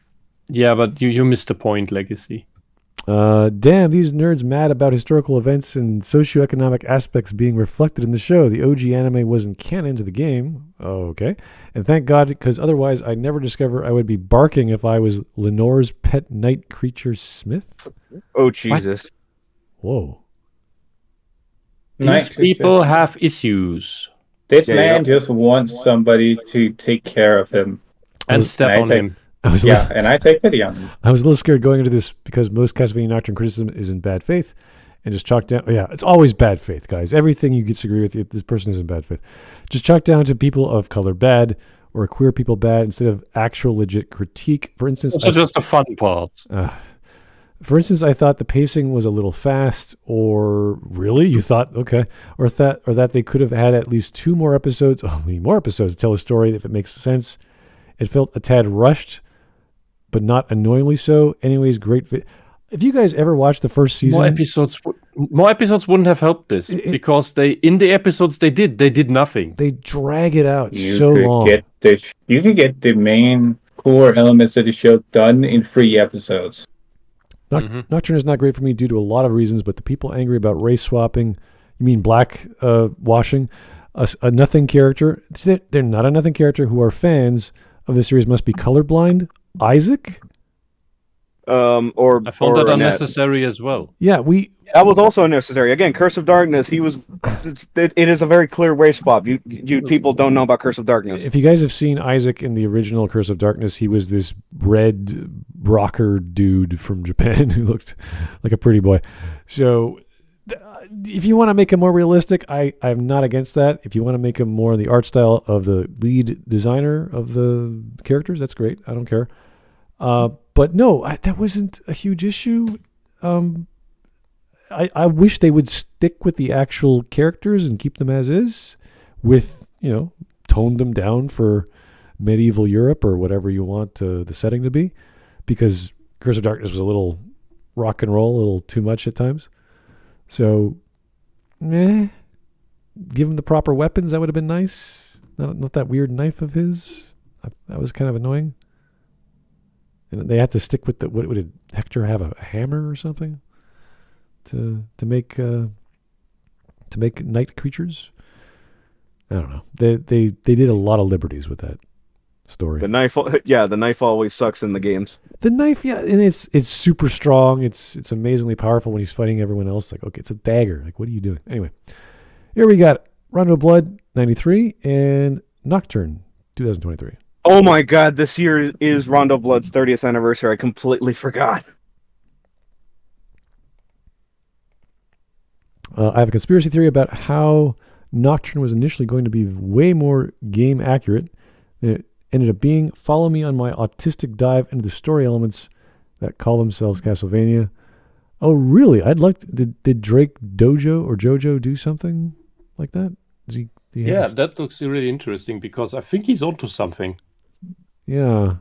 Yeah, but you missed the point, Legacy. Damn, these nerds mad about historical events and socioeconomic aspects being reflected in the show. The OG anime wasn't canon to the game. Oh, okay. And thank God, because otherwise I'd never discover I would be barking if I was Lenore's pet night creature Smith. Oh, Jesus. Whoa. These people have issues. This man just wants somebody to take care of him. And step on him. And I take pity on him. I was a little scared going into this because most Castlevania Nocturne criticism is in bad faith and just chalk down. Yeah, it's always bad faith, guys. Everything you disagree with, this person is in bad faith. Just chalk down to people of color bad or queer people bad instead of actual legit critique. For instance, So just the fun parts. For instance, I thought the pacing was a little fast, or really, you thought, okay, or that they could have had at least 2 more episodes. Oh, we need more episodes to tell a story if it makes sense. It felt a tad rushed, but not annoyingly so. Anyways, great. If you guys ever watched the first season, more episodes wouldn't have helped this because in the episodes they did nothing. They drag it out so long. You could get the main core elements of the show done in 3 episodes. Nocturne is not great for me due to a lot of reasons, but the people angry about race swapping, you mean black washing, a nothing character. They're not a nothing character who are fans of the series must be colorblind. Isaac? I found that unnecessary as well. Yeah, that was also unnecessary. Again, Curse of Darkness. It is a very clear race swap. You people don't know about Curse of Darkness. If you guys have seen Isaac in the original Curse of Darkness, he was this red rocker dude from Japan who looked like a pretty boy. So if you want to make him more realistic, I'm not against that. If you want to make him more in the art style of the lead designer of the characters, that's great. I don't care. But no, that wasn't a huge issue. I wish they would stick with the actual characters and keep them as is with, tone them down for medieval Europe or whatever you want the setting to be, because Curse of Darkness was a little rock and roll, a little too much at times. So, give him the proper weapons. That would have been nice. Not that weird knife of his. That was kind of annoying. And they had to stick with what would Hector have, a hammer or something to make night creatures? I don't know. They did a lot of liberties with that story. The knife always sucks in the games. The knife, yeah, and it's super strong. It's amazingly powerful when he's fighting everyone else. Like, okay, it's a dagger. Like, what are you doing? Anyway, here we got Rondo of Blood 93 and Nocturne 2023. Oh my God, this year is Rondo of Blood's 30th anniversary. I completely forgot. I have a conspiracy theory about how Nocturne was initially going to be way more game accurate And it ended up being follow me on my autistic dive into the story elements that call themselves Castlevania. Oh, really? Did Drake Dojo or Jojo do something like that? Yeah, that looks really interesting because I think he's onto something. Yeah.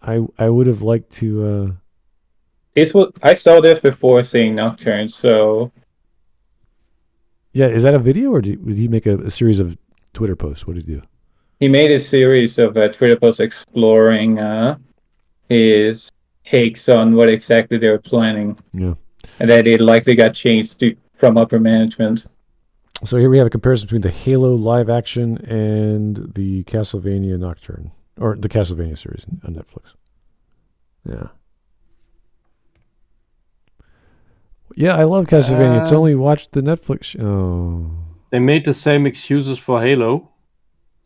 I would have liked to. I saw this before seeing Nocturne, so. Yeah, is that a video or did he make a series of Twitter posts? What did he do? He made a series of Twitter posts exploring his takes on what exactly they were planning. Yeah. And that it likely got changed from upper management. So here we have a comparison between the Halo live action and the Castlevania Nocturne, or the Castlevania series on Netflix. Yeah. Yeah, I love Castlevania. It's only watched the Netflix show. They made the same excuses for Halo.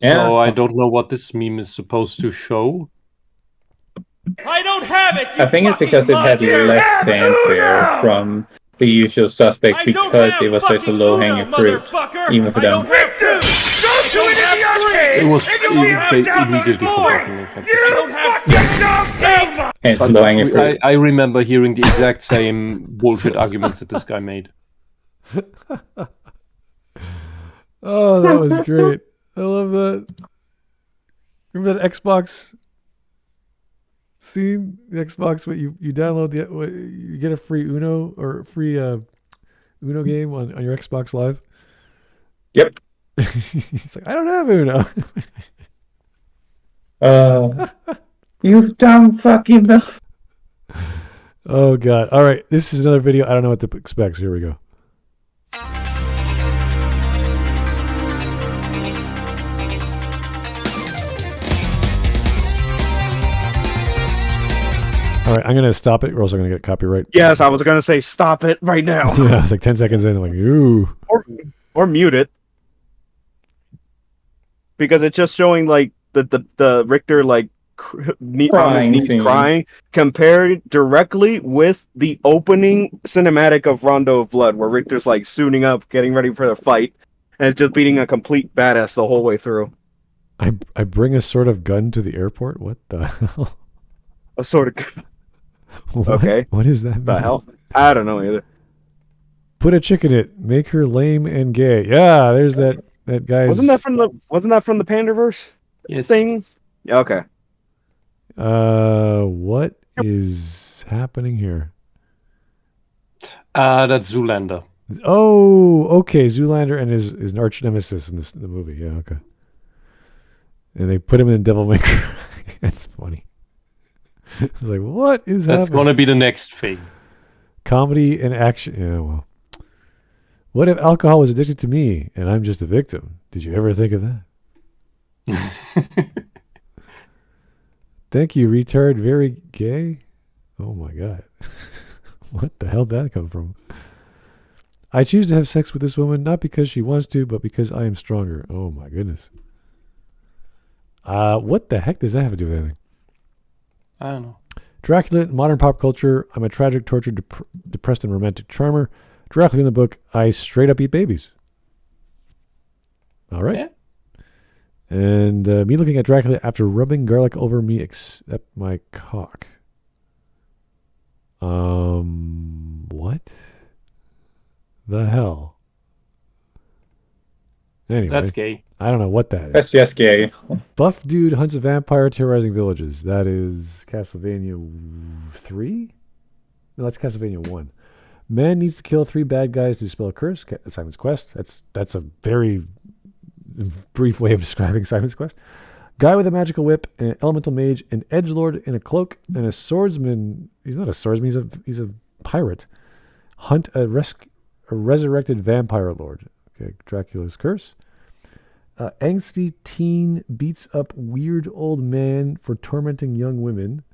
Yeah. So I don't know what this meme is supposed to show. I don't have it. I think it's because it had less fanfare from the usual suspect because it was such a low-hanging fruit, even for them. It was immediately forgotten. And low-hanging fruit. I remember hearing the exact same bullshit arguments that this guy made. Oh, that was great. I love that. Remember that Xbox scene? The Xbox, you download you get a free Uno or free Uno game on your Xbox Live. Yep. He's like, I don't have Uno. You dumb fucking. Oh God! All right, this is another video. I don't know what to expect. So here we go. All right, I'm going to stop it or else I'm going to get copyright. Yes, I was going to say stop it right now. Yeah, it's like 10 seconds in. I'm like, ooh. Or mute it. Because it's just showing like the Richter like on his knees crying compared directly with the opening cinematic of Rondo of Blood where Richter's like suiting up, getting ready for the fight, and it's just beating a complete badass the whole way through. I bring a sort of gun to the airport? What the hell? A sort of... Okay. What is that? The hell? I don't know either. Put a chick in it. Make her lame and gay. Yeah, there's that guy's... Wasn't that from the Panderverse thing? Yeah, okay. What is happening here? That's Zoolander. Oh, okay. Zoolander and his arch nemesis in the movie. Yeah, okay. And they put him in Devil May Cry. That's funny. I was like, what is happening? That's going to be the next thing. Comedy and action. Yeah, well. What if alcohol was addicted to me and I'm just a victim? Did you ever think of that? Thank you, retard. Very gay? Oh my God. What the hell did that come from? I choose to have sex with this woman not because she wants to, but because I am stronger. Oh my goodness. What the heck does that have to do with anything? I don't know. Dracula in modern pop culture. I'm a tragic, tortured, depressed, and romantic charmer. Dracula in the book. I straight up eat babies. All right. Yeah. And me looking at Dracula after rubbing garlic over me except my cock. What the hell? Anyway. That's gay. I don't know what that is. That's just gay. Buff dude hunts a vampire terrorizing villages. That is Castlevania 3? No, that's Castlevania 1. Man needs to kill 3 bad guys to dispel a curse. Simon's Quest. That's a very brief way of describing Simon's Quest. Guy with a magical whip, an elemental mage, an edgelord in a cloak, and a swordsman. He's not a swordsman. He's a pirate. Hunt a resurrected vampire lord. Okay, Dracula's curse. Angsty teen beats up weird old man for tormenting young women.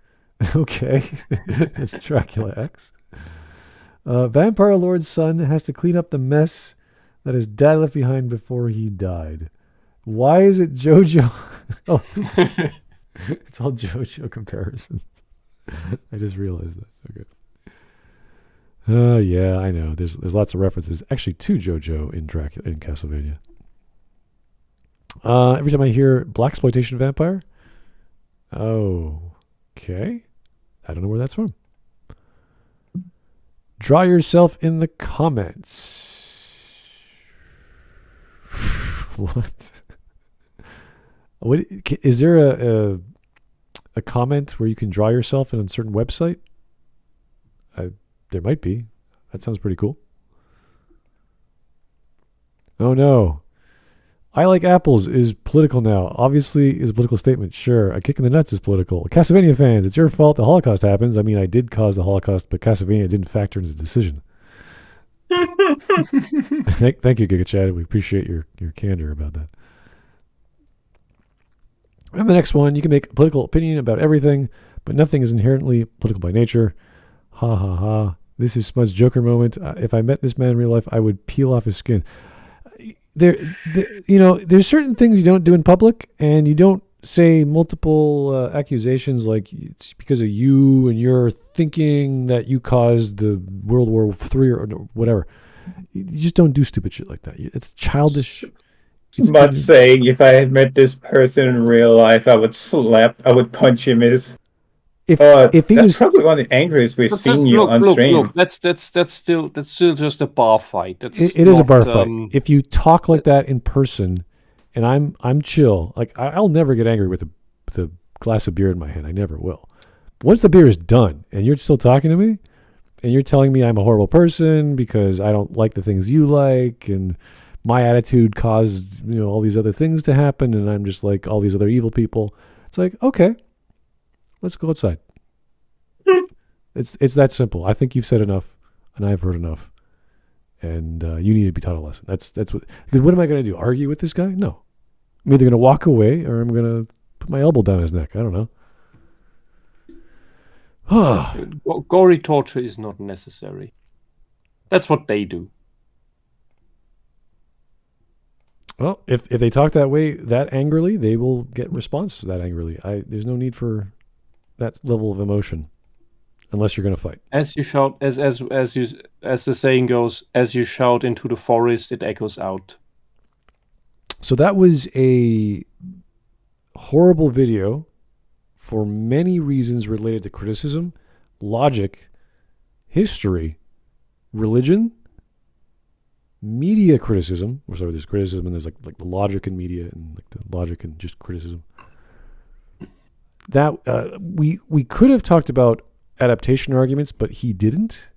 Okay, it's Dracula X. Vampire Lord's son has to clean up the mess that his dad left behind before he died. Why is it JoJo? Oh, it's all JoJo comparisons. I just realized that. Okay. Yeah, I know. There's lots of references actually to JoJo in Dracula in Castlevania. Every time I hear blaxploitation vampire, okay, I don't know where that's from. Draw yourself in the comments. What? What is there a comment where you can draw yourself in a certain website? There might be. That sounds pretty cool. Oh no. I like apples is political now. Obviously is a political statement. Sure. A kick in the nuts is political. Castlevania fans, it's your fault the Holocaust happens. I mean, I did cause the Holocaust, but Castlevania didn't factor into the decision. Thank you, Giga Chad. We appreciate your candor about that. And the next one, you can make a political opinion about everything, but nothing is inherently political by nature. Ha ha ha. This is Smud's Joker moment. If I met this man in real life, I would peel off his skin. There's certain things you don't do in public, and you don't say multiple accusations like it's because of you and you're thinking that you caused the World War III or whatever. You just don't do stupid shit like that. It's childish. Smud saying if I had met this person in real life, I would punch him. If he was probably one of the angriest we've seen you on stream. Look, that's still just a bar fight. It is a bar fight. If you talk like that in person, and I'm chill, like I'll never get angry with a glass of beer in my hand. I never will. But once the beer is done, and you're still talking to me, and you're telling me I'm a horrible person because I don't like the things you like, and my attitude caused all these other things to happen, and I'm just like all these other evil people. It's like, okay, let's go outside. It's that simple. I think you've said enough, and I've heard enough, and you need to be taught a lesson. That's what. Because what am I going to do? Argue with this guy? No. I'm either going to walk away or I'm going to put my elbow down his neck. I don't know. Gory torture is not necessary. That's what they do. Well, if they talk that way, that angrily, they will get response that angrily. There's no need for that level of emotion, unless you're going to fight. As you shout, as the saying goes, as you shout into the forest, it echoes out. So that was a horrible video for many reasons related to criticism, logic, history, religion, media criticism. Sorry, there's criticism and there's like the logic in media and like the logic and just criticism. That we could have talked about adaptation arguments, but he didn't.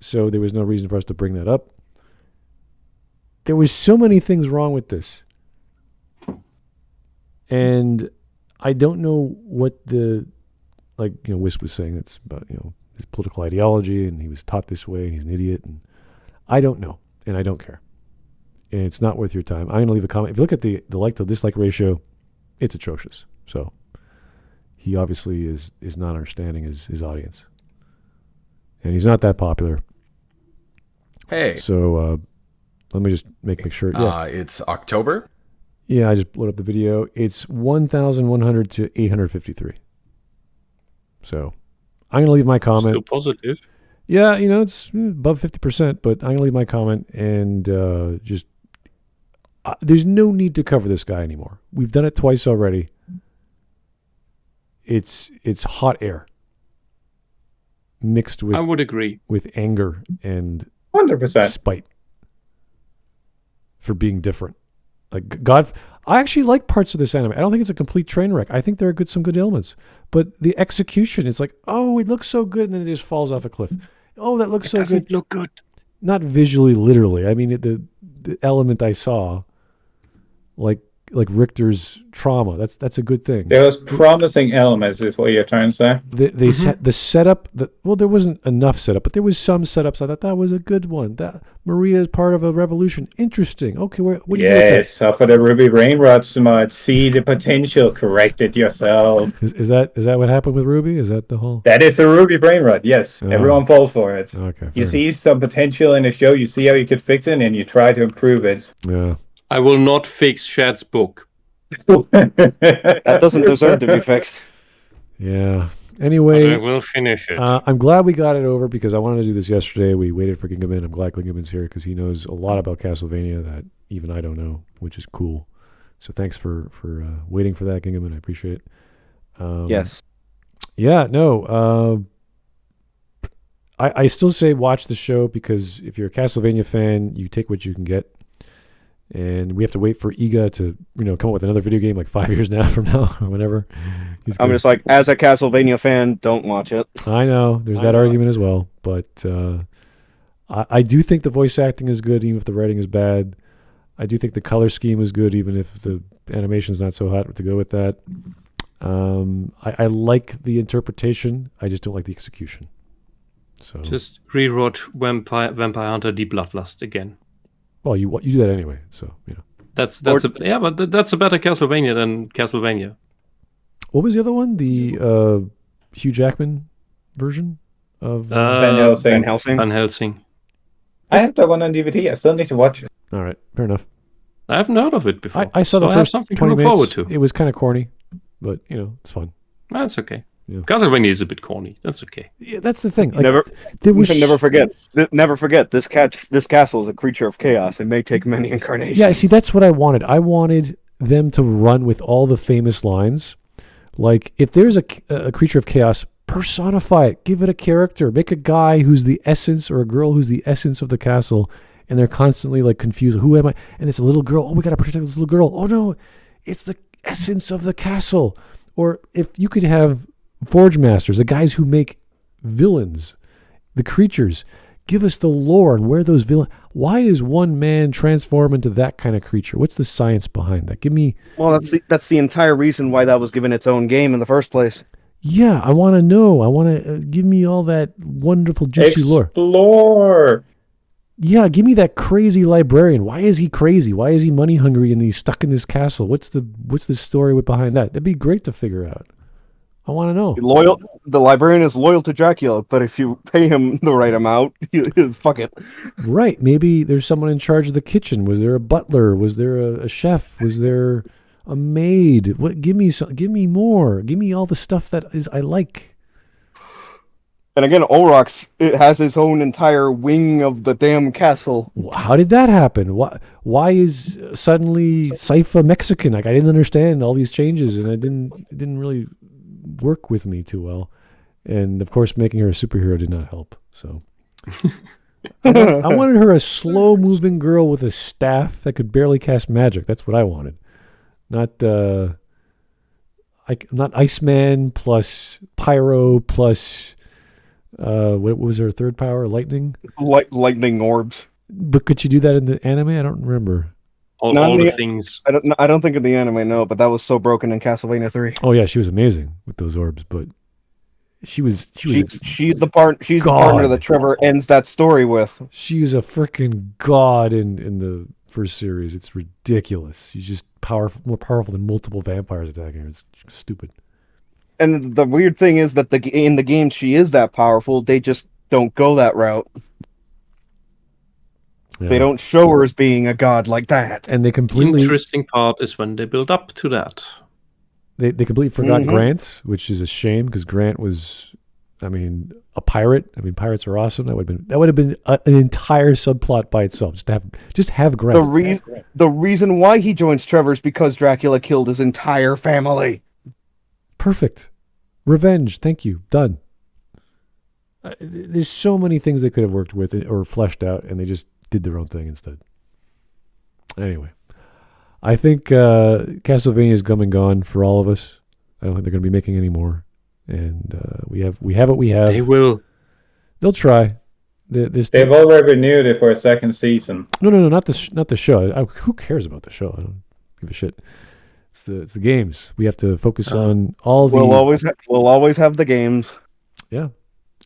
So there was no reason for us to bring that up. There was so many things wrong with this. And I don't know what Wisp was saying, that's about, his political ideology, and he was taught this way, and he's an idiot, and I don't know, and I don't care. And it's not worth your time. I'm going to leave a comment. If you look at the like to dislike ratio, it's atrocious. So he obviously is not understanding his audience. And he's not that popular. Hey. So let me just make sure. Yeah. It's October? Yeah, I just loaded up the video. It's 1,100 to 853. So I'm going to leave my comment. Still positive. Yeah, it's above 50%, but I'm going to leave my comment and there's no need to cover this guy anymore. We've done it twice already. It's hot air mixed with, I would agree, with anger and 100% spite for being different. Like God, I actually like parts of this anime. I don't think it's a complete train wreck. I think there are some good elements, but the execution, it's like, oh, it looks so good, and then it just falls off a cliff. Oh, that looks so good. It doesn't look good. Not visually, literally. I mean, the element I saw, like Richter's trauma. That's a good thing. There was promising elements, is what you're trying to say. They set the setup. There wasn't enough setup, but there was some setups. I thought that was a good one. That Maria is part of a revolution. Interesting. Okay, what do you do? Yes, up for the Ruby Brainrot Smart. See the potential. Correct it yourself. Is that what happened with Ruby? Is that the whole? That is a Ruby Brainrot. Yes, everyone falls for it. Okay. You see some potential in the show. You see how you could fix it, and you try to improve it. Yeah. I will not fix Shad's book. That doesn't deserve to be fixed. Yeah. Anyway, I will finish it. I'm glad we got it over because I wanted to do this yesterday. We waited for Gingaman. I'm glad Gingaman's here because he knows a lot about Castlevania that even I don't know, which is cool. So thanks for waiting for that, Gingaman. I appreciate it. Yes. Yeah, no. I still say watch the show because if you're a Castlevania fan, you take what you can get. And we have to wait for Iga to, come up with another video game like 5 years from now or whatever. I'm just like, as a Castlevania fan, don't watch it. I know. There's that argument as well. But I do think the voice acting is good, even if the writing is bad. I do think the color scheme is good, even if the animation is not so hot to go with that. I like the interpretation. I just don't like the execution. So just rewatch Vampire Hunter: The Bloodlust again. Well, you do that anyway, so That's but that's a better Castlevania than Castlevania. What was the other one? The Hugh Jackman version of Van Helsing. Van Helsing. I have that one on DVD. I still need to watch it. All right, fair enough. I haven't heard of it before. I saw the first something 20 to look minutes. forward to. It was kind of corny, but it's fun. That's okay. Yeah. Castlevania is a bit corny. That's okay. Yeah, that's the thing. Like, Never forget. Never forget. This castle is a creature of chaos. It may take many incarnations. Yeah, see, that's what I wanted. I wanted them to run with all the famous lines. Like, if there's a creature of chaos, personify it. Give it a character. Make a guy who's the essence or a girl who's the essence of the castle, and they're constantly like confused. Who am I? And it's a little girl. Oh, we gotta protect this little girl. Oh no, it's the essence of the castle. Or if you could have Forge Masters, the guys who make villains, the creatures, give us the lore and where those villains. Why does one man transform into that kind of creature? What's the science behind that? Give me. Well, that's the entire reason why that was given its own game in the first place. Yeah, I want to know. I want to give me all that wonderful juicy lore. Explore. Yeah, give me that crazy librarian. Why is he crazy? Why is he money hungry and he's stuck in this castle? What's the story behind that? That'd be great to figure out. I want to know. The librarian is loyal to Dracula, but if you pay him the right amount, fuck it. Right. Maybe there's someone in charge of the kitchen. Was there a butler? Was there a chef? Was there a maid? What? Give me more. Give me all the stuff that I like. And again, Olrox, it has his own entire wing of the damn castle. How did that happen? Why is suddenly Sypha Mexican? Like, I didn't understand all these changes, and it didn't really work with me too well. And of course, making her a superhero did not help. So I wanted her a slow-moving girl with a staff that could barely cast magic. That's what I wanted. Not Iceman plus Pyro plus what was her third power? Lightning? Lightning orbs. But could you do that in the anime? I don't remember. All the things. I don't think in the anime, no, but that was so broken in Castlevania 3. Oh yeah, she was amazing with those orbs, but she's the partner that Trevor ends that story with. She's a freaking god in the first series. It's ridiculous. She's just more powerful than multiple vampires attacking her. It's stupid. And the weird thing is that in the game she is that powerful. They just don't go that route. Yeah. They don't show her as being a god like that. And they completely... The interesting part is when they build up to that. They completely forgot Grant, which is a shame because Grant was, a pirate. Pirates are awesome. That would have been an entire subplot by itself. Just have Grant. The reason why he joins Trevor is because Dracula killed his entire family. Perfect. Revenge. Thank you. Done. There's so many things they could have worked with or fleshed out, and they just did their own thing instead. Anyway, I think Castlevania is come and gone for all of us. I don't think they're going to be making any more, and we have what we have. They will. They'll try. They've already renewed it for a second season. No, not the show. Who cares about the show? I don't give a shit. It's the games. We have to focus on all the. We'll always have the games. Yeah,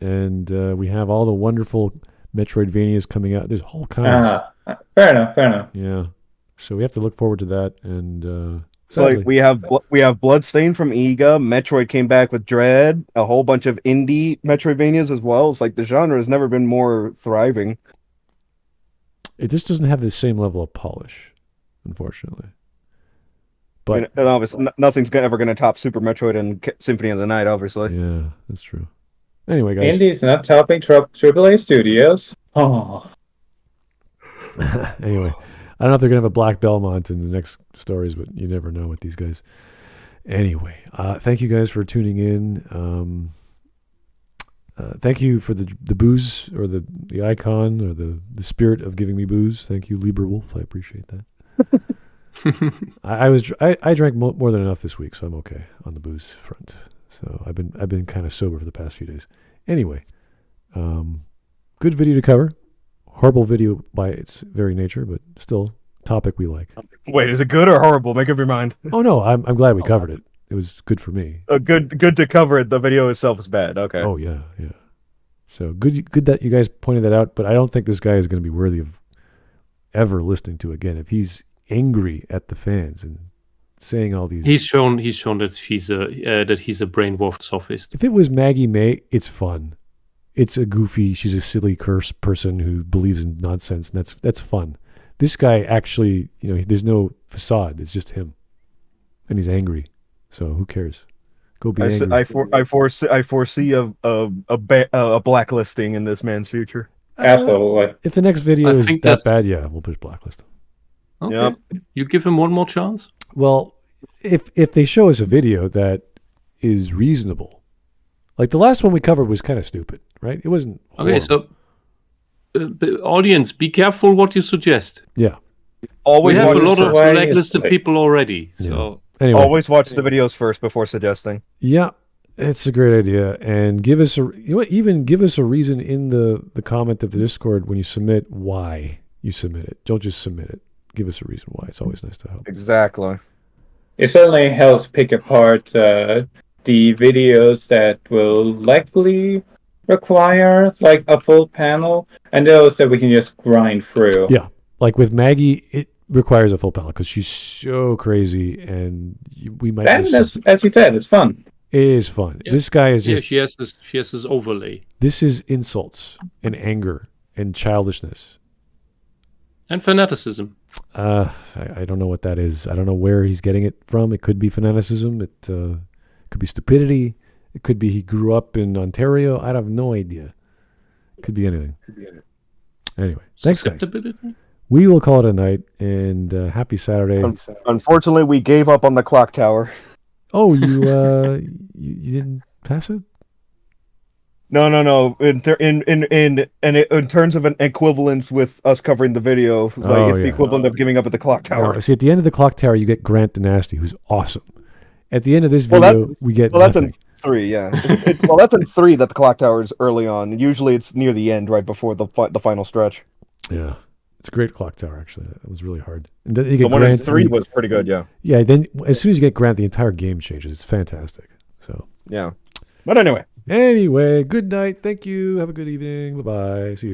and we have all the wonderful Metroidvanias coming out. There's all kinds. Fair enough. Yeah, so we have to look forward to that. And so like we have Bloodstain from Iga. Metroid came back with Dread. A whole bunch of indie Metroidvanias as well. It's like the genre has never been more thriving. It just doesn't have the same level of polish, unfortunately. But and obviously, nothing's ever going to top Super Metroid and Symphony of the Night, obviously. Yeah, that's true. Anyway, guys. Indie's not topping AAA studios. Oh. Anyway, I don't know if they're going to have a Black Belmont in the next stories, but you never know with these guys. Anyway, thank you guys for tuning in. Thank you for the booze or the icon or the spirit of giving me booze. Thank you, Lieber Wolf. I appreciate that. I drank more than enough this week, so I'm okay on the booze front. So I've been kind of sober for the past few days. Anyway, good video to cover. Horrible video by its very nature, but still topic we like. Wait, is it good or horrible? Make up your mind. Oh no, I'm glad we covered it. It was good for me. Good to cover it. The video itself is bad. Okay. Oh yeah. So good that you guys pointed that out. But I don't think this guy is going to be worthy of ever listening to again. If he's angry at the fans and saying all these, he's shown that he's a brainwashed sophist. If it was Maggie May, it's fun. It's a goofy. She's a silly curse person who believes in nonsense, and that's fun. This guy actually, there's no facade. It's just him, and he's angry. So who cares? Go be angry. I foresee a blacklisting in this man's future. Absolutely. If the next video is that bad, yeah, we'll push blacklist. Okay. Yep. You give him one more chance? Well, if they show us a video that is reasonable, like the last one we covered was kind of stupid, right? It wasn't horrible. Okay, so the audience, be careful what you suggest. Yeah. Always we have a lot of why blacklisted people already. So Anyway, always watch the videos first before suggesting. yeah, it's a great idea. And give us even give us a reason in the comment of the Discord when you submit why you submit it. Don't just submit it. Give us a reason why. It's always nice to help. Exactly. It certainly helps pick apart the videos that will likely require like a full panel, and those that we can just grind through. Yeah, like with Maggie, it requires a full panel because she's so crazy, and we might. And as you said, it's fun. It is fun. Yeah. This guy is just. She has this overlay. This is insults and anger and childishness. And fanaticism. I don't know what that is. I don't know where he's getting it from. It could be fanaticism. It could be stupidity. It could be he grew up in Ontario. I have no idea. It could be anything. Anyway, thanks, guys. We will call it a night, and happy Saturday. Unfortunately, we gave up on the clock tower. Oh, you didn't pass it? No. In terms of an equivalence with us covering the video, the equivalent of giving up at the clock tower. No, see, at the end of the clock tower, you get Grant the Nasty, who's awesome. At the end of this video, we get that's nothing. in 3, yeah. That's in 3 that the clock tower is early on. Usually, it's near the end, right before the final stretch. Yeah, it's a great clock tower. Actually, that was really hard. And then the one in 3 was pretty good. Yeah. Yeah. Then as soon as you get Grant, the entire game changes. It's fantastic. So. Yeah. But anyway. Anyway, good night. Thank you. Have a good evening. Bye-bye. See you.